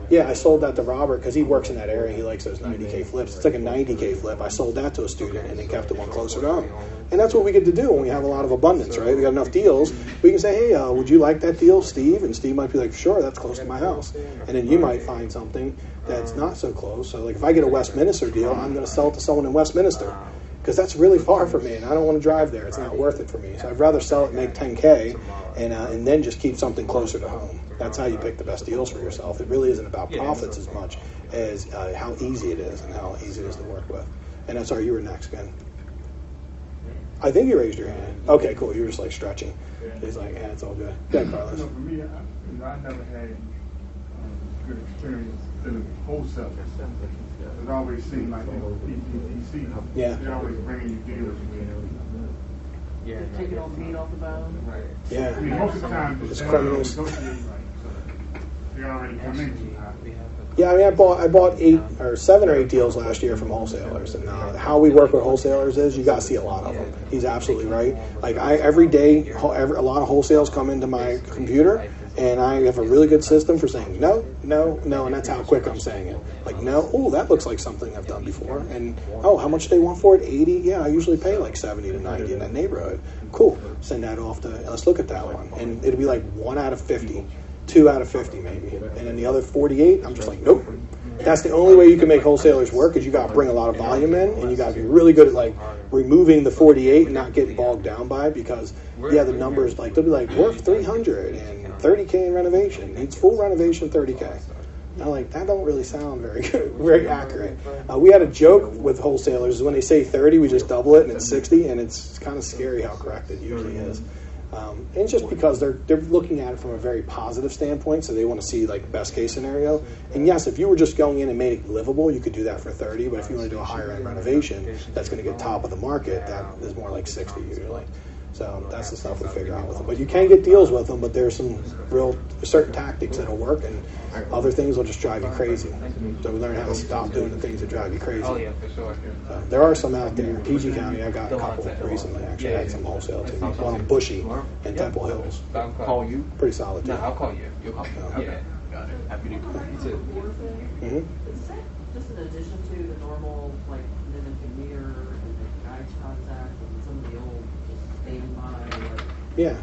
A: Yeah, I sold that to Robert because he works in that area. He likes those 90K flips. It's like a 90K flip. I sold that to a student and then kept the one closer to home. And that's what we get to do when we have a lot of abundance, right? We got enough deals. We can say, hey, would you like that deal, Steve? And Steve might be like, sure, that's close to my house. And then you might find something that's not so close. So like if I get a Westminster deal, I'm going to sell it to someone in Westminster because that's really far from me and I don't want to drive there. It's not worth it for me. So I'd rather sell it and make 10K and then just keep something closer to home. That's how you pick the best deals for yourself. It really isn't about profits as much as how easy it is and how easy it is to work with. And I'm sorry, you were next, again. I think you raised your hand. Okay, cool. You were just like stretching. He's like, yeah, it's all good. Yeah, Carlos.
G: For me, I never had good experience dealing with wholesalers. It always seemed like, PPPC,
A: Yeah.
G: they're always bringing you deals.
D: Yeah,
E: take it on beat off the bound.
D: right.
A: Yeah.
G: I mean, most of the time,
A: It's
G: they
A: criminals.
G: don't negotiate right, so they already come in too high.
D: We have
A: Yeah, I mean, I bought 7 or 8 deals last year from wholesalers, and how we work with wholesalers is you got to see a lot of them. He's absolutely right. Like every day, a lot of wholesales come into my computer, and I have a really good system for saying no, no, no, and that's how quick I'm saying it. Like no, oh, that looks like something I've done before, and oh, how much do they want for it? 80? Yeah, I usually pay like 70 to 90 in that neighborhood. Cool, send that off to. Let's look at that one, and it'll be like 1 out of 50. 2 out of 50 maybe, and then the other 48, I'm just like, nope. That's the only way you can make wholesalers work is you got to bring a lot of volume in, and you got to be really good at like removing the 48 and not getting bogged down by it because the numbers like they'll be like worth 300 and 30K in renovation, needs full renovation 30K. And I'm like, that don't really sound very good, very accurate. We had a joke with wholesalers when they say 30, we just double it and it's 60, and it's kind of scary how correct it usually is. And just because they're looking at it from a very positive standpoint, so they want to see like best case scenario. And yes, if you were just going in and made it livable, you could do that for 30. But if you want to do a higher end renovation, that's going to get top of the market. That is more like 60 usually. So that's the stuff we figure out with them. But you can get deals with them, but there's some certain tactics that'll work, and other things will just drive you crazy. So we learn how to stop doing the things that drive you crazy.
D: Oh yeah, for sure.
A: So there are some out there. PG County, I got a couple recently. Actually, I had some wholesale too. One in Bushy and Temple Hills.
D: I'll call you.
A: Pretty solid too.
D: No, I'll call you. You'll call me.
A: Okay.
D: Yeah. Got it. Happy to call you too.
A: Mm-hmm.
E: Is that just in addition to the normal, like, mimic and mirror and the eye contact and some of the old just standby, like,
A: Yeah.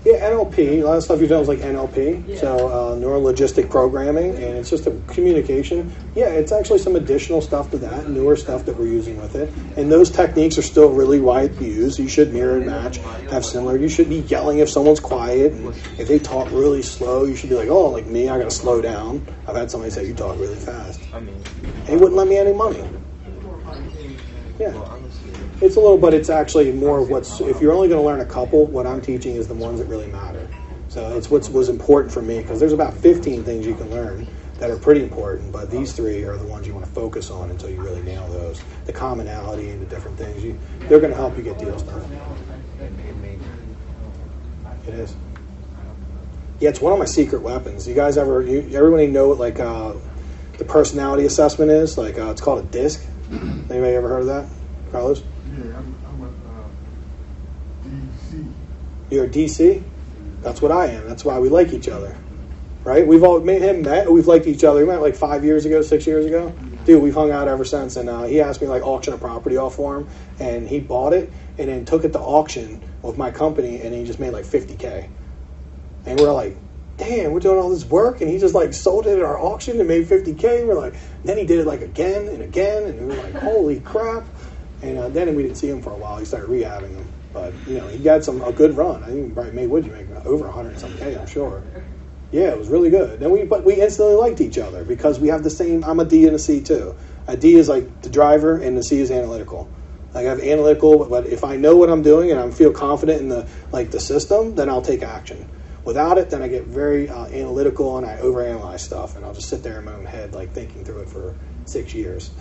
A: Yeah, NLP. A lot of stuff you've done is like NLP, so neuro-logistic programming, and it's just a communication. Yeah, it's actually some additional stuff to that, newer stuff that we're using with it. And those techniques are still really widely used. You should mirror and match, have similar. You should be yelling if someone's quiet, and if they talk really slow, you should be like, oh, like me, I got to slow down. I've had somebody say, you talk really fast. They wouldn't lend me any money. Yeah. It's a little, but it's actually more of what's, if you're only going to learn a couple, what I'm teaching is the ones that really matter. So it's what was important for me, because there's about 15 things you can learn that are pretty important, but these 3 are the ones you want to focus on until you really nail those. The commonality and the different things, they're going to help you get deals done. It is. Yeah, it's one of my secret weapons. You guys everybody know what like the personality assessment is? Like it's called a DISC. Anybody ever heard of that? Carlos?
G: Yeah, I'm a DC.
A: You're a DC? That's what I am. That's why we like each other. Right? We've all met. We've liked each other. We met like 5 years ago, 6 years ago. Dude, we've hung out ever since. And he asked me like auction a property off for him. And he bought it and then took it to auction with my company. And he just made like $50K. And we're like, damn, we're doing all this work. And he just like sold it at our auction and made $50K. We're like, then he did it like again and again. And we were like, holy crap. And then we didn't see him for a while. He started rehabbing him. But, he got a good run. I think he probably made, what'd you make? Over 100-something K, I'm sure. Yeah, it was really good. But we instantly liked each other because we have the same, I'm a D and a C too. A D is like the driver and the C is analytical. Like I have analytical, but if I know what I'm doing and I feel confident in the system, then I'll take action. Without it, then I get very analytical and I overanalyze stuff and I'll just sit there in my own head like thinking through it for 6 years.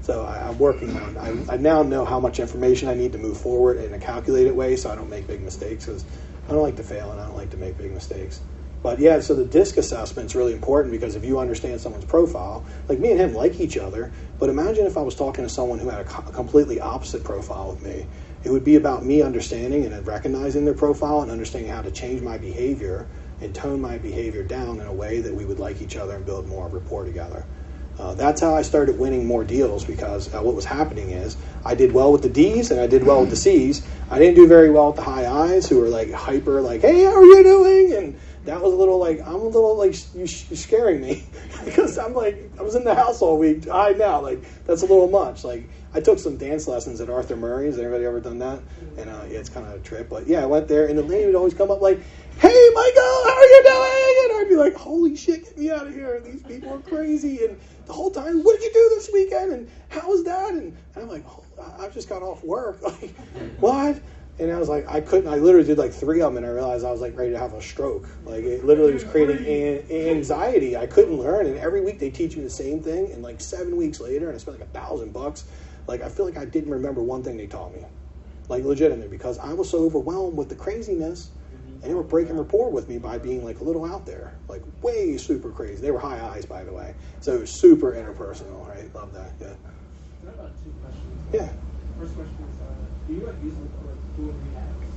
A: So I'm working on, I now know how much information I need to move forward in a calculated way so I don't make big mistakes, because I don't like to fail and I don't like to make big mistakes. But yeah, so the DISC assessment is really important, because if you understand someone's profile, like me and him like each other, but imagine if I was talking to someone who had a completely opposite profile with me. It would be about me understanding and recognizing their profile and understanding how to change my behavior and tone my behavior down in a way that we would like each other and build more rapport together. That's how I started winning more deals, because what was happening is I did well with the D's and I did well with the C's. I didn't do very well with the high I's, who were like hyper, like, hey, how are you doing? And that was a little like, I'm a little like, you're scaring me because I'm like, I was in the house all week. I know, like, that's a little much. Like, I took some dance lessons at Arthur Murray's. Anybody ever done that? And yeah, it's kind of a trip. But yeah, I went there and the lady would always come up like, hey, Michael, how are you doing? And I'd be like, holy shit, get me out of here. These people are crazy. And the whole time, what did you do this weekend? And how was that? And I'm like, oh, I've just got off work. Like, what? And I was like, I literally did like 3 of them, and I realized I was like ready to have a stroke. Like, it literally was creating anxiety. I couldn't learn, and every week they teach me the same thing, and like 7 weeks later, and I spent like $1,000, like I feel like I didn't remember one thing they taught me. Like, legitimately, because I was so overwhelmed with the craziness, and they were breaking rapport with me by being like a little out there, like way super crazy. They were high eyes, by the way, so it was super interpersonal, right? Love that, yeah.
B: I have 2 questions.
A: Yeah.
B: First question is, do you like using for full rehabs?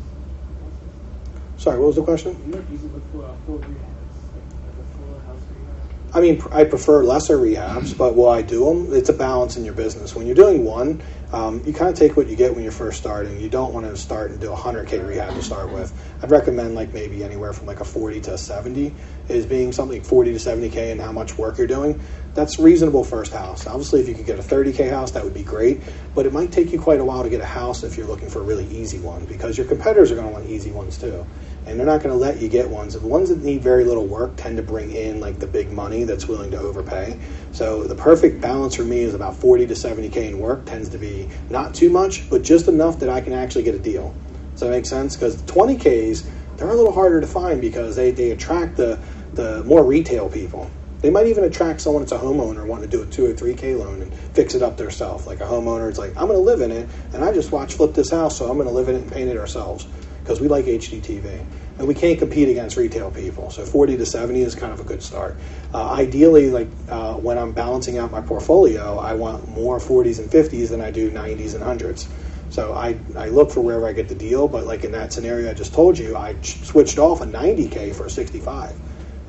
A: Sorry, what was the question?
B: Do you like using for full rehabs, like a full house rehab?
A: I mean, I prefer lesser rehabs, but will I do them? It's a balance in your business. When you're doing one, you kind of take what you get when you're first starting. You don't want to start and do a 100K rehab to start with. I'd recommend like maybe anywhere from like a 40 to 70 is being something 40 to 70K and how much work you're doing. That's reasonable first house. Obviously, if you could get a 30K house, that would be great, but it might take you quite a while to get a house if you're looking for a really easy one, because your competitors are going to want easy ones too. And they're not going to let you get ones. The ones that need very little work tend to bring in like the big money that's willing to overpay. So the perfect balance for me is about 40 to 70K in work. Tends to be not too much, but just enough that I can actually get a deal. Does that make sense? Because 20Ks, they're a little harder to find because they attract the more retail people. They might even attract someone that's a homeowner wanting to do a 2 or 3K loan and fix it up themselves. Like a homeowner, it's like, I'm going to live in it, and I just watched flip this house, so I'm going to live in it and paint it ourselves, because we like HDTV. And we can't compete against retail people. So 40 to 70 is kind of a good start. Ideally, like when I'm balancing out my portfolio, I want more 40s and 50s than I do 90s and 100s. So I look for wherever I get the deal, but like in that scenario I just told you, I switched off a 90K for a 65,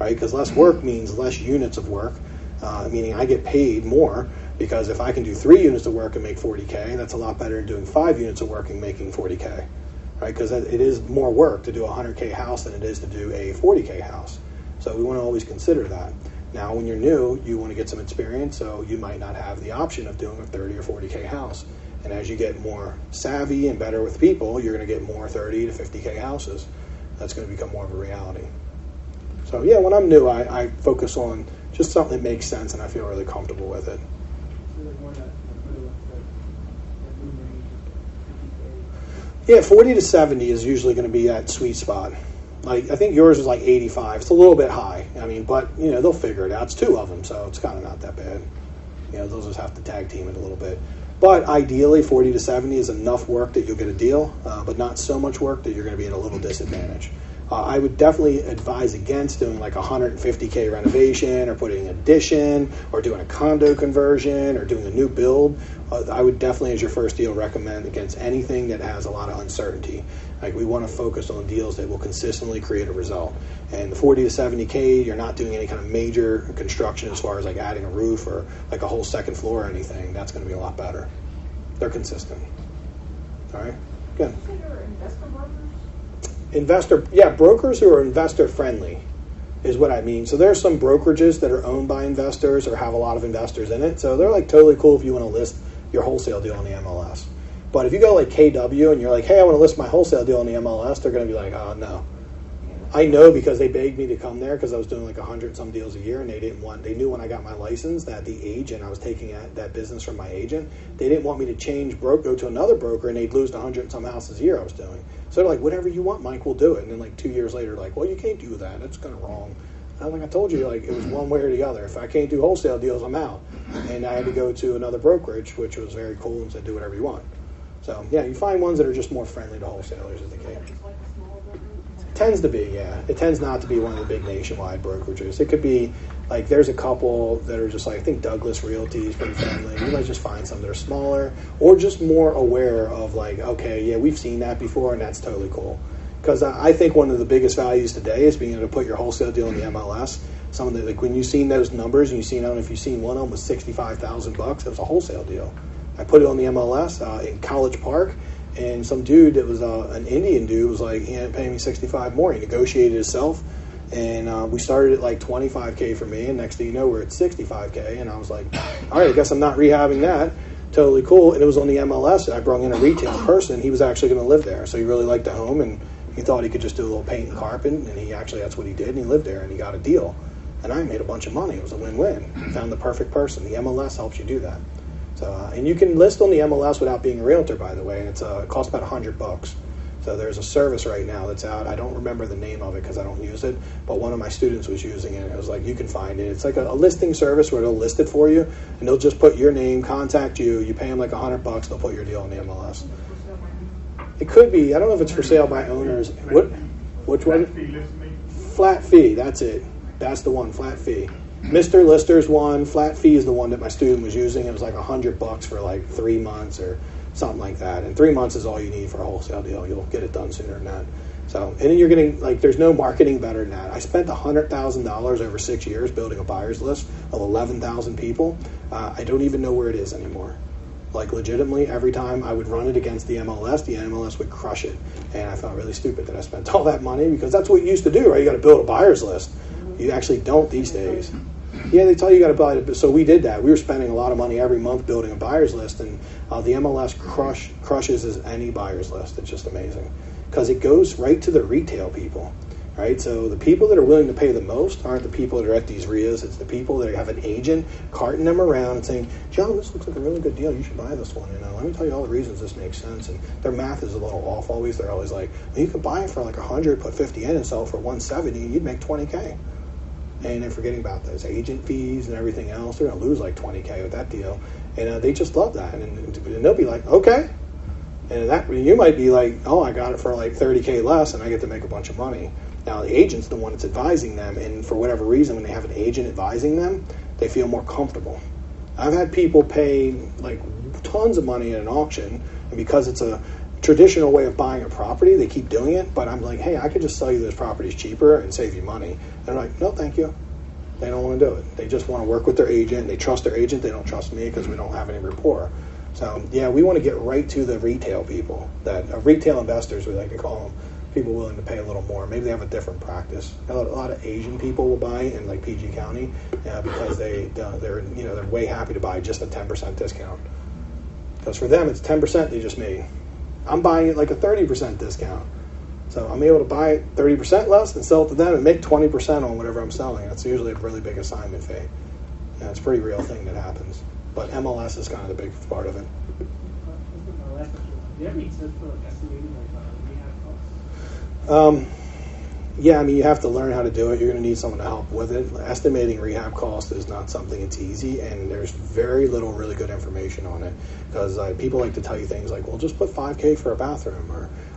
A: right? Because less work means less units of work, meaning I get paid more, because if I can do 3 units of work and make 40K, that's a lot better than doing 5 units of work and making 40K. right? Because it is more work to do a 100K house than it is to do a 40K house. So we want to always consider that. Now, when you're new, you want to get some experience, so you might not have the option of doing a 30 or 40K house. And as you get more savvy and better with people, you're going to get more 30 to 50K houses. That's going to become more of a reality. So yeah, when I'm new, I focus on just something that makes sense and I feel really comfortable with it.
D: So like more that middle, that blue range, 50K.
A: Yeah, 40 to 70 is usually going to be that sweet spot. Like, I think yours is like 85. It's a little bit high. I mean, but, you know, they'll figure it out. It's 2 of them, so it's kind of not that bad. You know, they'll just have to tag team it a little bit. But ideally, 40 to 70 is enough work that you'll get a deal, but not so much work that you're going to be at a little disadvantage. I would definitely advise against doing like a 150K renovation or putting an addition or doing a condo conversion or doing a new build. I would definitely, as your first deal, recommend against anything that has a lot of uncertainty. Like, we want to focus on deals that will consistently create a result. And the 40 to 70K, you're not doing any kind of major construction as far as like adding a roof or like a whole second floor or anything. That's going to be a lot better. They're consistent. All right, good.
E: Did you say you're investor brokers?
A: Brokers who are investor friendly is what I mean. So there's some brokerages that are owned by investors or have a lot of investors in it. So they're like totally cool if you want to list your wholesale deal on the MLS. But if you go like KW and you're like, hey, I want to list my wholesale deal on the MLS, they're going to be like, oh, no. I know because they begged me to come there because I was doing like 100 some deals a year, and they knew when I got my license that the agent, I was taking that business from my agent, they didn't want me to go to another broker and they'd lose 100 some houses a year I was doing. So they're like, whatever you want, Mike, we'll do it. And then like 2 years later, like, well, you can't do that. That's kind of wrong. And like I told you, like, it was one way or the other. If I can't do wholesale deals, I'm out. And I had to go to another brokerage, which was very cool, and said, do whatever you want. So yeah, you find ones that are just more friendly to wholesalers as they can.
E: It's like a small broker?
A: It tends to be, yeah. It tends not to be one of the big nationwide brokerages. It could be, like, there's a couple that are just like, I think Douglas Realty is pretty friendly. You might just find some that are smaller or just more aware of like, okay, yeah, we've seen that before and that's totally cool. Because I think one of the biggest values today is being able to put your wholesale deal in the MLS. Some of the, like, when you've seen those numbers and you've seen, I don't know if you've seen one of them was $65,000, it was a wholesale deal. I put it on the MLS in College Park, and some dude that was an Indian dude was like, he ended up paying me $65 more. He negotiated himself, and we started at like $25K for me, and next thing you know, we're at $65K, and I was like, all right, I guess I'm not rehabbing that. Totally cool. And it was on the MLS. I brought in a retail person. He was actually going to live there, so he really liked the home, and he thought he could just do a little paint and carpet, and that's what he did, and he lived there, and he got a deal. And I made a bunch of money. It was a win-win. Found the perfect person. The MLS helps you do that. So, and you can list on the MLS without being a realtor, by the way, and it costs about $100. So there's a service right now that's out. I don't remember the name of it because I don't use it, but one of my students was using it. It was like, you can find it. It's like a listing service where they'll list it for you, and they'll just put your name, contact you. You pay them like $100. They'll put your deal on the MLS. It could be. I don't know if it's for sale by owners. Which one? Flat fee. That's it. That's the one. Flat fee. Mr. Lister's one. Flat fee is the one that my student was using. It was like $100 for like 3 months or something like that. And 3 months is all you need for a wholesale deal. You'll get it done sooner than that. So, and then you're getting, like, there's no marketing better than that. I spent $100,000 over 6 years building a buyer's list of 11,000 people. I don't even know where it is anymore. Like, legitimately, every time I would run it against the MLS would crush it. And I felt really stupid that I spent all that money, because that's what you used to do, right? You got to build a buyer's list. You actually don't these days. Yeah, they tell you got to buy it. So we did that. We were spending a lot of money every month building a buyer's list, and the MLS crushes as any buyer's list. It's just amazing because it goes right to the retail people, right? So the people that are willing to pay the most aren't the people that are at these RIAs. It's the people that have an agent carting them around and saying, John, this looks like a really good deal. You should buy this one. Let me tell you all the reasons this makes sense. And their math is a little off always. They're always like, well, you could buy it for like 100, put 50 in and sell it for 170, and you'd make 20K. And they're forgetting about those agent fees and everything else. They're going to lose like 20K with that deal. And they just love that. And they'll be like, okay. And that you might be like, oh, I got it for like 30K less and I get to make a bunch of money. Now, the agent's the one that's advising them. And for whatever reason, when they have an agent advising them, they feel more comfortable. I've had people pay like tons of money at an auction. And because it's a traditional way of buying a property, they keep doing it, but I'm like, hey, I could just sell you those properties cheaper and save you money. And they're like, no, thank you. They don't want to do it. They just want to work with their agent. They trust their agent. They don't trust me because we don't have any rapport. So yeah, we want to get right to the retail people, that retail investors, we like to call them, people willing to pay a little more. Maybe they have a different practice. A lot of Asian people will buy in like PG County because they're way happy to buy just a 10% discount. Because for them, it's 10% they just made. I'm buying it like a 30% discount. So I'm able to buy it 30% less and sell it to them and make 20% on whatever I'm selling. That's usually a really big assignment fee. It's a pretty real thing that happens. But MLS is kind of the big part of it.
D: My last question. Do you have any tips for estimating rehab costs?
A: Yeah, I mean, you have to learn how to do it. You're going to need someone to help with it. Estimating rehab cost is not something that's easy, and there's very little really good information on it, because people like to tell you things like, well, just put $5K for a bathroom,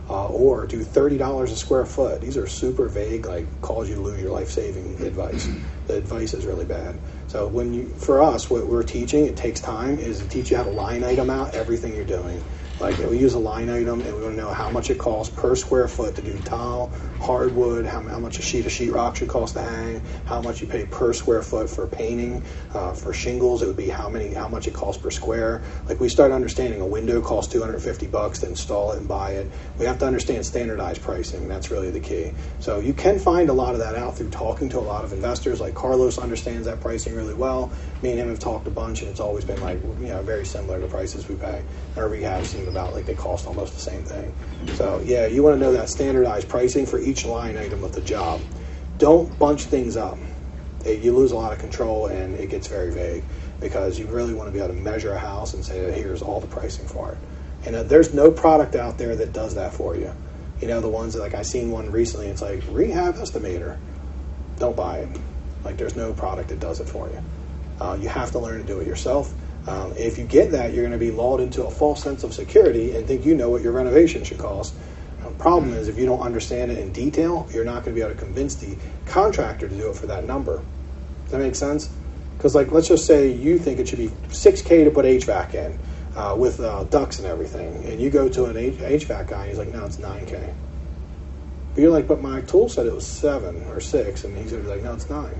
A: or do $30 a square foot. These are super vague, like cause you to lose your life-saving advice. The advice is really bad. So for us, what we're teaching, it takes time, is to teach you how to line item out everything you're doing. Like we use a line item, and we want to know how much it costs per square foot to do tile, hardwood, how much a sheet of sheetrock should cost to hang, how much you pay per square foot for painting. For shingles, it would be how much it costs per square. Like we start understanding a window costs $250 to install it and buy it. We have to understand standardized pricing. That's really the key. So you can find a lot of that out through talking to a lot of investors. Like Carlos understands that pricing really well. Me and him have talked a bunch, and it's always been like very similar to prices we pay. Our rehabs seem about like they cost almost the same thing. So yeah, you want to know that standardized pricing for each line item of the job. Don't bunch things up. You lose a lot of control, and it gets very vague, because you really want to be able to measure a house and say, here's all the pricing for it. And there's no product out there that does that for you. The ones that, like I seen one recently, it's like rehab estimator. Don't buy it. Like there's no product that does it for you. You have to learn to do it yourself. If you get that, you're going to be lulled into a false sense of security and think you know what your renovation should cost. The problem is, if you don't understand it in detail, you're not going to be able to convince the contractor to do it for that number. Does that make sense? Because let's just say you think it should be $6K to put HVAC in with ducts and everything, and you go to an HVAC guy and he's like, no, it's $9K. But you're like, but my tool said it was 7 or 6, and he's going to be like, no, it's 9.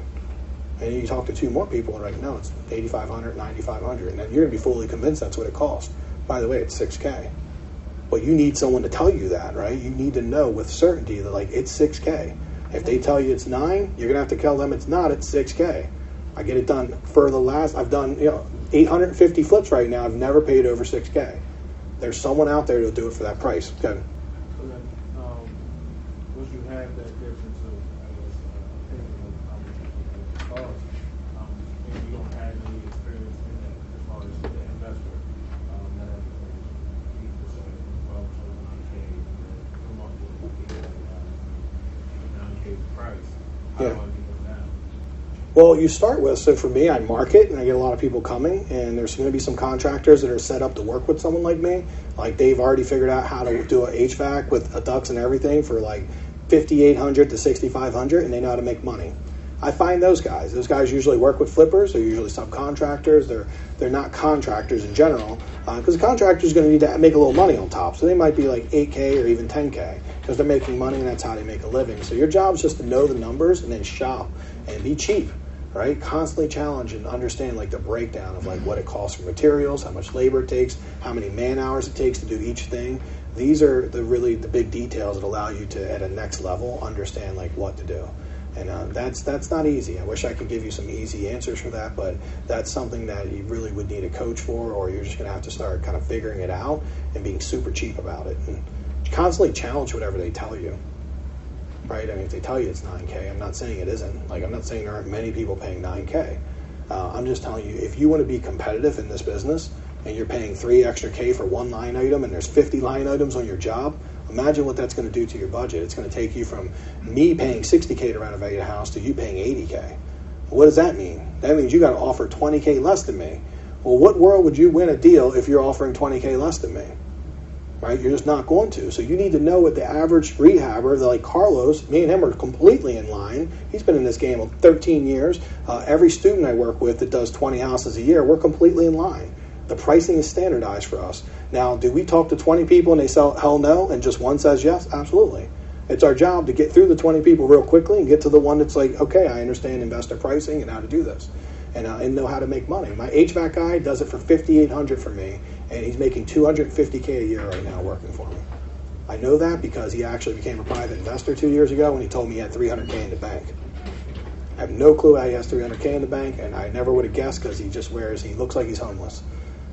A: And you talk to 2 more people and like, no, it's $8,500, $9,500, and then you're going to be fully convinced that's what it costs. By the way, it's $6K. But you need someone to tell you that, right? You need to know with certainty that it's $6K. If they tell you it's 9, you're going to have to tell them it's not, it's $6K. I get it done I've done 850 flips right now. I've never paid over $6K. There's someone out there to do it for that price. Okay.
B: So then, once you have that difference of, opinion of how much it costs, and you don't have any experience in that as far as the investor, that has 8%, 12%, 9K, come up with a 9K price. How do I get them down?
A: Well, you start with, so for me, I market, and I get a lot of people coming, and there's going to be some contractors that are set up to work with someone like me. Like they've already figured out how to do an HVAC with a ducts and everything for like $5,800 to $6,500, and they know how to make money. I find those guys. Those guys usually work with flippers. They're usually subcontractors. They're not contractors in general, because the contractor is going to need to make a little money on top. So they might be like 8K or even 10K, because they're making money, and that's how they make a living. So your job is just to know the numbers and then shop and be cheap. Right? Constantly challenge and understand the breakdown of what it costs for materials, how much labor it takes, how many man hours it takes to do each thing. These are the big details that allow you to, at a next level, understand what to do. And that's not easy. I wish I could give you some easy answers for that, but that's something that you really would need a coach for, or you're just going to have to start kind of figuring it out and being super cheap about it. And constantly challenge whatever they tell you. Right? I mean, if they tell you it's 9K, I'm not saying it isn't. I'm not saying there aren't many people paying 9K. I'm just telling you, if you want to be competitive in this business and you're paying 3 extra K for one line item and there's 50 line items on your job, imagine what that's going to do to your budget. It's going to take you from me paying 60K to renovate a house to you paying 80K. What does that mean? That means you got to offer 20K less than me. Well, what world would you win a deal if you're offering 20K less than me? Right? You're just not going to. So you need to know what the average rehabber, like Carlos, me and him are completely in line. He's been in this game 13 years. Every student I work with that does 20 houses a year, we're completely in line. The pricing is standardized for us. Now, do we talk to 20 people and they say, hell no, and just one says yes? Absolutely. It's our job to get through the 20 people real quickly and get to the one that's like, okay, I understand investor pricing and how to do this. And know how to make money. My HVAC guy does it for $5,800 for me, and he's making $250K a year right now working for me. I know that because he actually became a private investor 2 years ago, and he told me he had $300K in the bank. I have no clue how he has $300K in the bank, and I never would have guessed because he looks like he's homeless.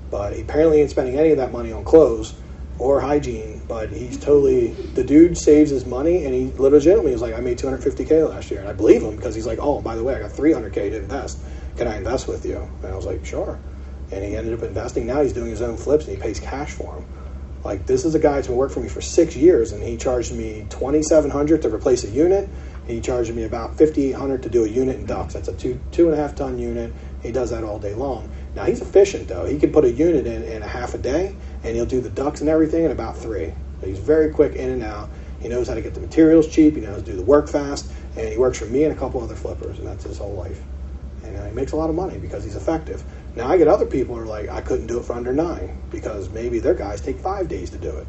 A: But he apparently ain't spending any of that money on clothes or hygiene, but the dude saves his money, and he legitimately was like, I made $250K last year. And I believe him because he's like, oh, by the way, I got $300K to invest. Can I invest with you? And I was like, sure. And he ended up investing. Now he's doing his own flips, and he pays cash for them. Like, this is a guy who's been working for me for 6 years, and he charged me $2,700 to replace a unit. He charged me about $5,800 to do a unit in ducts. That's a 2.5 ton unit. He does that all day long. Now, he's efficient, though. He can put a unit in a half a day, and he'll do the ducts and everything in about 3. He's very quick in and out. He knows how to get the materials cheap. He knows how to do the work fast. And he works for me and a couple other flippers, and that's his whole life. And he makes a lot of money because he's effective. Now, I get other people who are like, I couldn't do it for under 9 because maybe their guys take 5 days to do it,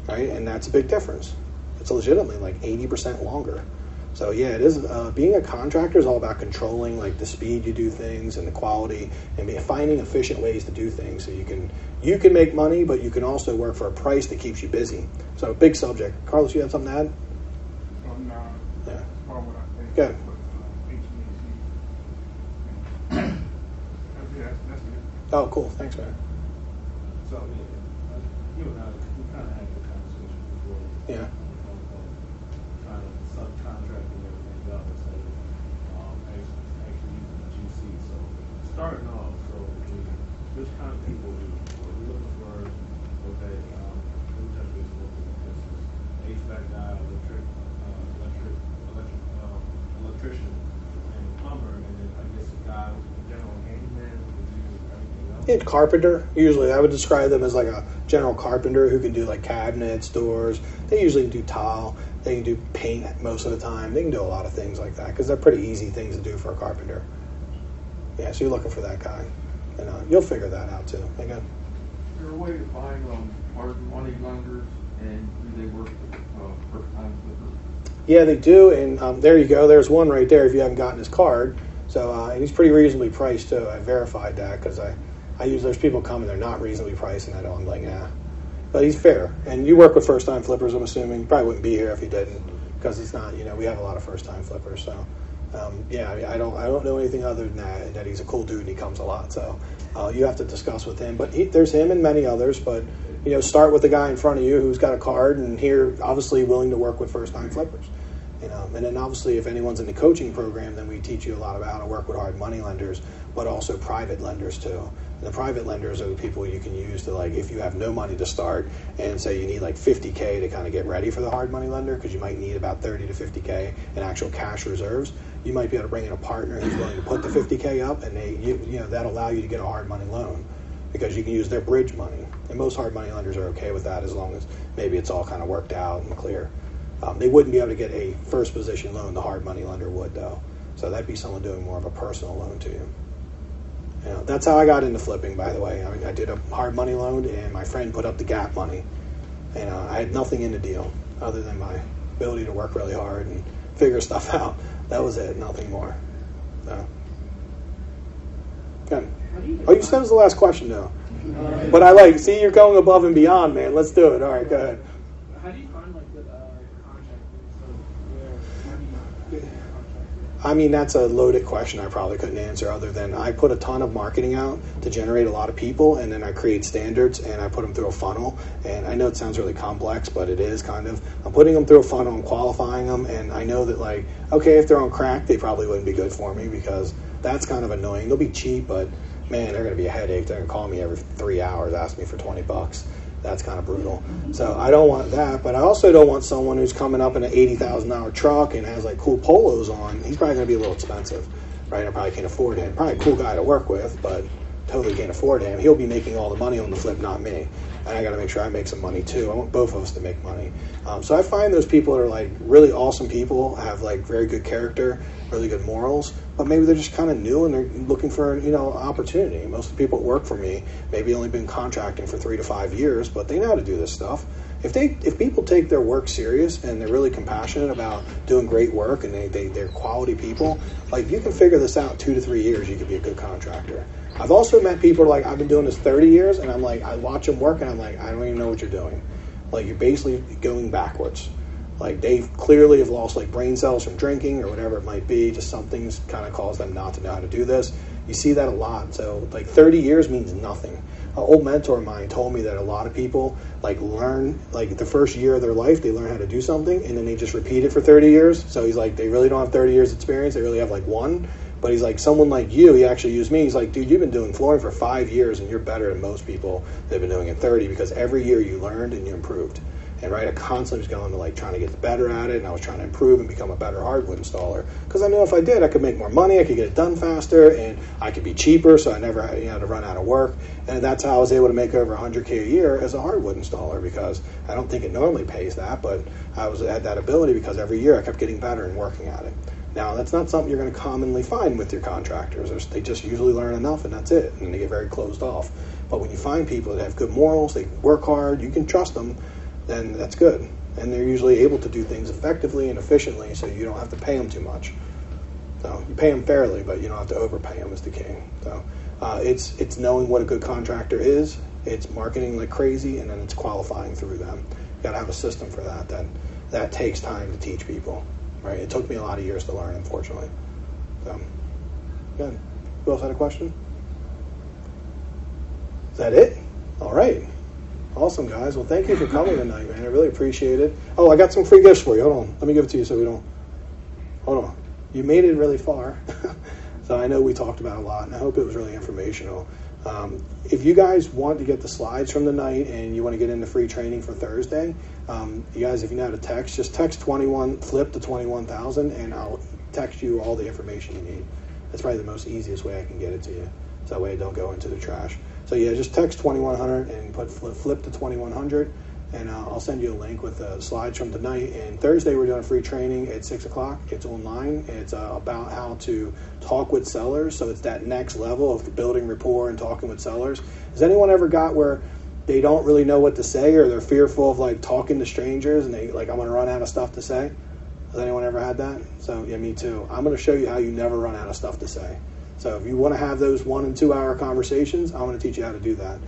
A: right? And that's a big difference. It's legitimately like 80% longer. So yeah, it is. Being a contractor is all about controlling like the speed you do things and the quality, and finding efficient ways to do things so you can make money, but you can also work for a price that keeps you busy. So big subject. Carlos, you have something to add?
G: No.
A: Yeah.
G: That's part of what I think.
A: Good.
G: That's it.
A: Oh, cool. Thanks, man.
H: So, you and I, we kind of had a conversation before.
A: Yeah.
H: Kind of subcontracting everything else, actually using the GC. So, starting off, which kind of people are we looking for? Okay, we touch base a little bit. HVAC guy, electrician, and plumber, and then I guess a guy, general handyman, would do everything else.
A: Yeah, carpenter. Usually, I would describe them as like a general carpenter who can do like cabinets, doors. They usually do tile. They can do paint most of the time. They can do a lot of things like that because they're pretty easy things to do for a carpenter. Yeah, so you're looking for that guy, and you'll figure that out too. Again.
I: Is there a way to find hard money lenders, and do they work with first-time flippers?
A: Yeah, they do, and there you go. There's one right there if you haven't gotten his card. So, and he's pretty reasonably priced too. I verified that because there's people coming, they're not reasonably priced, and I'm like, nah. But he's fair. And you work with first-time flippers, I'm assuming. You probably wouldn't be here if you didn't, because it's not, we have a lot of first-time flippers. So, I don't know anything other than that he's a cool dude and he comes a lot. So, you have to discuss with him. But there's him and many others. But, start with the guy in front of you who's got a card and here, obviously, willing to work with first-time flippers. And then obviously if anyone's in the coaching program, then we teach you a lot about how to work with hard money lenders, but also private lenders too. And the private lenders are the people you can use to, like, if you have no money to start and say you need like $50K to kind of get ready for the hard money lender, because you might need about $30 to $50K in actual cash reserves, you might be able to bring in a partner who's willing to put the $50K up, and that'll allow you to get a hard money loan because you can use their bridge money. And most hard money lenders are okay with that as long as maybe it's all kind of worked out and clear. They wouldn't be able to get a first position loan. The hard money lender would, though. So that'd be someone doing more of a personal loan to you. That's how I got into flipping, by the way. I did a hard money loan, and my friend put up the gap money. And I had nothing in the deal other than my ability to work really hard and figure stuff out. That was it, nothing more. So. Good. Oh, you said it was the last question, though. But see, you're going above and beyond, man. Let's do it. All right, go ahead.
D: How do you find good contractors? So how do you get contractors?
A: I mean, that's a loaded question I probably couldn't answer other than I put a ton of marketing out to generate a lot of people, and then I create standards and I put them through a funnel. And I know it sounds really complex, but it is kind of. I'm putting them through a funnel and qualifying them, and I know that, like, okay, if they're on crack, they probably wouldn't be good for me because that's kind of annoying. They'll be cheap, but man, they're going to be a headache. They're going to call me every 3 hours, ask me for $20. That's kind of brutal. So I don't want that, but I also don't want someone who's coming up in an $80,000 truck and has like cool polos on. He's probably going to be a little expensive, right? I probably can't afford him. Probably a cool guy to work with, but totally can't afford him. He'll be making all the money on the flip, not me. And I got to make sure I make some money too. I want both of us to make money. So I find those people that are like really awesome people, have like very good character, really good morals, but maybe they're just kind of new and they're looking for, opportunity. Most of the people that work for me maybe only been contracting for 3 to 5 years, but they know how to do this stuff. if people take their work serious and they're really compassionate about doing great work and they're quality people, like you can figure this out 2 to 3 years, you could be a good contractor. I've also met people like, I've been doing this 30 years and I'm like, I watch them work and I'm like, I don't even know what you're doing. Like you're basically going backwards. Like they clearly have lost like brain cells from drinking or whatever it might be. Just something's kind of caused them not to know how to do this. You see that a lot. So like 30 years means nothing. An old mentor of mine told me that a lot of people like learn like the first year of their life, they learn how to do something and then they just repeat it for 30 years. So he's like, they really don't have 30 years experience. They really have like one. But he's like, someone like you, he actually used me. He's like, dude, you've been doing flooring for 5 years and you're better than most people that have been doing it 30 because every year you learned and you improved. And right, I constantly was going to like trying to get better at it, and I was trying to improve and become a better hardwood installer because I knew if I did, I could make more money, I could get it done faster, and I could be cheaper, so I never had to run out of work. And that's how I was able to make over $100K a year as a hardwood installer because I don't think it normally pays that, but I had that ability because every year I kept getting better and working at it. Now, that's not something you're going to commonly find with your contractors. They just usually learn enough, and that's it, and they get very closed off. But when you find people that have good morals, they work hard, you can trust them, then that's good. And they're usually able to do things effectively and efficiently, so you don't have to pay them too much. So you pay them fairly, but you don't have to overpay them is the key. So it's knowing what a good contractor is, it's marketing like crazy, and then it's qualifying through them. You got to have a system for that takes time to teach people. Right? It took me a lot of years to learn, unfortunately. So, good. Who else had a question? Is that it? All right. Awesome, guys. Well, thank you for coming tonight, man. I really appreciate it. Oh, I got some free gifts for you. Hold on. Let me give it to you so we don't... Hold on. You made it really far. So I know we talked about a lot, and I hope it was really informational. If you guys want to get the slides from the night and you want to get into free training for Thursday, you guys, if you know how to text, just text 21, flip to 21,000, and I'll text you all the information you need. That's probably the most easiest way I can get it to you. So that way it don't go into the trash. So yeah, just text 2100 and put flip to 2100, and I'll send you a link with the slides from tonight. And Thursday we're doing a free training at 6 o'clock. It's online. It's about how to talk with sellers. So it's that next level of building rapport and talking with sellers. Has anyone ever got where they don't really know what to say, or they're fearful of like talking to strangers and they like, I'm going to run out of stuff to say? Has anyone ever had that? So yeah, me too. I'm going to show you how you never run out of stuff to say. So if you want to have those 1 and 2 hour conversations, I'm going to teach you how to do that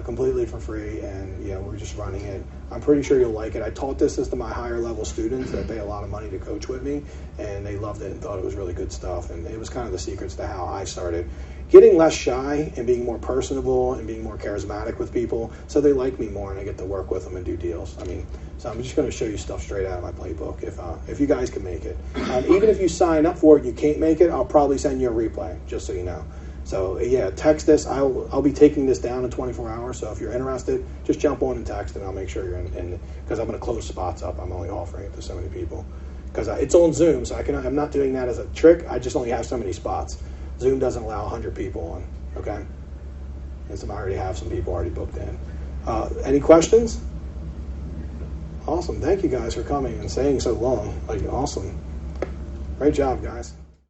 A: completely for free. And yeah, we're just running it. I'm pretty sure you'll like it. I taught this to my higher level students that pay a lot of money to coach with me, and they loved it and thought it was really good stuff. And it was kind of the secrets to how I started getting less shy and being more personable and being more charismatic with people, so they like me more and I get to work with them and do deals. I mean, so I'm just going to show you stuff straight out of my playbook if you guys can make it. Even if you sign up for it and you can't make it, I'll probably send you a replay, just so you know. So yeah, text this. I'll be taking this down in 24 hours, so if you're interested, just jump on and text, and I'll make sure you're in, because I'm going to close spots up. I'm only offering it to so many people because it's on Zoom, so I'm not doing that as a trick. I just only have so many spots. Zoom doesn't allow 100 people on, okay? And I already have some people already booked in. Any questions? Awesome. Thank you guys for coming and staying so long. Like, awesome. Great job, guys.